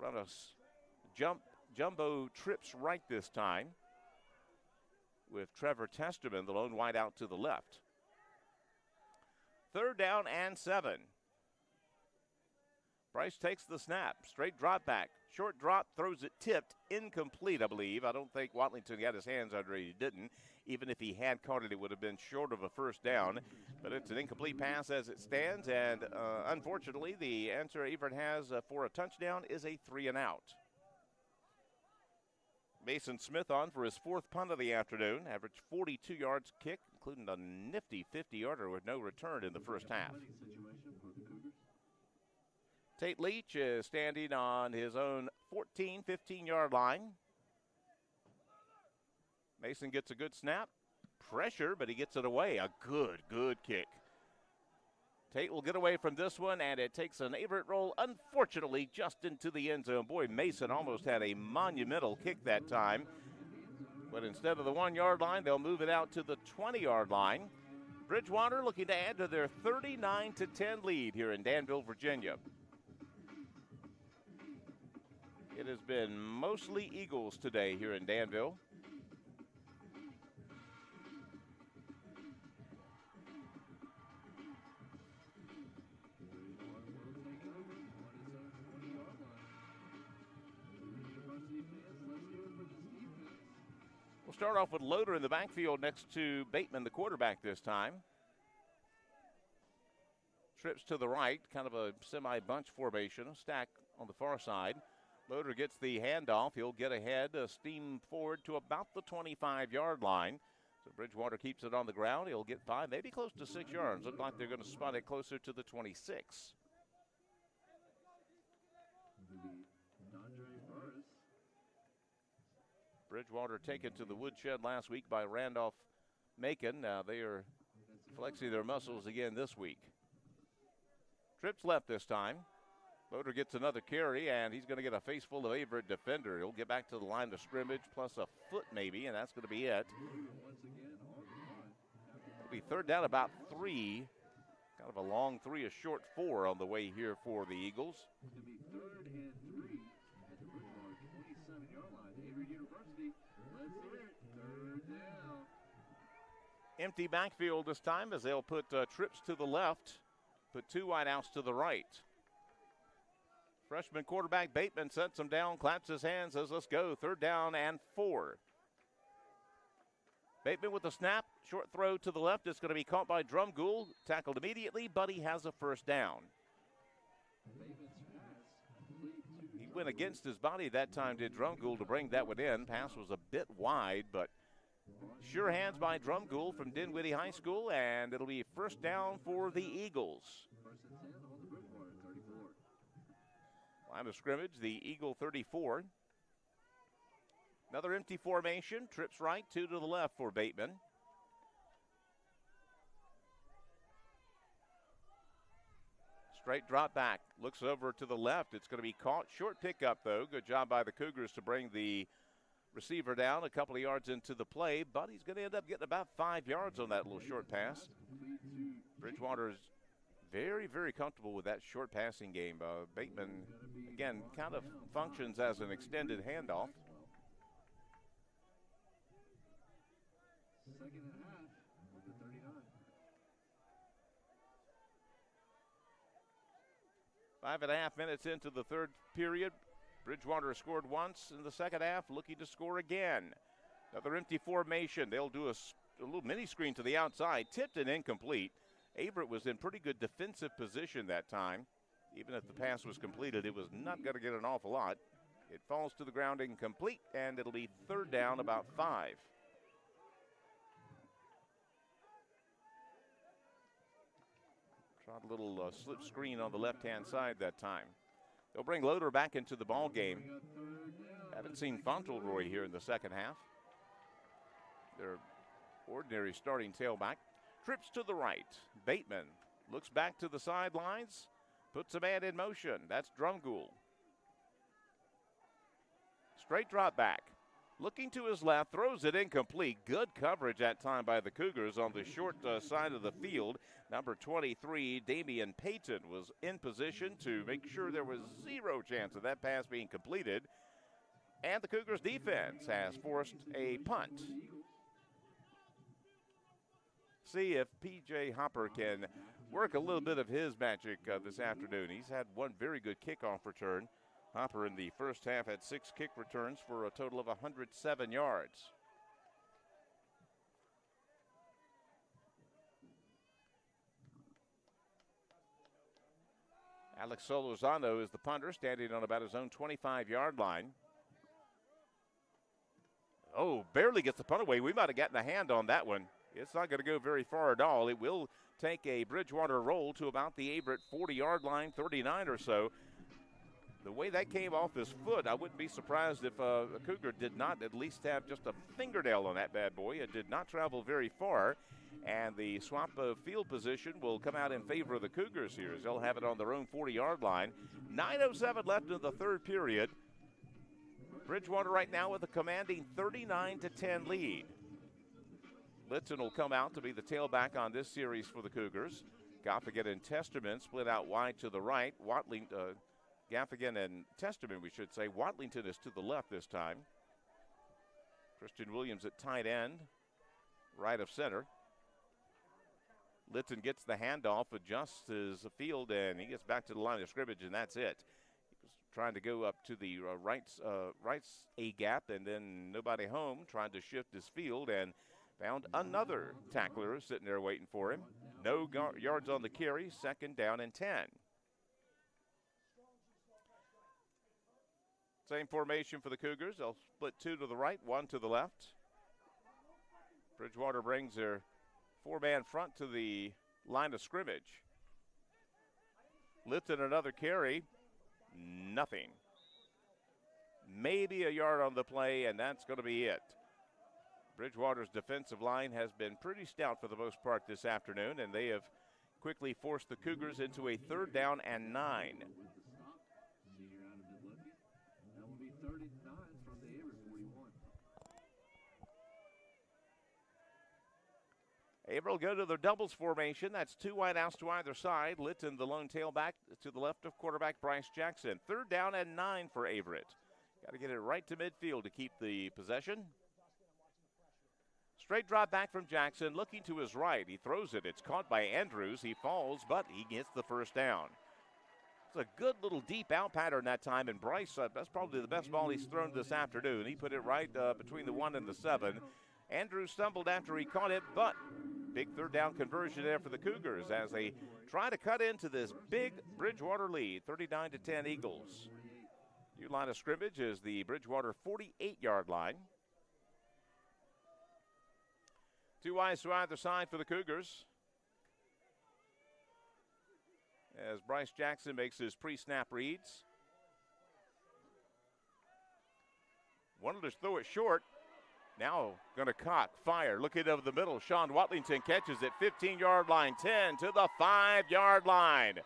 Run a jumbo trips right this time with Trevor Testerman, the lone wide out to the left. 3rd down and 7. Bryce takes the snap, straight drop back. Short drop, throws it tipped, incomplete, I believe. I don't think Watlington got his hands under it. He didn't. Even if he had caught it, it would have been short of a 1st down. But it's an incomplete pass as it stands, and unfortunately, the answer Averett has for a touchdown is a 3-and-out. Mason Smith on for his 4th punt of the afternoon. Averaged 42 yards kick, including a nifty 50-yarder with no return in the first half. Tate Leach is standing on his own 14, 15-yard line. Mason gets a good snap. Pressure, but he gets it away. A good kick. Tate will get away from this one, and it takes an Averett roll, unfortunately, just into the end zone. Boy, Mason almost had a monumental kick that time. But instead of the 1-yard line, they'll move it out to the 20-yard line. Bridgewater looking to add to their 39-10 lead here in Danville, Virginia. It has been mostly Eagles today here in Danville. We'll start off with Loader in the backfield next to Bateman, the quarterback this time. Trips to the right, kind of a semi-bunch formation, a stack on the far side. Loader gets the handoff. He'll get ahead, steam forward to about the 25-yard line. So Bridgewater keeps it on the ground. He'll get 5, maybe close to 6 yards. Look like they're going to spot it closer to the 26. Bridgewater taken to the woodshed last week by Randolph Macon. Now they are flexing their muscles again this week. Trips left this time. Loader gets another carry, and he's going to get a face full of Averett defender. He'll get back to the line of scrimmage, plus a foot maybe, and that's going to be it. It'll be 3rd down, about 3. Kind of a long 3, a short 4 on the way here for the Eagles. It'll be 3rd and 3 at the Bridgewater 27-yard line. Averett University, let's hear it. 3rd down. Empty backfield this time as they'll put trips to the left, put 2 wideouts to the right. Freshman quarterback Bateman sets him down, claps his hands, says, let's go. 3rd down and 4. Bateman with the snap, short throw to the left. It's going to be caught by Drumgoole, tackled immediately, but he has a 1st down. He went against his body that time, did Drumgoole, to bring that one in. Pass was a bit wide, but sure hands by Drumgoole from Dinwiddie High School, and it'll be 1st down for the Eagles. Line of scrimmage, the Eagle 34. Another empty formation. Trips right, 2 to the left for Bateman. Straight drop back. Looks over to the left. It's going to be caught. Short pickup, though. Good job by the Cougars to bring the receiver down a couple of yards into the play, but he's going to end up getting about 5 yards on that little short pass. Bridgewater's very, very comfortable with that short passing game. Bateman, again, kind of functions as an extended handoff. 2nd and a half of the 39. 5.5 minutes into the 3rd period. Bridgewater scored once in the 2nd half, looking to score again. Another empty formation. They'll do a little mini screen to the outside, tipped and incomplete. Averett was in pretty good defensive position that time. Even if the pass was completed, it was not going to get an awful lot. It falls to the ground incomplete, and it'll be 3rd down, about 5. Tried a little slip screen on the left-hand side that time. They'll bring Loader back into the ball game. Haven't seen Fauntleroy here in the second half. Their ordinary starting tailback. Trips to the right. Bateman looks back to the sidelines. Puts a man in motion. That's Drumgoole. Straight drop back. Looking to his left, throws it incomplete. Good coverage that time by the Cougars on the short side of the field. Number 23, Damian Payton, was in position to make sure there was zero chance of that pass being completed. And the Cougars defense has forced a punt. See if P.J. Hopper can work a little bit of his magic this afternoon. He's had one very good kickoff return. Hopper in the first half had 6 kick returns for a total of 107 yards. Alex Solorzano is the punter, standing on about his own 25-yard line. Oh, barely gets the punt away. We might have gotten a hand on that one. It's not going to go very far at all. It will take a Bridgewater roll to about the Averett 40-yard line, 39 or so. The way that came off his foot, I wouldn't be surprised if a Cougar did not at least have just a fingernail on that bad boy. It did not travel very far, and the swap of field position will come out in favor of the Cougars here, as they'll have it on their own 40-yard line. 9:07 left in the third period. Bridgewater right now with a commanding 39-10 lead. Litton will come out to be the tailback on this series for the Cougars. Gaffigan and Testerman split out wide to the right. Gaffigan and Testerman, we should say. Watlington is to the left this time. Christian Williams at tight end, right of center. Litton gets the handoff, adjusts his field, and he gets back to the line of scrimmage, and that's it. He was trying to go up to the right's A gap, and then nobody home, trying to shift his field, and found another tackler sitting there waiting for him. No yards on the carry, 2nd down and 10. Same formation for the Cougars. They'll split 2 to the right, 1 to the left. Bridgewater brings their 4-man front to the line of scrimmage. Litton another carry. Nothing. Maybe a yard on the play, and that's going to be it. Bridgewater's defensive line has been pretty stout for the most part this afternoon, and they have quickly forced the Cougars into a 3rd down and 9. Averett will go to their doubles formation. That's 2 wideouts to either side. Litton, the lone tailback, to the left of quarterback Bryce Jackson. 3rd down and 9 for Averett. Got to get it right to midfield to keep the possession. Straight drop back from Jackson, looking to his right. He throws it. It's caught by Andrews. He falls, but he gets the 1st down. It's a good little deep out pattern that time, and Bryce, that's probably the best ball he's thrown this afternoon. He put it right between the 1 and the 7. Andrews stumbled after he caught it, but big 3rd down conversion there for the Cougars as they try to cut into this big Bridgewater lead, 39-10 Eagles. New line of scrimmage is the Bridgewater 48-yard line. 2 eyes to either side for the Cougars, as Bryce Jackson makes his pre-snap reads. Wanted to throw it short. Now going to cock, fire, looking over the middle. Sean Watlington catches it, 15-yard line, 10 to the 5-yard line.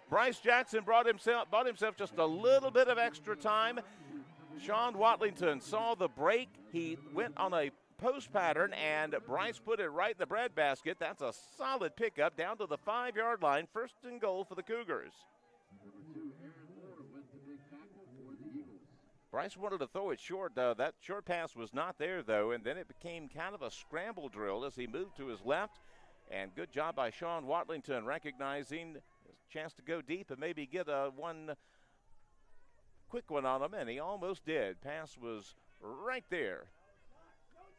Bryce Jackson bought himself just a little bit of extra time. Sean Watlington saw the break. He went on a post pattern, and Bryce put it right in the breadbasket. That's a solid pickup down to the 5-yard line. 1st and goal for the Cougars. Bryce wanted to throw it short. That short pass was not there, though, and then it became kind of a scramble drill as he moved to his left. And good job by Sean Watlington recognizing his chance to go deep and maybe get one quick one on him, and he almost did. Pass was right there.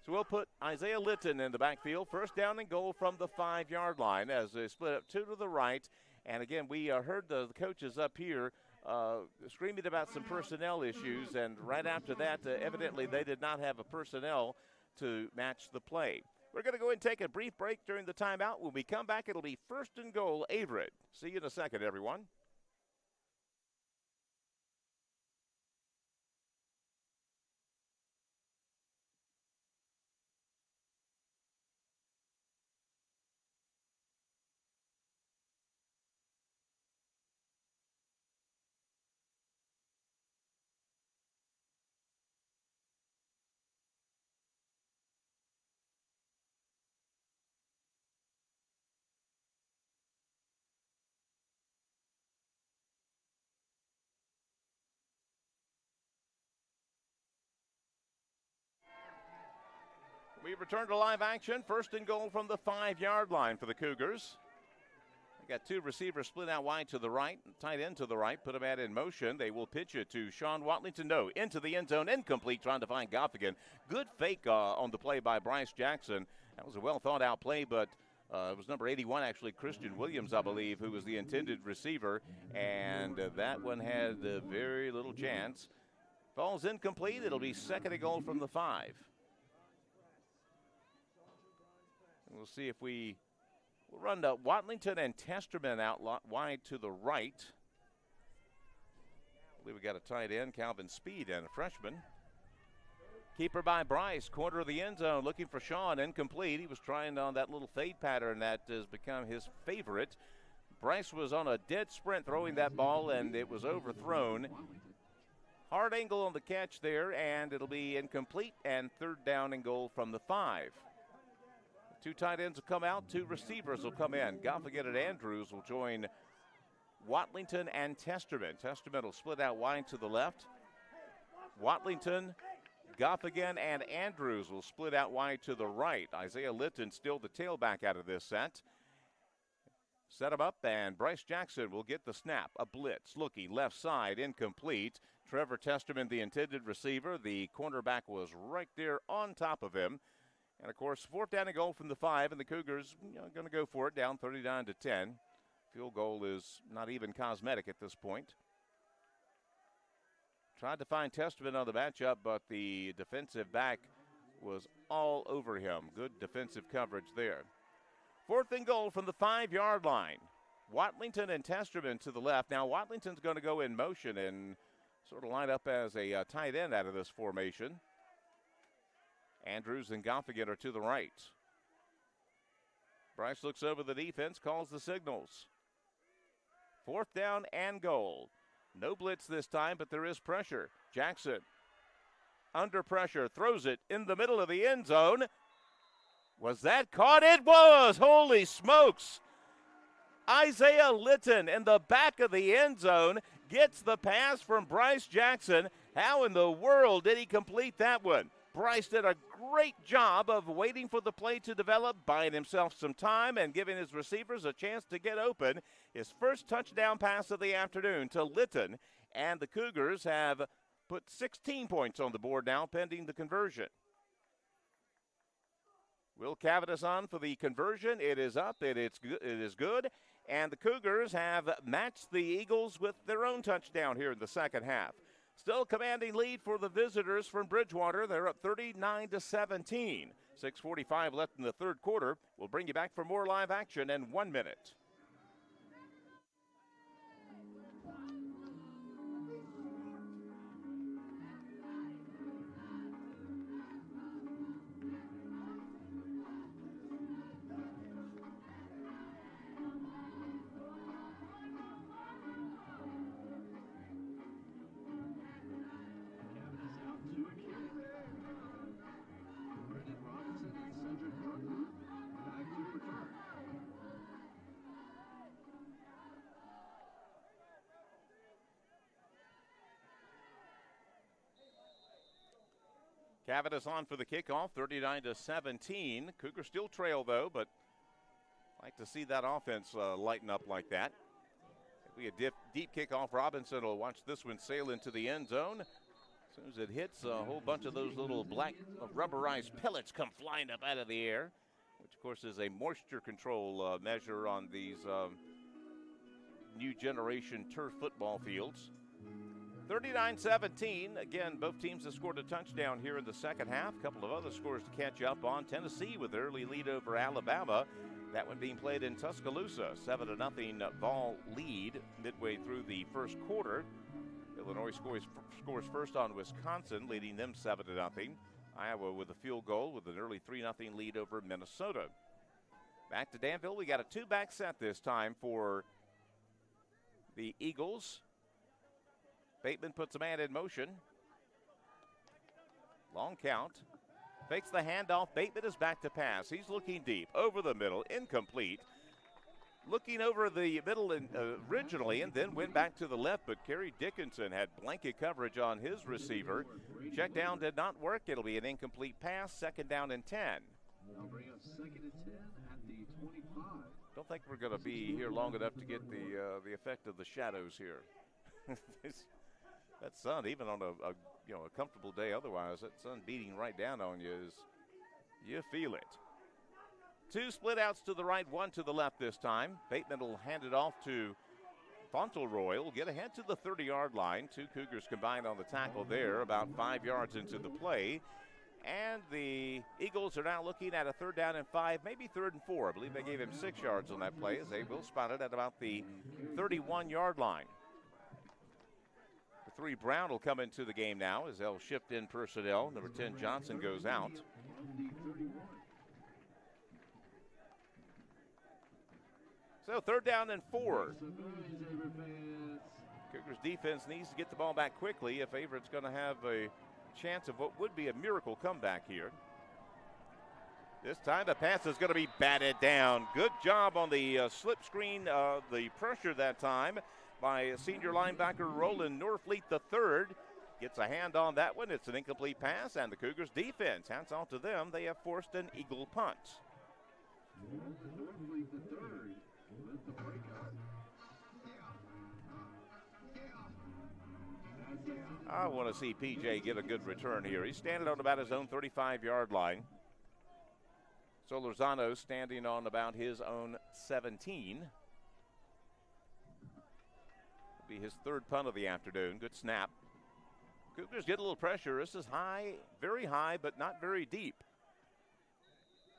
So we'll put Isaiah Litton in the backfield. 1st down and goal from the 5-yard line as they split up 2 to the right. And again, we heard the coaches up here screaming about some personnel issues, and right after that, evidently they did not have a personnel to match the play. We're going to go ahead and take a brief break during the timeout. When we come back, it'll be 1st and goal, Averett. See you in a second, everyone. We return to live action. First and goal from the 5-yard line for the Cougars. They got two receivers split out wide to the right, tight end to the right, put them out in motion. They will pitch it to Sean Watlington. No, into the end zone, incomplete, trying to find Goffigan. Good fake on the play by Bryce Jackson. That was a well-thought-out play, but it was number 81, actually, Christian Williams, I believe, who was the intended receiver, and that one had very little chance. Falls incomplete. It'll be second and goal from the 5. We'll see if we'll run to Watlington and Testerman out wide to the right. I believe we got a tight end, Calvin Speed, and a freshman. Keeper by Bryce, corner of the end zone, looking for Sean, incomplete. He was trying on that little fade pattern that has become his favorite. Bryce was on a dead sprint throwing that ball, and it was overthrown. Hard angle on the catch there, and it'll be incomplete, and third down and goal from the 5. Two tight ends will come out, two receivers will come in. Goffigan and Andrews will join Watlington and Testerman. Testerman will split out wide to the left. Watlington, Goffigan, and Andrews will split out wide to the right. Isaiah Litton still the tailback out of this set. Set him up, and Bryce Jackson will get the snap. A blitz, looking left side, incomplete. Trevor Testerman, the intended receiver. The cornerback was right there on top of him. And, of course, fourth down and goal from the 5, and the Cougars going to go for it, down 39-10. Field goal is not even cosmetic at this point. Tried to find Testerman on the matchup, but the defensive back was all over him. Good defensive coverage there. Fourth and goal from the 5-yard line. Watlington and Testerman to the left. Now, Watlington's going to go in motion and sort of line up as a tight end out of this formation. Andrews and Goffigan are to the right. Bryce looks over the defense, calls the signals. Fourth down and goal. No blitz this time, but there is pressure. Jackson, under pressure, throws it in the middle of the end zone. Was that caught? It was! Holy smokes! Isaiah Litton in the back of the end zone gets the pass from Bryce Jackson. How in the world did he complete that one? Bryce did a great job of waiting for the play to develop, buying himself some time and giving his receivers a chance to get open. His first touchdown pass of the afternoon to Litton, and the Cougars have put 16 points on the board now pending the conversion. Will Cavitas on for the conversion. It is up. It is good. And the Cougars have matched the Eagles with their own touchdown here in the second half. Still commanding lead for the visitors from Bridgewater. They're up 39-17. 6:45 left in the third quarter. We'll bring you back for more live action in 1 minute. Cavitas on for the kickoff, 39-17. Cougars still trail, though, but like to see that offense lighten up like that. It'll be a deep kickoff. Robinson will watch this one sail into the end zone. As soon as it hits, a whole bunch of those little black rubberized pellets come flying up out of the air, which, of course, is a moisture control measure on these new generation turf football fields. 39-17. Again, both teams have scored a touchdown here in the second half. A couple of other scores to catch up on. Tennessee with early lead over Alabama. That one being played in Tuscaloosa. 7-0 Vol lead midway through the first quarter. Illinois scores first on Wisconsin, leading them 7-0. Iowa with a field goal with an early 3-0 lead over Minnesota. Back to Danville. We got a two-back set this time for the Eagles. Bateman puts a man in motion. Long count. Fakes the handoff. Bateman is back to pass. He's looking deep. Over the middle. Incomplete. looking over the middle originally and then went back to the left, but Kerry Dickinson had blanket coverage on his receiver. Check down did not work. It'll be an incomplete pass, 2nd down and 10. They'll bring up 2nd and 10 at the 25. Don't think we're going to be here long enough to get the effect of the shadows here. That sun, even on a comfortable day otherwise, that sun beating right down on you you feel it. 2 split outs to the right, 1 to the left this time. Bateman will hand it off to Fauntleroy. Will get ahead to the 30-yard line. 2 Cougars combined on the tackle there, about 5 yards into the play. And the Eagles are now looking at a 3rd down and 5, maybe 3rd and 4. I believe they gave him 6 yards on that play, as they will spot it at about the 31-yard line. The 3 Brown will come into the game now as they'll shift in personnel. Number 10 Johnson goes out. So 3rd down and 4. Cougars defense needs to get the ball back quickly if Averett's going to have a chance of what would be a miracle comeback here. This time the pass is going to be batted down. Good job on the slip screen, the pressure that time by senior linebacker Roland Norfleet III. Gets a hand on that one. It's an incomplete pass, and the Cougars defense, hands off to them. They have forced an Eagle punt. Norfleet III with the breakout. I want to see PJ get a good return here. He's standing on about his own 35-yard line. Solorzano standing on about his own 17. It'll be his 3rd punt of the afternoon. Good snap. Cougars get a little pressure. This is high, very high, but not very deep.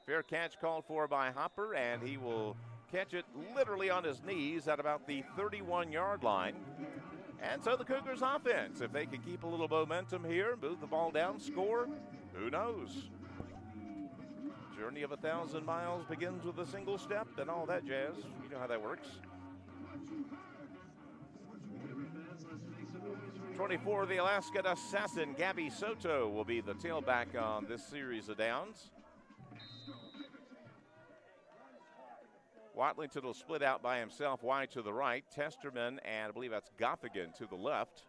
Fair catch called for by Hopper, and he will catch it literally on his knees at about the 31-yard line. And so the Cougars offense, if they can keep a little momentum here, move the ball down, score, who knows? Journey of 1,000 miles begins with a single step and all that jazz. You know how that works. 24, the Alaska assassin, Gabby Soto, will be the tailback on this series of downs. Watlington will split out by himself wide to the right. Testerman and I believe that's Gothigan to the left.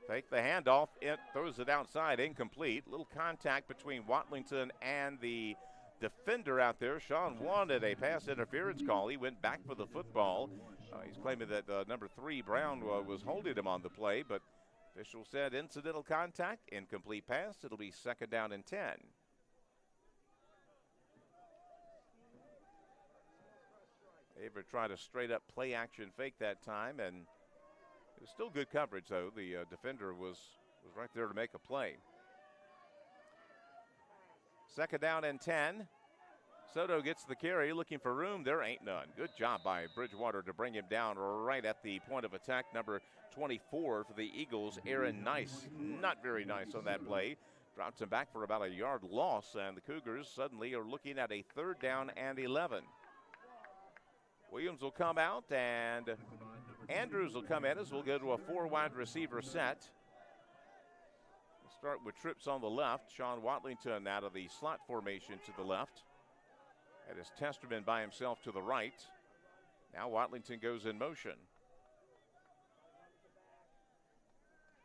Fake the handoff. It throws it outside, incomplete. Little contact between Watlington and the defender out there. Sean wanted a pass interference call. He went back for the football. He's claiming that number 3, Brown, was holding him on the play, but official said incidental contact, incomplete pass. It'll be 2nd down and 10. Avery tried a straight-up play-action fake that time, and it was still good coverage, though. The defender was right there to make a play. 2nd down and 10. Soto gets the carry, looking for room. There ain't none. Good job by Bridgewater to bring him down right at the point of attack. Number 24 for the Eagles, Aaron Nice. Not very nice on that play. Drops him back for about a yard loss, and the Cougars suddenly are looking at a 3rd down and 11. Williams will come out, and Andrews will come in as we'll go to a 4-wide receiver set. We'll start with trips on the left. Sean Watlington out of the slot formation to the left. That is Testerman by himself to the right. Now Watlington goes in motion.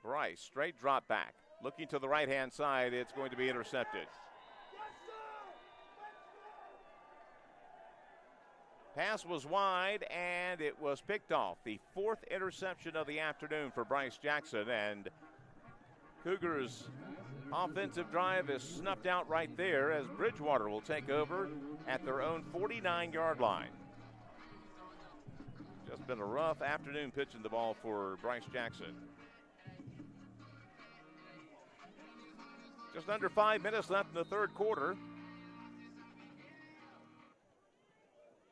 Bryce, straight drop back. Looking to the right-hand side, it's going to be intercepted. Pass was wide, and it was picked off. The 4th interception of the afternoon for Bryce Jackson, and Cougars' offensive drive is snuffed out right there as Bridgewater will take over at their own 49-yard line. Just been a rough afternoon pitching the ball for Bryce Jackson. Just under 5 minutes left in the 3rd quarter.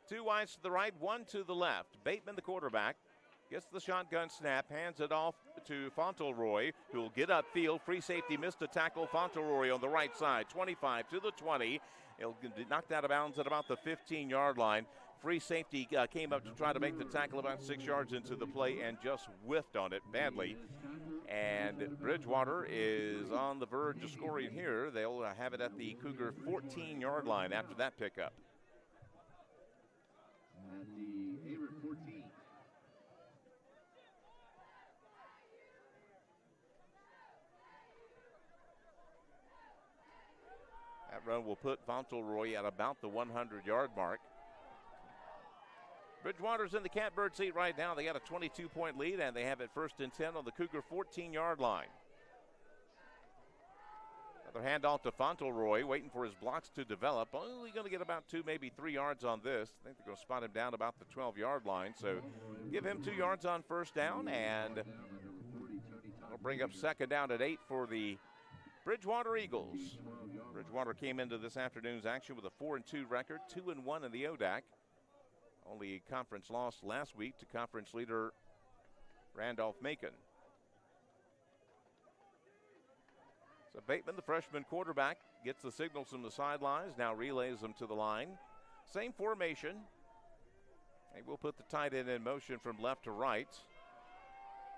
2 wides to the right, 1 to the left. Bateman, the quarterback, gets the shotgun snap, hands it off to Fauntleroy, who will get upfield. Free safety missed a tackle. Fauntleroy on the right side, 25 to the 20. He'll be knocked out of bounds at about the 15-yard line. Free safety came up to try to make the tackle about 6 yards into the play and just whiffed on it badly. And Bridgewater is on the verge of scoring here. They'll have it at the Cougar 14-yard line after that pickup. At the Averett 14. That run will put Fauntleroy at about the 100-yard mark. Bridgewater's in the catbird seat right now. They got a 22-point lead, and they have it 1st and 10 on the Cougar 14-yard line. Another handoff to Fauntleroy, waiting for his blocks to develop. Only going to get about 2, maybe 3 yards on this. I think they're going to spot him down about the 12-yard line. So give him 2 yards on 1st down, and it'll bring up 2nd down at 8 for the Bridgewater Eagles. Bridgewater came into this afternoon's action with a 4-2 record, 2-1 in the ODAC. Only conference loss last week to conference leader Randolph-Macon. So Bateman, the freshman quarterback, gets the signals from the sidelines, now relays them to the line. Same formation. They will put the tight end in motion from left to right.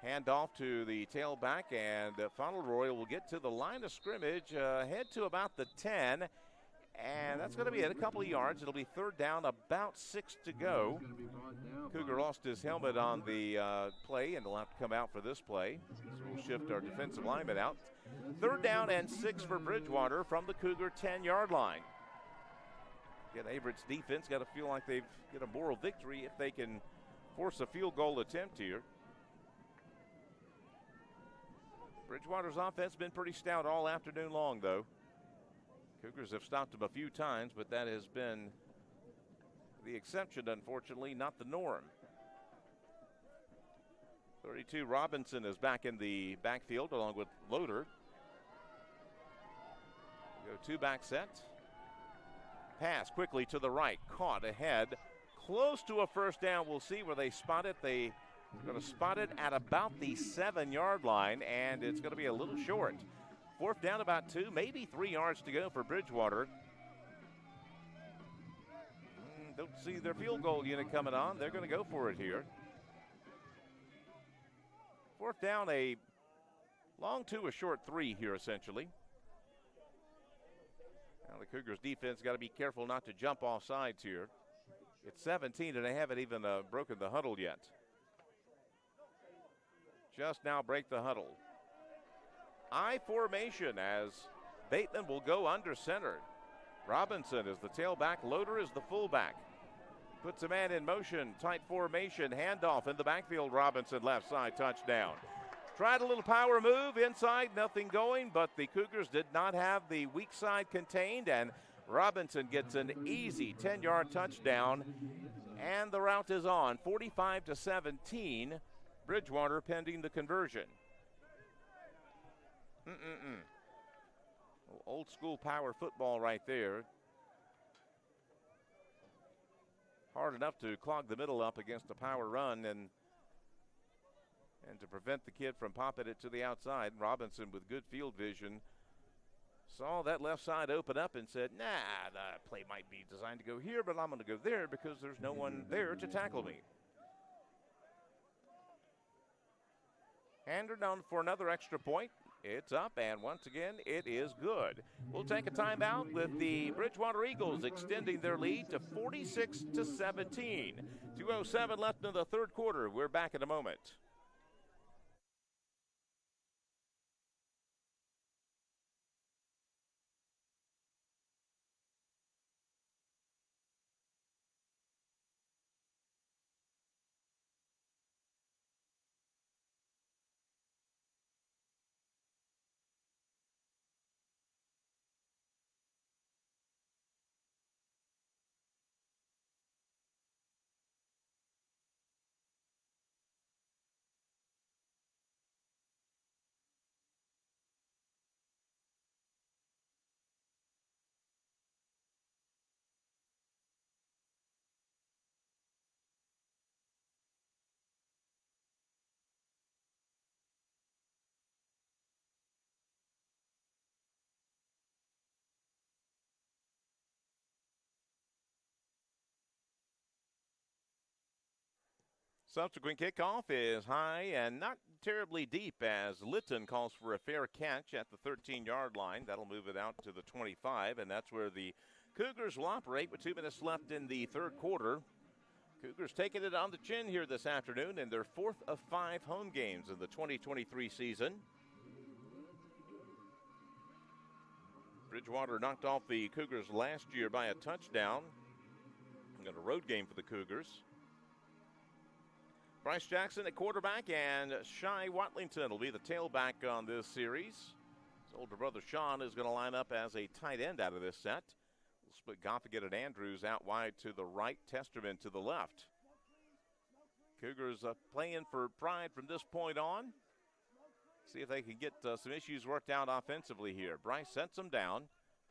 Hand off to the tailback, and Fauntleroy will get to the line of scrimmage, head to about the 10, and that's going to be at a couple of yards. It'll be 3rd down, about 6 to go. Cougar lost his helmet on the play, and he'll have to come out for this play. So we'll shift our defensive lineman out. 3rd down and 6 for Bridgewater from the Cougar 10-yard line. Again, Averett's defense got to feel like they've got a moral victory if they can force a field goal attempt here. Bridgewater's offense been pretty stout all afternoon long, though. Cougars have stopped them a few times, but that has been the exception, unfortunately, not the norm. 32 Robinson is back in the backfield along with Loader. Go 2-back set. Pass quickly to the right, caught ahead, close to a 1st down. We'll see where they spot it. They're going to spot it at about the 7-yard line, and it's going to be a little short. 4th down, about 2, maybe 3 yards to go for Bridgewater. Don't see their field goal unit coming on. They're going to go for it here. 4th down, a long 2, a short 3 here, essentially. Now the Cougars defense got to be careful not to jump off sides here. It's 17, and they haven't even broken the huddle yet. Just now break the huddle. I formation as Bateman will go under center. Robinson is the tailback, Loader is the fullback. Puts a man in motion, tight formation, handoff in the backfield. Robinson left side, touchdown. Tried a little power move inside, nothing going, but the Cougars did not have the weak side contained, and Robinson gets an easy 10-yard touchdown, and the route is on. 45-17, Bridgewater pending the conversion. Old school power football right there. Hard enough to clog the middle up against a power run and to prevent the kid from popping it to the outside. Robinson, with good field vision, saw that left side open up and said, nah, the play might be designed to go here, but I'm going to go there because there's no one there to tackle me. Handed down for another extra point. It's up, and once again, it is good. We'll take a timeout with the Bridgewater Eagles extending their lead to 46-17. 2:07 left in the 3rd quarter. We're back in a moment. Subsequent kickoff is high and not terribly deep as Litton calls for a fair catch at the 13-yard line. That'll move it out to the 25, and that's where the Cougars will operate with 2 minutes left in the third quarter. Cougars taking it on the chin here this afternoon in their 4th of 5 home games in the 2023 season. Bridgewater knocked off the Cougars last year by a touchdown. Got a road game for the Cougars. Bryce Jackson at quarterback, and Shai Watlington will be the tailback on this series. His older brother Sean is going to line up as a tight end out of this set. We'll split Goffigan and Andrews out wide to the right, Testerman to the left. Cougars playing for pride from this point on. See if they can get some issues worked out offensively here. Bryce sets them down.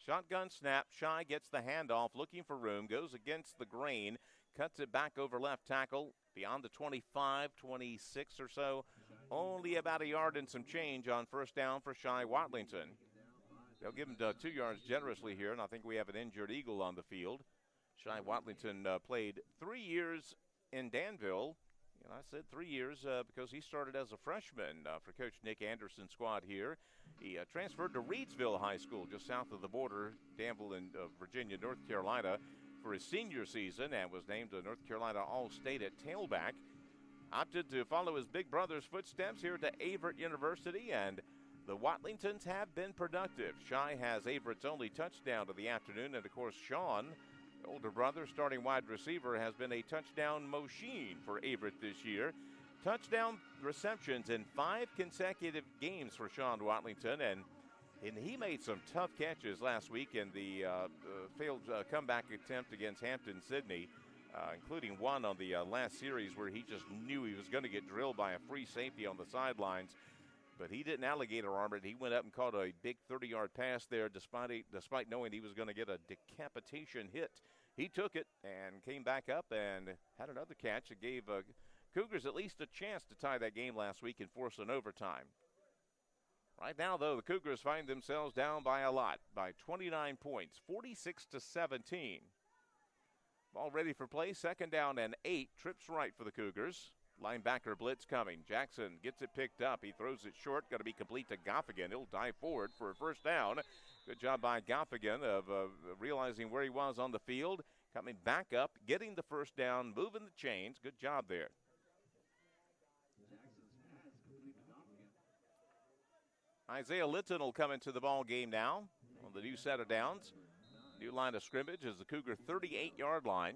Shotgun snap. Shai gets the handoff, looking for room, goes against the grain, cuts it back over left tackle, beyond the 25, 26 or so. Only about a yard and some change on first down for Shai Watlington. They'll give him 2 yards generously here, and I think we have an injured Eagle on the field. Shai Watlington played 3 years in Danville. And I said 3 years because he started as a freshman for Coach Nick Anderson's squad here. He transferred to Reedsville High School, just south of the border, Danville in Virginia, North Carolina, for his senior season, and was named a North Carolina All-State at tailback. Opted to follow his big brother's footsteps here to Averett University, and the Watlingtons have been productive. Shai has Averett's only touchdown of the afternoon, and of course Sean, the older brother, starting wide receiver, has been a touchdown machine for Averett this year. Touchdown receptions in 5 consecutive games for Sean Watlington, and he made some tough catches last week in the failed comeback attempt against Hampton-Sydney, including one on the last series where he just knew he was going to get drilled by a free safety on the sidelines. But he didn't alligator arm it. He went up and caught a big 30-yard pass there despite knowing he was going to get a decapitation hit. He took it and came back up and had another catch that gave Cougars at least a chance to tie that game last week and force an overtime. Right now, though, the Cougars find themselves down by a lot, by 29 points, 46-17. Ball ready for play, 2nd down and 8, trips right for the Cougars. Linebacker blitz coming. Jackson gets it picked up. He throws it short. Got to be complete to Goffigan. He'll dive forward for a first down. Good job by Goffigan of realizing where he was on the field. Coming back up, getting the first down, moving the chains. Good job there. Isaiah Litton will come into the ball game now on the new set of downs. New line of scrimmage is the Cougar 38-yard line.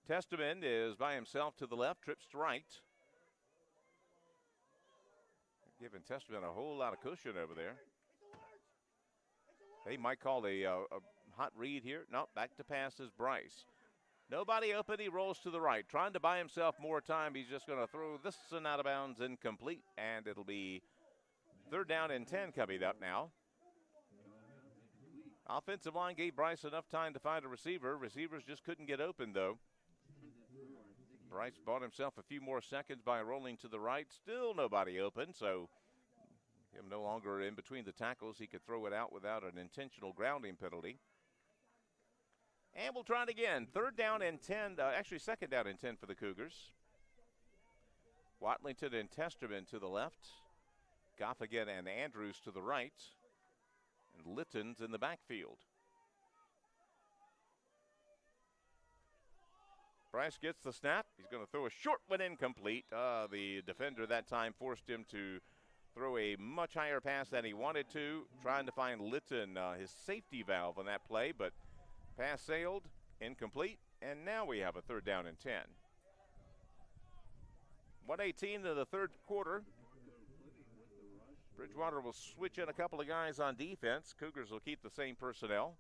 Testament is by himself to the left, trips to right. Giving Testament a whole lot of cushion over there. They might call a hot read here. No, back to pass is Bryce. Nobody open, he rolls to the right. Trying to buy himself more time, he's just going to throw this one out of bounds, incomplete. And it'll be 3rd down and 10 coming up now. Offensive line gave Bryce enough time to find a receiver. Receivers just couldn't get open, though. Bryce bought himself a few more seconds by rolling to the right. Still nobody open, so him no longer in between the tackles. He could throw it out without an intentional grounding penalty. And we'll try it again. 3rd down and 10, actually 2nd down and 10 for the Cougars. Watlington and Testerman to the left. Goffigan and Andrews to the right. And Litton's in the backfield. Bryce gets the snap. He's going to throw a short one incomplete. The defender that time forced him to throw a much higher pass than he wanted to, trying to find Litton, his safety valve on that play, but pass sailed, incomplete, and now we have a 3rd down and 10. 1:18 to the third quarter. Bridgewater will switch in a couple of guys on defense. Cougars will keep the same personnel.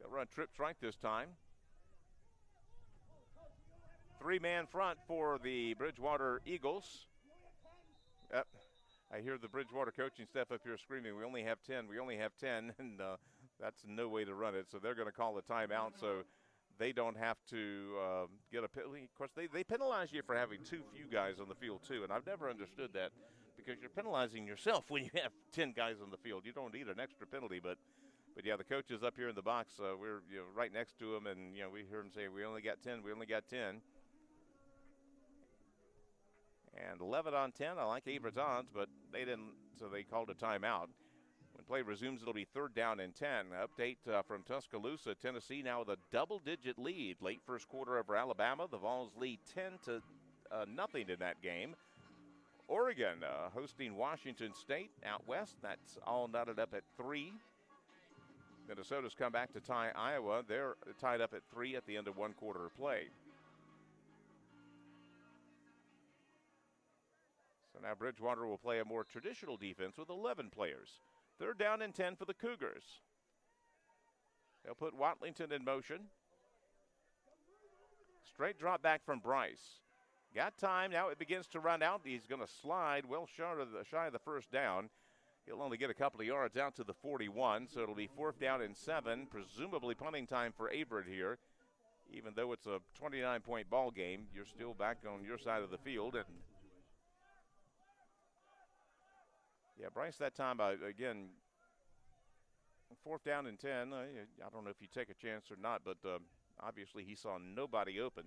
They'll run trips right this time. 3-man front for the Bridgewater Eagles. I hear the Bridgewater coaching staff up here screaming, we only have 10, we only have 10, and that's no way to run it. So they're going to call the timeout so they don't have to get a penalty. Of course, they penalize you for having too few guys on the field, too, and I've never understood that because you're penalizing yourself when you have 10 guys on the field. You don't need an extra penalty, but But yeah, the coach is up here in the box. We're right next to him, and we hear him say, "We only got 10. We only got 10." And 11 on 10. I like Averett's odds, but they didn't, so they called a timeout. When play resumes, it'll be 3rd down and 10. Update from Tuscaloosa, Tennessee now with a double-digit lead. Late first quarter over Alabama. The Vols lead 10-0 in that game. Oregon hosting Washington State out west. That's all knotted up at 3. Minnesota's come back to tie Iowa. They're tied up at 3 at the end of one quarter of play. So now Bridgewater will play a more traditional defense with 11 players. 3rd down and 10 for the Cougars. They'll put Watlington in motion. Straight drop back from Bryce. Got time. Now it begins to run out. He's going to slide well shy of the first down. He'll only get a couple of yards out to the 41, so it'll be 4th down and 7, presumably punting time for Averett here. Even though it's a 29-point ball game, you're still back on your side of the field. And yeah, Bryce that time, again, 4th down and 10. I don't know if you take a chance or not, but obviously he saw nobody open.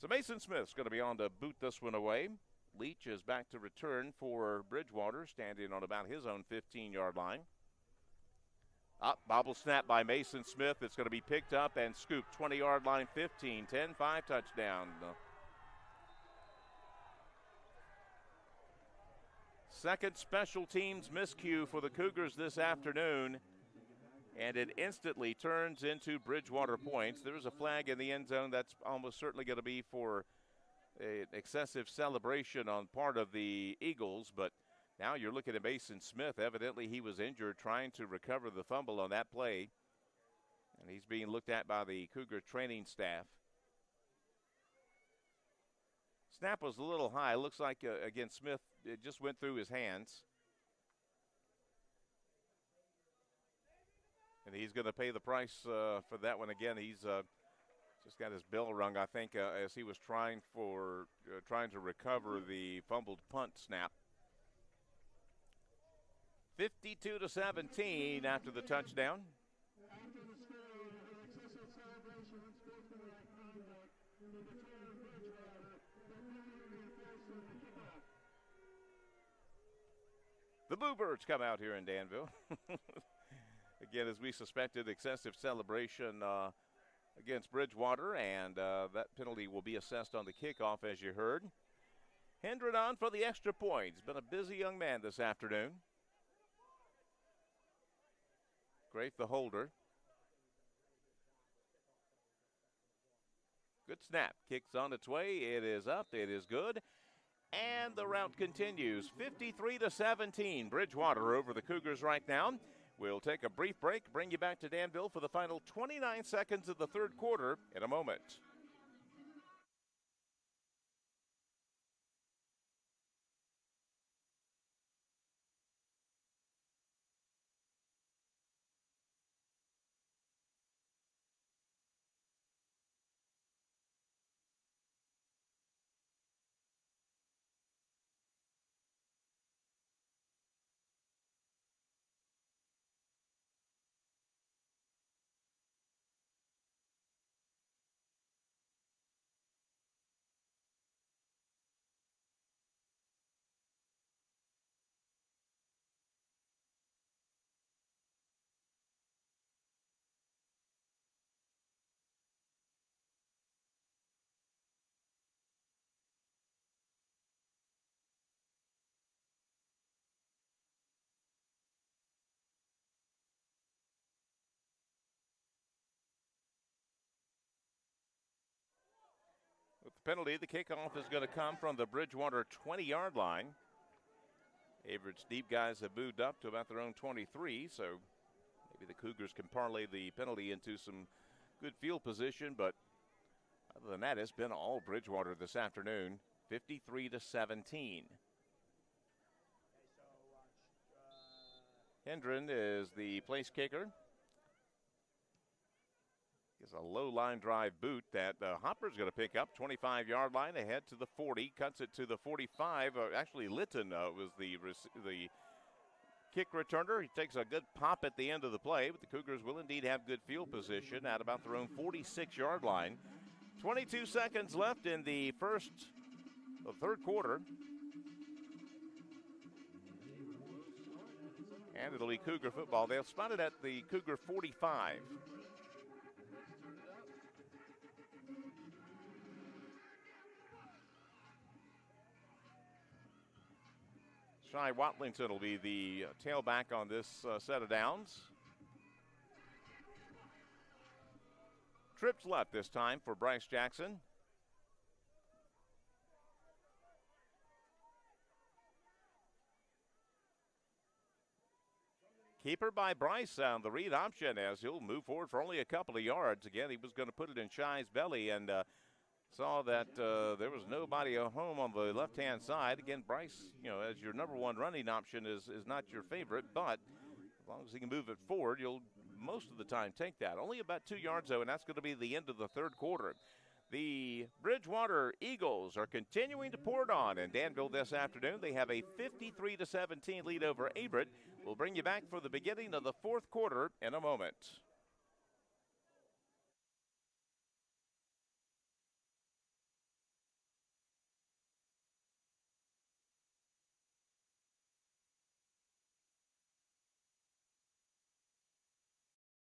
So Mason Smith's going to be on to boot this one away. Leach is back to return for Bridgewater, standing on about his own 15-yard line. Up, bobble snap by Mason Smith. It's going to be picked up and scooped. 20-yard line, 15, 10-5 touchdown. Second special teams miscue for the Cougars this afternoon, and it instantly turns into Bridgewater points. There's a flag in the end zone that's almost certainly going to be for an excessive celebration on part of the Eagles, but now you're looking at Mason Smith. Evidently he was injured trying to recover the fumble on that play, and he's being looked at by the Cougar training staff. Snap was a little high. Looks like, again, Smith, it just went through his hands. And he's going to pay the price for that one. Again, he's just got his bell rung, I think, as he was trying to recover the fumbled punt snap. 52-17 after the touchdown. The Bluebirds come out here in Danville. Again, as we suspected, excessive celebration against Bridgewater, and that penalty will be assessed on the kickoff, as you heard. Hendren on for the extra point. He's been a busy young man this afternoon. Grafe the holder. Good snap. Kicks on its way. It is up. It is good. And the route continues. 53-17. Bridgewater over the Cougars right now. We'll take a brief break, bring you back to Danville for the final 29 seconds of the third quarter in a moment. With the penalty, the kickoff is going to come from the Bridgewater 20-yard line. Averett's deep guys have moved up to about their own 23, so maybe the Cougars can parlay the penalty into some good field position, but other than that, it's been all Bridgewater this afternoon, 53-17. Hendren is the place kicker. It's a low line drive boot that Hopper's going to pick up. 25-yard line ahead to the 40, cuts it to the 45. Actually, Litton was the kick returner. He takes a good pop at the end of the play, but the Cougars will indeed have good field position at about their own 46-yard line. 22 seconds left in the third quarter. And it'll be Cougar football. They'll spot it at the Cougar 45. Shy Watlington will be the tailback on this set of downs. Trips left this time for Bryce Jackson. Keeper by Bryce on the read option as he'll move forward for only a couple of yards. Again, he was going to put it in Shy's belly and saw that there was nobody at home on the left-hand side. Again, Bryce, as your number one running option is not your favorite, but as long as he can move it forward, you'll most of the time take that. Only about 2 yards, though, and that's going to be the end of the third quarter. The Bridgewater Eagles are continuing to pour it on in Danville this afternoon. They have a 53-17 lead over Averett. We'll bring you back for the beginning of the fourth quarter in a moment.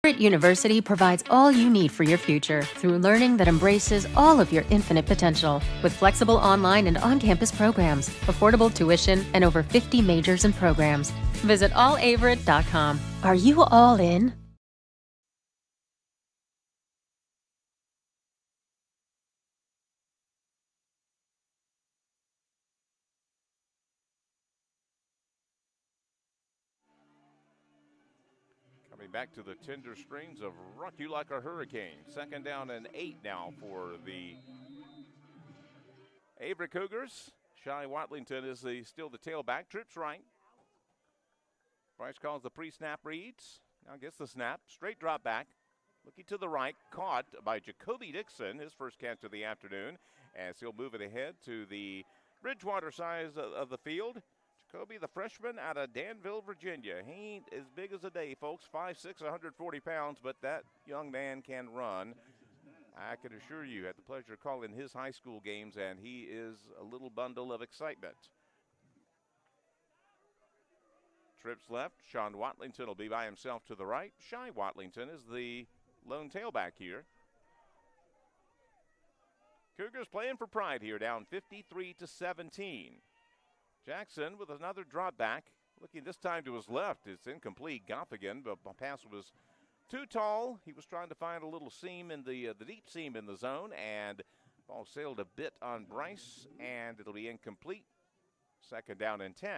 Averett University provides all you need for your future through learning that embraces all of your infinite potential. With flexible online and on-campus programs, affordable tuition, and over 50 majors and programs. Visit allaverett.com. Are you all in? Coming back to the tender strings of Rock You Like a Hurricane. 2nd down and 8 now for the Averett Cougars. Shy Watlington is still the tailback. Trips right. Bryce calls the pre-snap reads. Now gets the snap. Straight drop back. Looking to the right. Caught by Jacoby Dixon. His first catch of the afternoon. As he'll move it ahead to the Bridgewater side of the field. Jacoby, the freshman out of Danville, Virginia. He ain't as big as a day, folks. 5'6", 140 pounds, but that young man can run. I can assure you, had the pleasure of calling his high school games, and he is a little bundle of excitement. Trips left. Sean Watlington will be by himself to the right. Shy Watlington is the lone tailback here. Cougars playing for pride here, down 53-17. Jackson with another drop back. Looking this time to his left. It's incomplete. Goffigan, but the pass was too tall. He was trying to find a little seam in the deep seam in the zone, and ball sailed a bit on Bryce, and it'll be incomplete. 2nd down and 10.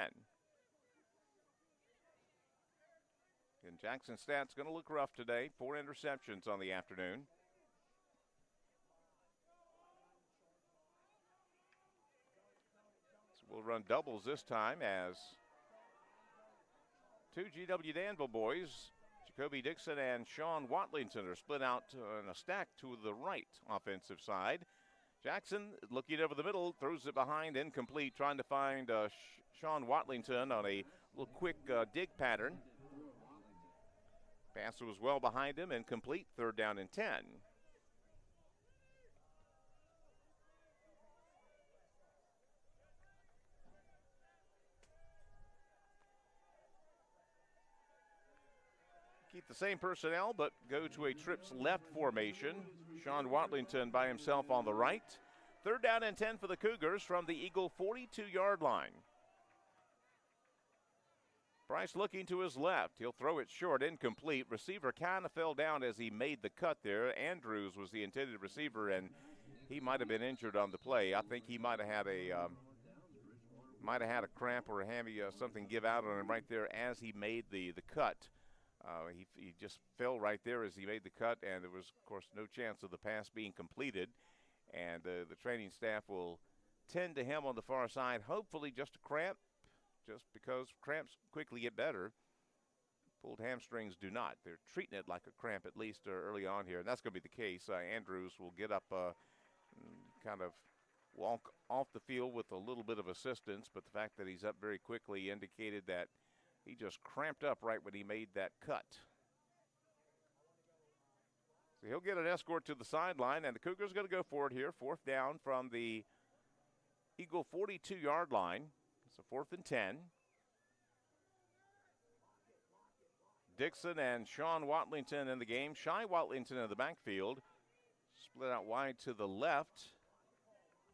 And Jackson's stats going to look rough today. 4 interceptions on the afternoon. We'll run doubles this time as 2 GW Danville boys, Jacoby Dixon and Sean Watlington, are split out in a stack to the right offensive side. Jackson looking over the middle, throws it behind, incomplete, trying to find Sean Watlington on a little quick dig pattern. Pass was well behind him, incomplete, 3rd down and 10. Keep the same personnel, but go to a trips left formation. Sean Watlington by himself on the right. 3rd down and 10 for the Cougars from the Eagle 42-yard line. Bryce looking to his left. He'll throw it short, incomplete. Receiver kind of fell down as he made the cut there. Andrews was the intended receiver, and he might have been injured on the play. I think he might have had a cramp or a hammy, something give out on him right there as he made the cut. He just fell right there as he made the cut, and there was, of course, no chance of the pass being completed. And the training staff will tend to him on the far side, hopefully just a cramp, just because cramps quickly get better. Pulled hamstrings do not. They're treating it like a cramp at least early on here, and that's going to be the case. Andrews will get up, kind of walk off the field with a little bit of assistance, but the fact that he's up very quickly indicated that He just cramped up right when he made that cut. So he'll get an escort to the sideline, and the Cougars going to go for it here. 4th down from the Eagle 42-yard line. It's a 4th and 10. Dixon and Sean Watlington in the game. Shy Watlington in the backfield. Split out wide to the left.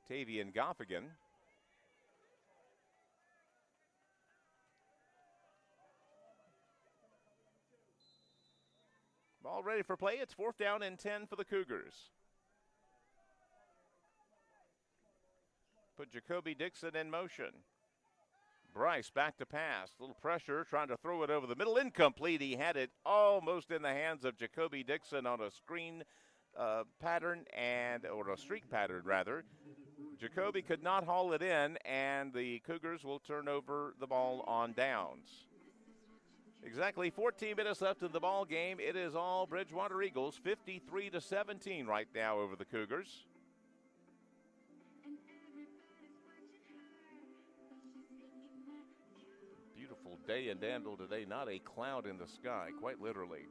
Tavian Goffigan. Ball ready for play. It's 4th down and 10 for the Cougars. Put Jacoby Dixon in motion. Bryce back to pass. A little pressure, trying to throw it over the middle. Incomplete. He had it almost in the hands of Jacoby Dixon on a screen pattern, or a streak pattern, rather. Jacoby could not haul it in, and the Cougars will turn over the ball on downs. Exactly 14 minutes left in the ball game. It is all Bridgewater Eagles, 53-17 right now over the Cougars. Beautiful day in Danville today, not a cloud in the sky, quite literally.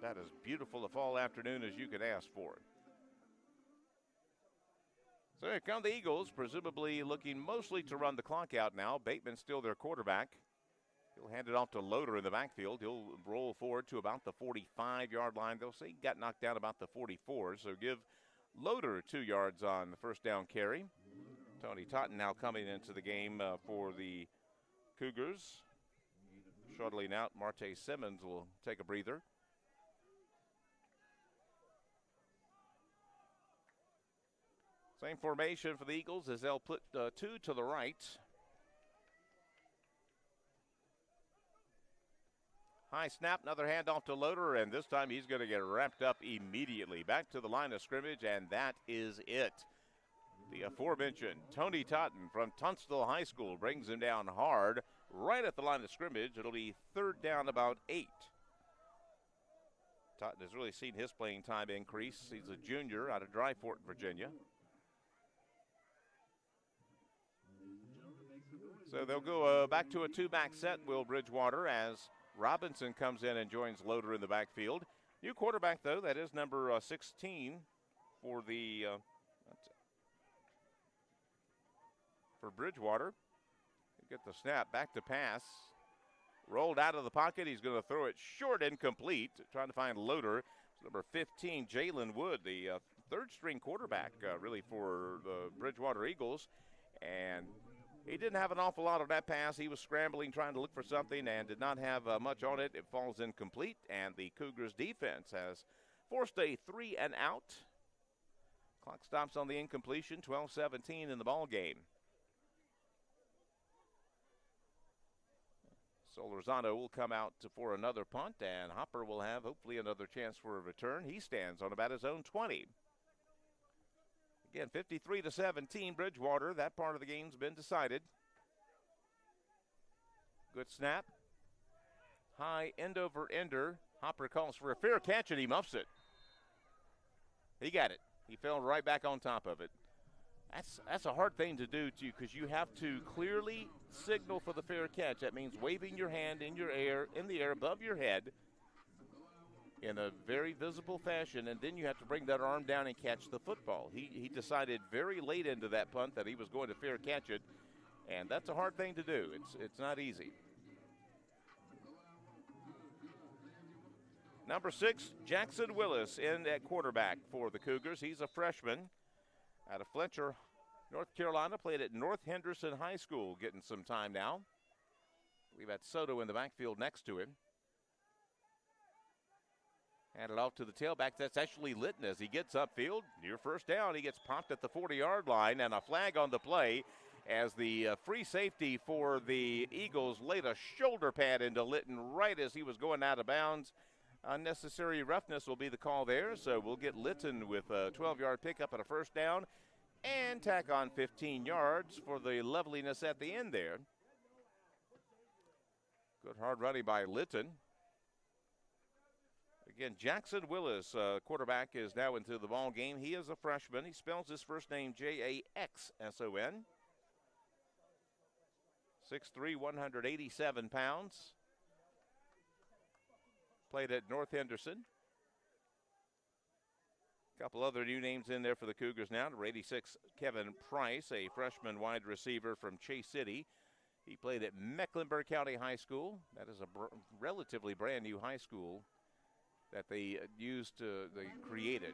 That is beautiful a fall afternoon as you could ask for. So here come the Eagles, presumably looking mostly to run the clock out now. Bateman's still their quarterback. He'll hand it off to Loader in the backfield. He'll roll forward to about the 45-yard line. They'll say he got knocked down about the 44, so give Loader 2 yards on the first down carry. Tony Totten now coming into the game for the Cougars. Shuttling out, Marte Simmons will take a breather. Same formation for the Eagles as they'll put 2 to the right. High snap, another handoff to Loader, and this time he's going to get wrapped up immediately. Back to the line of scrimmage, and that is it. The aforementioned Tony Totten from Tunstall High School brings him down hard right at the line of scrimmage. It'll be 3rd down, about 8. Totten has really seen his playing time increase. He's a junior out of Dry Fort, Virginia. So they'll go back to a 2-back set, will Bridgewater, as Robinson comes in and joins Loader in the backfield. New quarterback, though, that is number 16 for the for Bridgewater. Get the snap, back to pass. Rolled out of the pocket. He's going to throw it short, incomplete. Trying to find Loader. It's number 15, Jalen Wood, the 3rd-string quarterback, really, for the Bridgewater Eagles. And he didn't have an awful lot of that pass. He was scrambling, trying to look for something, and did not have much on it. It falls incomplete, and the Cougars defense has forced a 3-and-out. Clock stops on the incompletion, 12-17 in the ball game. Solorzano will come out for another punt, and Hopper will have hopefully another chance for a return. He stands on about his own 20. Again, 53-17, Bridgewater. That part of the game's been decided. Good snap. High end over ender. Hopper calls for a fair catch, and he muffs it. He got it. He fell right back on top of it. That's a hard thing to do, too, because you have to clearly signal for the fair catch. That means waving your hand in the air above your head in a very visible fashion, and then you have to bring that arm down and catch the football. He decided very late into that punt that he was going to fair catch it, and that's a hard thing to do. It's not easy. Number 6, Jackson Willis in at quarterback for the Cougars. He's a freshman out of Fletcher, North Carolina, played at North Henderson High School, getting some time now. We've got Soto in the backfield next to him. Handed off to the tailback. That's actually Litton as he gets upfield. Near first down, he gets popped at the 40-yard line, and a flag on the play as the free safety for the Eagles laid a shoulder pad into Litton right as he was going out of bounds. Unnecessary roughness will be the call there, so we'll get Litton with a 12-yard pickup and a first down and tack on 15 yards for the leveliness at the end there. Good hard running by Litton. Again, Jackson Willis, quarterback, is now into the ball game. He is a freshman. He spells his first name Jackson. 6'3", 187 pounds. Played at North Henderson. A couple other new names in there for the Cougars now. Number 86, Kevin Price, a freshman wide receiver from Chase City. He played at Mecklenburg County High School. That is a relatively brand new high school that they created.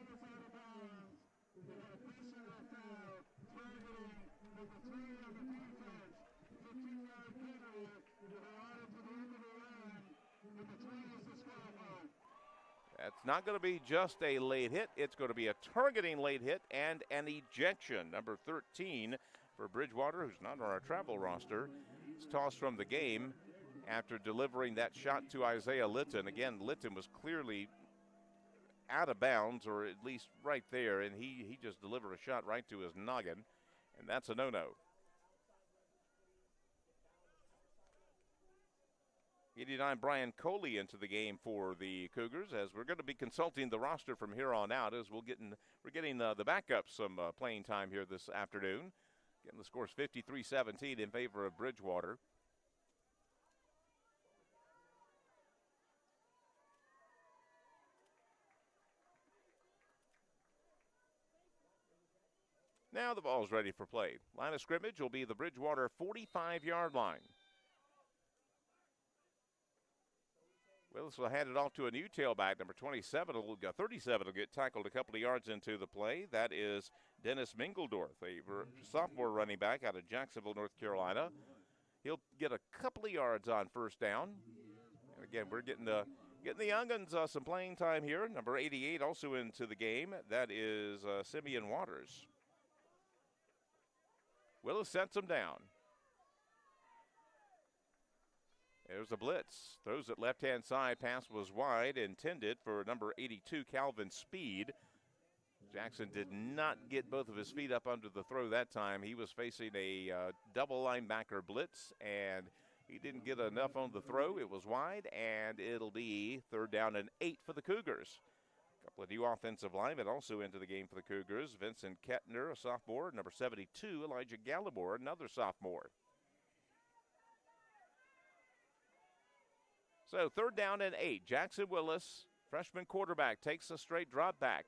That's not going to be just a late hit. It's going to be a targeting late hit and an ejection. Number 13 for Bridgewater, who's not on our travel roster, is tossed from the game after delivering that shot to Isaiah Litton. Again, Litton was clearly out of bounds, or at least right there, and he just delivered a shot right to his noggin, and that's a no-no. 89 Brian Coley into the game for the Cougars, as we're going to be consulting the roster from here on out, as we're getting the backups some playing time here this afternoon. Getting the scores 53-17 in favor of Bridgewater. Now the ball's ready for play. Line of scrimmage will be the Bridgewater 45-yard line. Willis will hand it off to a new tailback. Number 37, 37 will get tackled a couple of yards into the play. That is Dennis Mingledorf, a sophomore running back out of Jacksonville, North Carolina. He'll get a couple of yards on first down. And again, we're getting the young'uns some playing time here. Number 88 also into the game. That is Simeon Waters. Willis sends him down. There's a blitz. Throws it left-hand side. Pass was wide, intended for number 82, Calvin Speed. Jackson did not get both of his feet up under the throw that time. He was facing a double linebacker blitz, and he didn't get enough on the throw. It was wide, and it'll be 3rd down and 8 for the Cougars. A couple of new offensive linemen also into the game for the Cougars. Vincent Kettner, a sophomore. Number 72, Elijah Gallimore, another sophomore. So 3rd down and 8. Jackson Willis, freshman quarterback, takes a straight drop back.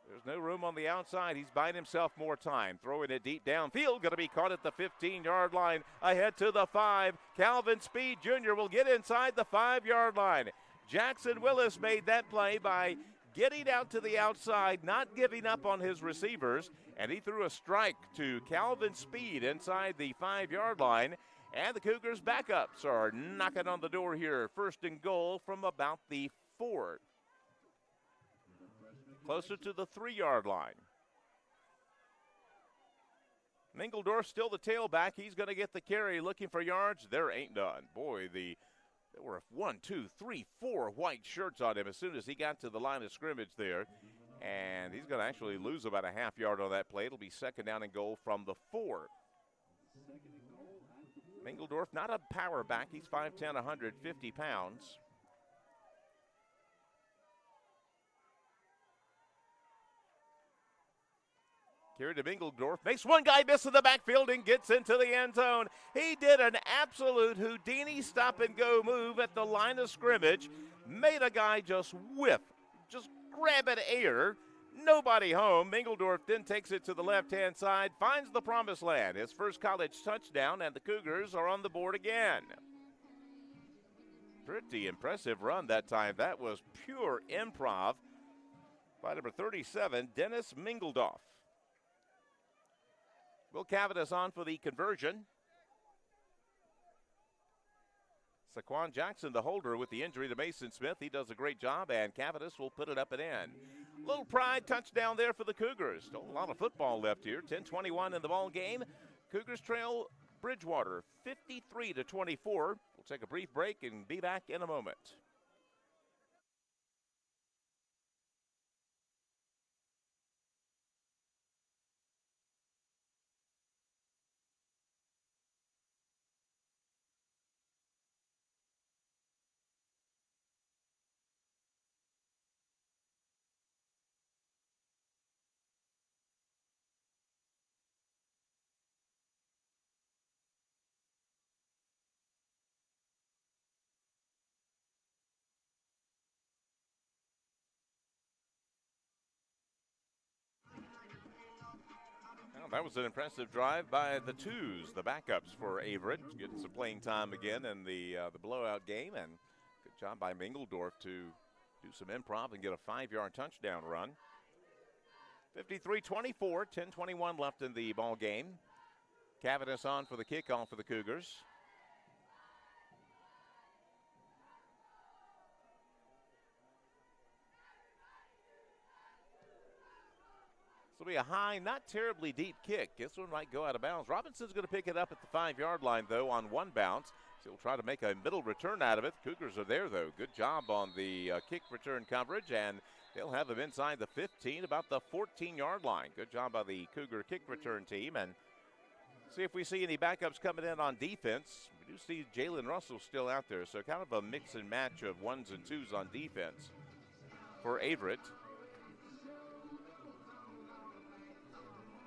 There's no room on the outside. He's buying himself more time. Throwing it deep downfield. Going to be caught at the 15-yard line. Ahead to the 5. Calvin Speed Jr. will get inside the 5-yard line. Jackson Willis made that play by getting out to the outside, not giving up on his receivers, and he threw a strike to Calvin Speed inside the 5-yard line. And the Cougars' backups are knocking on the door here. 1st and goal from about the 4. Closer to the 3-yard line. Mingledorf still the tailback. He's going to get the carry, looking for yards. There ain't none. Boy, there were 1, 2, 3, 4 white shirts on him as soon as he got to the line of scrimmage there. And he's going to actually lose about a half yard on that play. It'll be 2nd down and goal from the 4. Mingledorf, not a power back. He's 5'10", 150 pounds. Carry to Mingledorf. Makes one guy miss in the backfield and gets into the end zone. He did an absolute Houdini stop-and-go move at the line of scrimmage. Made a guy just whiff, just grab at air. Nobody home. Mingledorf then takes it to the left-hand side, finds the promised land. His first college touchdown, and the Cougars are on the board again. Pretty impressive run that time. That was pure improv by number 37, Dennis Mingledorf. Will Cavadas on for the conversion. Saquon Jackson, the holder, with the injury to Mason Smith. He does a great job, and Cavadas will put it up and in. Little pride touchdown there for the Cougars. Still a lot of football left here. 10:21 in the ball game. Cougars trail Bridgewater 53-24. We'll take a brief break and be back in a moment. That was an impressive drive by the twos, the backups for Averett, getting some playing time again in the blowout game, and good job by Mingledorf to do some improv and get a 5-yard touchdown run. 53-24, 10:21 left in the ball game. Cavitas on for the kickoff for the Cougars. This will be a high, not terribly deep kick. This one might go out of bounds. Robinson's going to pick it up at the 5-yard line, though, on one bounce. So he'll try to make a middle return out of it. The Cougars are there, though. Good job on the kick return coverage, and they'll have them inside the 15, about the 14-yard line. Good job by the Cougar kick return team. And see if we see any backups coming in on defense. We do see Jalen Russell still out there, so kind of a mix and match of ones and twos on defense for Averett.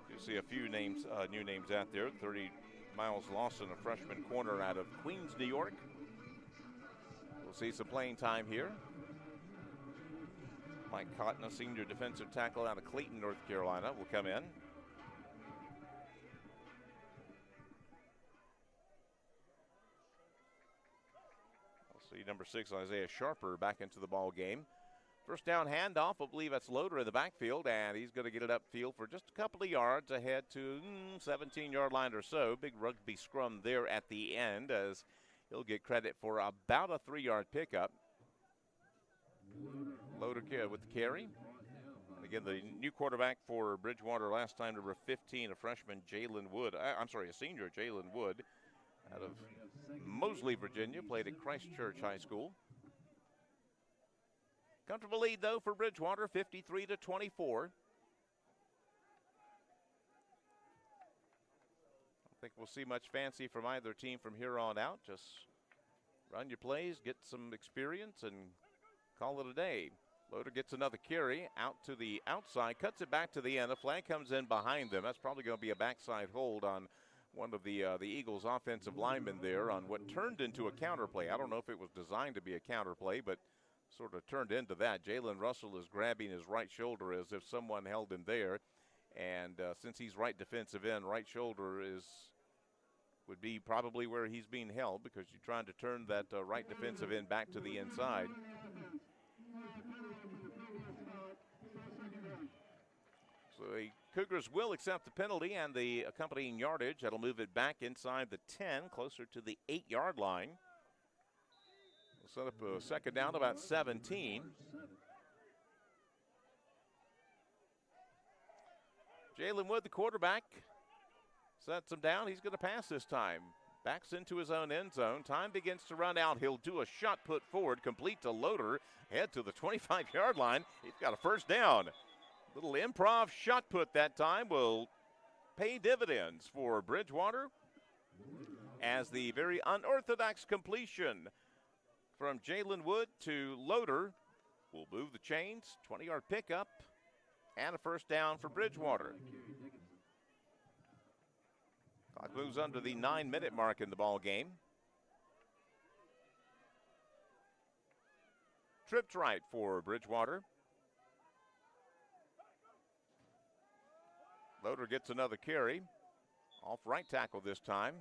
You see a few names, new names out there. 30 Miles Lawson, a freshman corner out of Queens, New York. We'll see some playing time here. Mike Cotton, a senior defensive tackle out of Clayton, North Carolina, will come in. We'll see number 6, Isaiah Sharper, back into the ball game. First down handoff, I believe that's Loader in the backfield, and he's going to get it upfield for just a couple of yards ahead to 17-yard line or so. Big rugby scrum there at the end, as he'll get credit for about a 3-yard pickup. Loader with the carry. And again, the new quarterback for Bridgewater last time, number 15, a freshman, Jalen Wood. A senior, Jalen Wood, out of Moseley, Virginia, played at Christ Church High School. Comfortable lead, though, for Bridgewater, 53-24. I don't think we'll see much fancy from either team from here on out. Just run your plays, get some experience, and call it a day. Loader gets another carry out to the outside, cuts it back to the end. A flag comes in behind them. That's probably going to be a backside hold on one of the Eagles' offensive linemen there on what turned into a counter play. I don't know if it was designed to be a counter play, but sort of turned into that. Jalen Russell is grabbing his right shoulder as if someone held him there. And since he's right defensive end, right shoulder would be probably where he's being held, because you're trying to turn that right defensive end back to the inside. So the Cougars will accept the penalty and the accompanying yardage. That'll move it back inside the 10, closer to the 8-yard line. Set up a second down, about 17. Jalen Wood, the quarterback, sets him down. He's going to pass this time. Backs into his own end zone. Time begins to run out. He'll do a shot put forward, complete to Loader. Head to the 25-yard line. He's got a first down. Little improv shot put that time will pay dividends for Bridgewater, as the very unorthodox completion from Jalen Wood to Loader will move the chains. 20-yard pickup and a first down for Bridgewater. Clock moves under the 9-minute mark in the ball game. Tripped right for Bridgewater. Loader gets another carry. Off right tackle this time.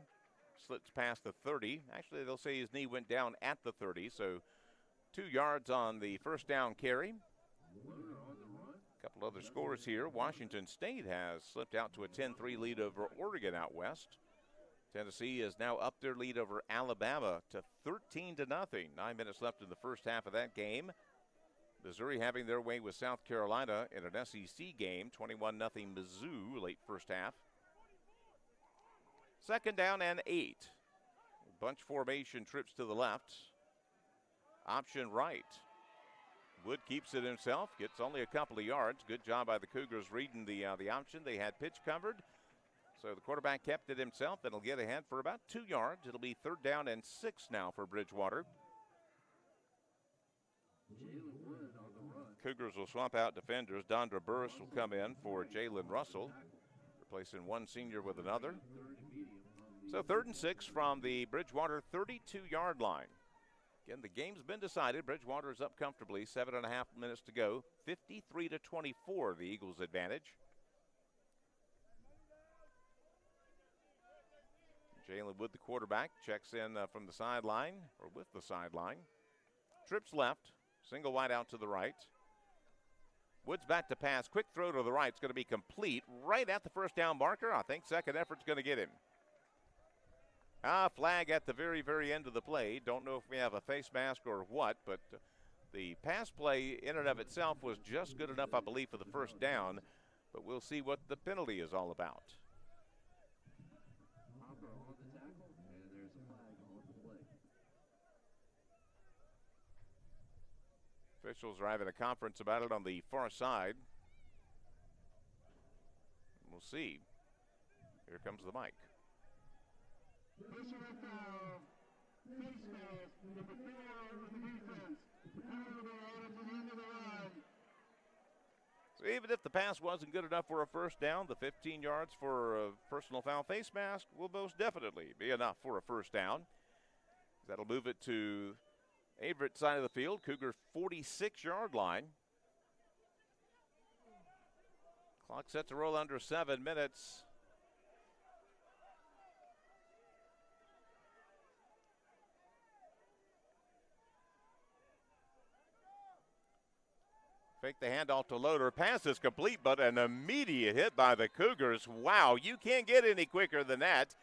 Slits past the 30. Actually, they'll say his knee went down at the 30, so 2 yards on the first down carry. A couple other scores here. Washington State has slipped out to a 10-3 lead over Oregon out west. Tennessee is now up their lead over Alabama to 13-0. 9 minutes left in the first half of that game. Missouri having their way with South Carolina in an SEC game, 21-0 Mizzou late first half. Second down and 8. Bunch formation, trips to the left. Option right. Wood keeps it himself, gets only a couple of yards. Good job by the Cougars reading the option. They had pitch covered, so the quarterback kept it himself. It'll get ahead for about 2 yards. It'll be third down and 6 now for Bridgewater. Cougars will swap out defenders. Dondra Burris will come in for Jalen Russell, replacing one senior with another. So 3rd and 6 from the Bridgewater 32-yard line. Again, the game's been decided. Bridgewater is up comfortably. 7.5 minutes to go. 53-24, the Eagles' advantage. Jalen Wood, the quarterback, checks in from the sideline, or with the sideline. Trips left, single wide out to the right. Woods back to pass, quick throw to the right. It's going to be complete right at the first down marker. I think second effort's going to get him. Flag at the very, very end of the play. Don't know if we have a face mask or what, but the pass play in and of itself was just good enough, I believe, for the first down. But we'll see what the penalty is all about. Hopper on the tackle, and there's a flag on the play. Officials are having a conference about it on the far side. We'll see. Here comes the mic. Personal foul. Face mask. Number 4 of the defense. Penalty at the end of the run. So even if the pass wasn't good enough for a first down, the 15 yards for a personal foul face mask will most definitely be enough for a first down. That'll move it to Averett side of the field, Cougar 46-yard line. Clock set to roll under 7 minutes. Fake the handoff to Loader. Pass is complete, but an immediate hit by the Cougars. Wow, you can't get any quicker than that.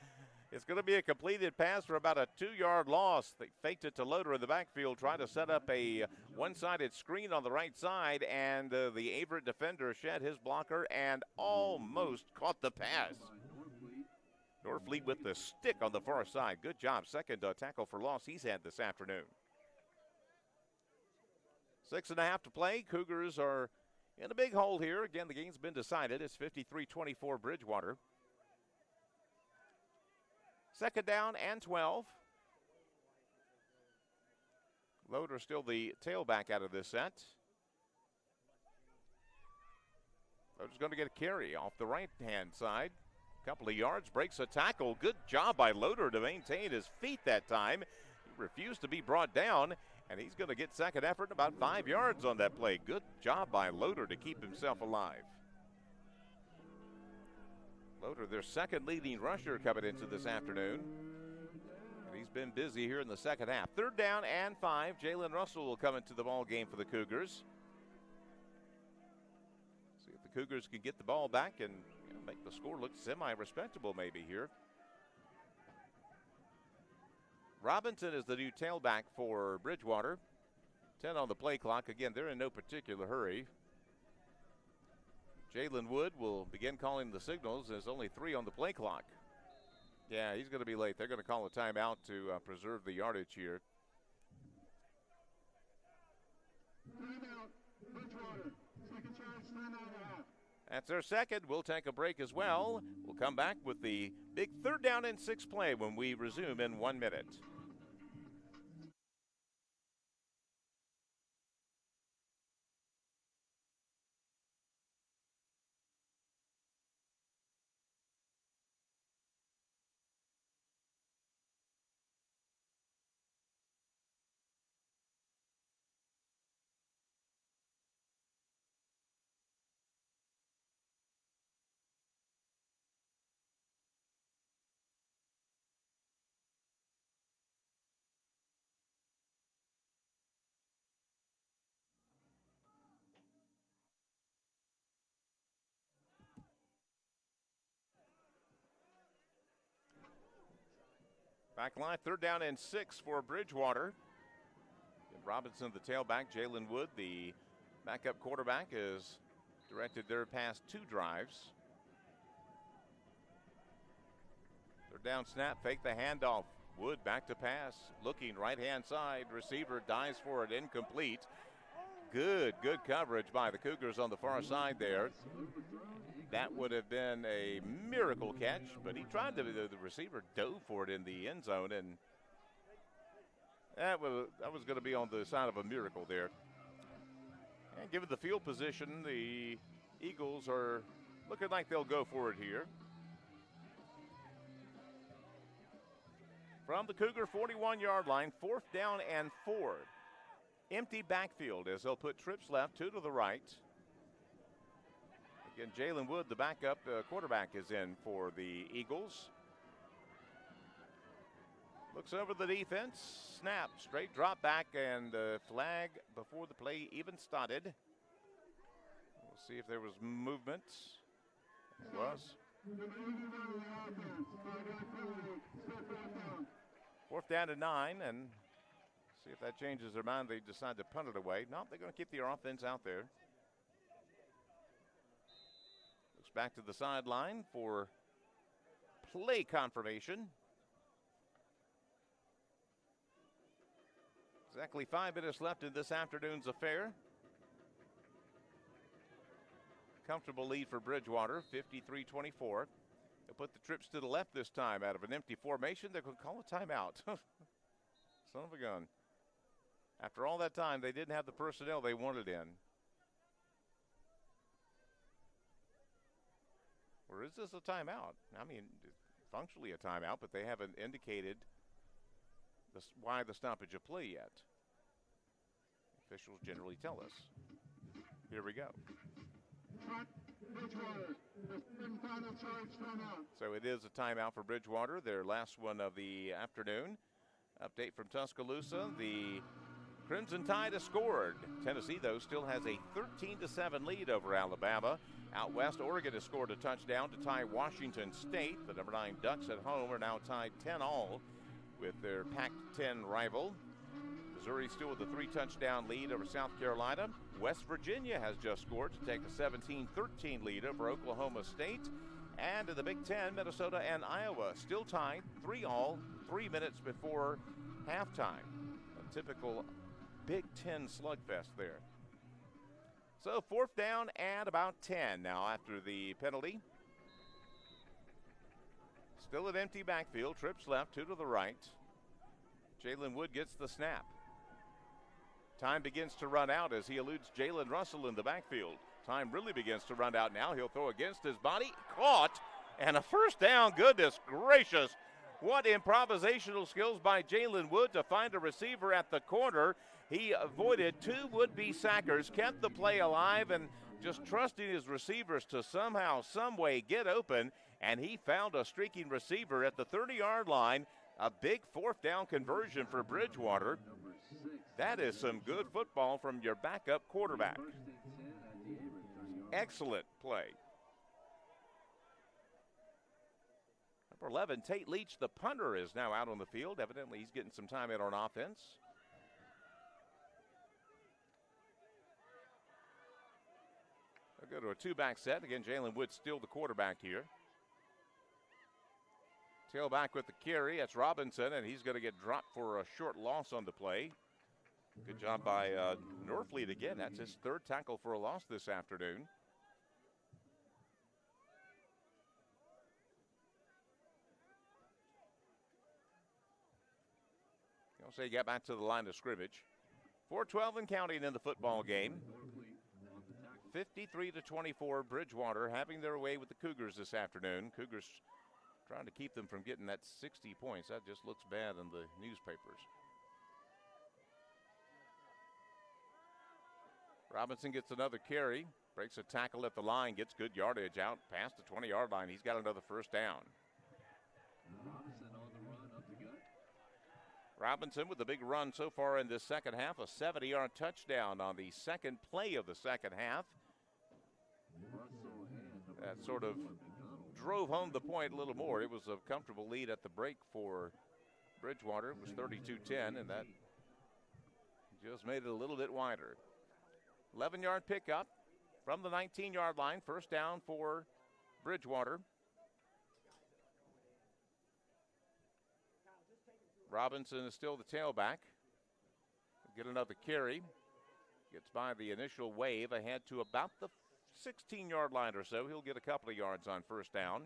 It's going to be a completed pass for about a 2-yard loss. They faked it to Loader in the backfield, trying to set up a one-sided screen on the right side, and the Averett defender shed his blocker and almost caught the pass. Norfleet with the stick on the far side. Good job. Second tackle for loss he's had this afternoon. 6.5 to play. Cougars are in a big hole here. Again, the game's been decided. It's 53-24 Bridgewater. Second down and 12. Loader still the tailback out of this set. Loader's going to get a carry off the right-hand side. Couple of yards, breaks a tackle. Good job by Loader to maintain his feet that time. He refused to be brought down, and he's going to get second effort about 5 yards on that play. Good job by Loader to keep himself alive. Loader, their second leading rusher coming into this afternoon. And he's been busy here in the second half. Third down and 5. Jalen Russell will come into the ball game for the Cougars. See if the Cougars can get the ball back and make the score look semi-respectable maybe here. Robinson is the new tailback for Bridgewater. 10 on the play clock. Again, they're in no particular hurry. Jalen Wood will begin calling the signals. There's only 3 on the play clock. Yeah, he's going to be late. They're going to call a timeout to preserve the yardage here. Timeout, Bridgewater. Second chance, timeout. That's their second. We'll take a break as well. We'll come back with the big third down and 6 play when we resume in 1 minute. Back line, third down and 6 for Bridgewater. Robinson, the tailback. Jalen Wood, the backup quarterback, has directed their past 2 drives. Third down snap, fake the handoff. Wood back to pass, looking right-hand side. Receiver dives for it, incomplete. Good coverage by the Cougars on the far side there. That would have been a miracle catch, but he tried to, the receiver dove for it in the end zone, and that was going to be on the side of a miracle there. And given the field position, the Eagles are looking like they'll go for it here. From the Cougar 41-yard line, 4th down and 4. Empty backfield as they'll put trips left, 2 to the right. Again, Jalen Wood, the backup quarterback, is in for the Eagles. Looks over the defense. Snap. Straight drop back and flag before the play even started. We'll see if there was movement. It was. Fourth down to 9, and see if that changes their mind. They decide to punt it away. No, they're going to keep their offense out there. Looks back to the sideline for play confirmation. Exactly 5 minutes left in this afternoon's affair. Comfortable lead for Bridgewater, 53-24. They'll put the trips to the left this time out of an empty formation. They're going to call a timeout. Son of a gun. After all that time, they didn't have the personnel they wanted in. Or is this a timeout? I mean, functionally a timeout, but they haven't indicated why the stoppage of play yet. Officials generally tell us. Here we go. So it is a timeout for Bridgewater, their last one of the afternoon. Update from Tuscaloosa, the Crimson Tide has scored. Tennessee, though, still has a 13-7 lead over Alabama. Out west, Oregon has scored a touchdown to tie Washington State. The number 9 Ducks at home are now tied 10-all with their Pac-10 rival. Missouri still with a 3-touchdown lead over South Carolina. West Virginia has just scored to take a 17-13 lead over Oklahoma State. And in the Big Ten, Minnesota and Iowa still tied 3-all, 3 minutes before halftime. A typical Big Ten slugfest there. So fourth down and about 10 now after the penalty. Still an empty backfield. Trips left, 2 to the right. Jalen Wood gets the snap. Time begins to run out as he eludes Jalen Russell in the backfield. Time really begins to run out now. He'll throw against his body. Caught. And a first down. Goodness gracious. What improvisational skills by Jalen Wood to find a receiver at the corner. He avoided 2 would-be sackers, kept the play alive, and just trusting his receivers to somehow, some way get open. And he found a streaking receiver at the 30-yard line. A big fourth down conversion for Bridgewater. That is some good football from your backup quarterback. Excellent play. Number 11, Tate Leach, the punter, is now out on the field. Evidently, he's getting some time out on offense. They'll go to a 2-back set. Again, Jalen Wood still the quarterback here. Tailback with the carry. That's Robinson, and he's going to get dropped for a short loss on the play. Good job by Norfleet again. That's his 3rd tackle for a loss this afternoon. I'll say get back to the line of scrimmage. 4:12 and counting in the football game. 53-24, Bridgewater having their way with the Cougars this afternoon. Cougars trying to keep them from getting that 60 points. That just looks bad in the newspapers. Robinson gets another carry, breaks a tackle at the line, gets good yardage out past the 20-yard line. He's got another first down. Robinson with a big run so far in this second half, a 70-yard touchdown on the second play of the second half. That sort of drove home the point a little more. It was a comfortable lead at the break for Bridgewater. It was 32-10, and that just made it a little bit wider. 11-yard pickup from the 19-yard line. First down for Bridgewater. Robinson is still the tailback. Get another carry. Gets by the initial wave ahead to about the 16-yard line or so. He'll get a couple of yards on first down.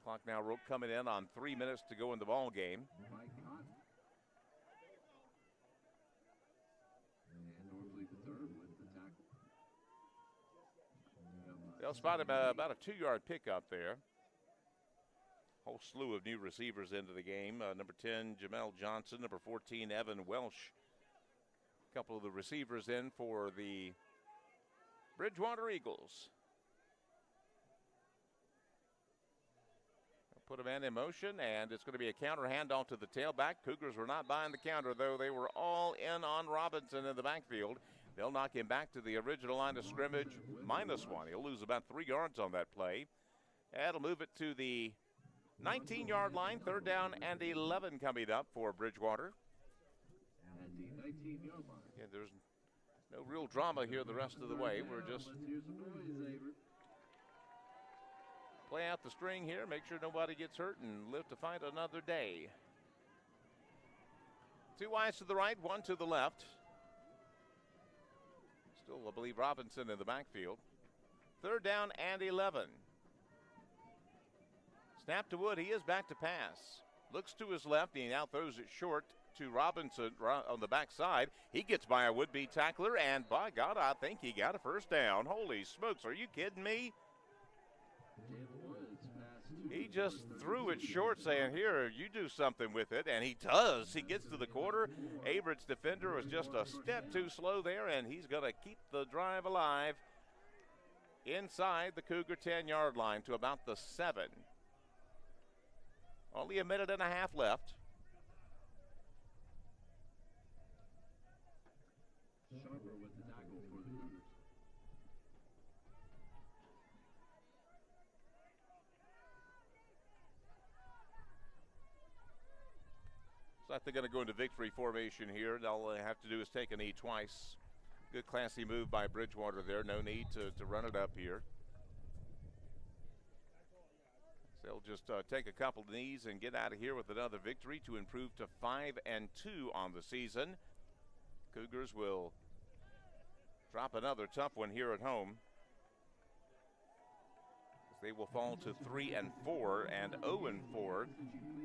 Clock now coming in on 3 minutes to go in the ball game. They'll spot him about a 2-yard pickup there. Whole slew of new receivers into the game. Number 10, Jamel Johnson. Number 14, Evan Welsh. A couple of the receivers in for the Bridgewater Eagles. put a man in motion, and it's going to be a counter handoff to the tailback. Cougars were not buying the counter, though. They were all in on Robinson in the backfield. They'll knock him back to the original line of scrimmage, -1. He'll lose about 3 yards on that play. That'll move it to the 19-yard line, 3rd down and 11 coming up for Bridgewater. At the 19-yard line. Yeah, there's no real drama here the rest of the way. We're just Let's hear some noise, Averett. play out the string here, make sure nobody gets hurt, and live to fight another day. 2 wides to the right, 1 to the left. Still, I believe, Robinson in the backfield. 3rd down and 11. Snap to Wood. He is back to pass. Looks to his left. He now throws it short to Robinson on the backside. He gets by a would-be tackler, and by God, I think he got a 1st down. Holy smokes, are you kidding me? He just threw it short, saying, here, you do something with it, and he does. He gets to the quarter. Averett's defender was just a step too slow there, and he's going to keep the drive alive inside the Cougar 10-yard line to about the 7. Only a minute and a half left. Sharper with the tackle for the Cougars. Looks like they're going to go into victory formation here. All they have to do is take a knee twice. Good classy move by Bridgewater there. No need to run it up here. They'll just take a couple of knees and get out of here with another victory to improve to 5-2 on the season. Cougars will drop another tough one here at home. They will fall to 3-4 and 0-4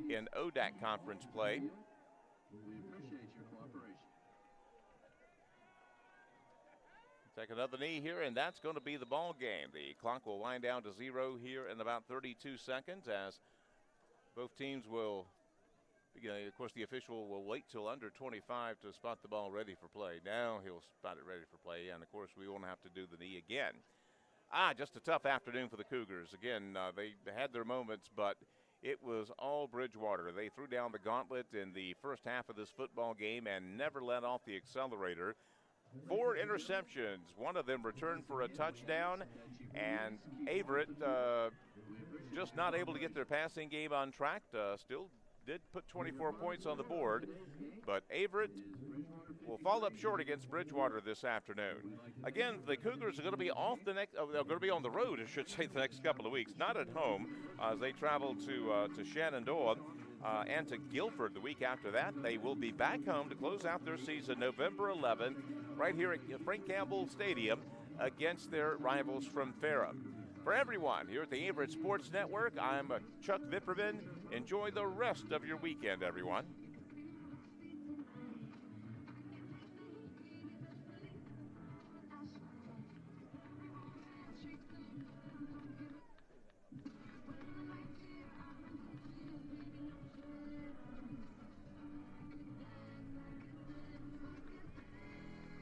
in ODAC conference play. We appreciate your cooperation. Take another knee here, and that's going to be the ball game. The clock will wind down to 0 here in about 32 seconds as both teams will, of course, the official will wait till under 25 to spot the ball ready for play. Now he'll spot it ready for play, and, of course, we won't have to do the knee again. Just a tough afternoon for the Cougars. Again, they had their moments, but it was all Bridgewater. They threw down the gauntlet in the first half of this football game and never let off the accelerator. 4 interceptions, one of them returned for a touchdown, and Averett just not able to get their passing game on track. Still did put 24 points on the board, but Averett will fall up short against Bridgewater this afternoon. Again, the Cougars are going to be off the next. They're going to be on the road, I should say, the next couple of weeks. Not at home as they travel to Shenandoah and to Guilford the week after that. They will be back home to close out their season November 11th, right here at Frank Campbell Stadium against their rivals from Ferrum. For everyone here at the Averett Sports Network, I'm Chuck Vipperman. Enjoy the rest of your weekend, everyone.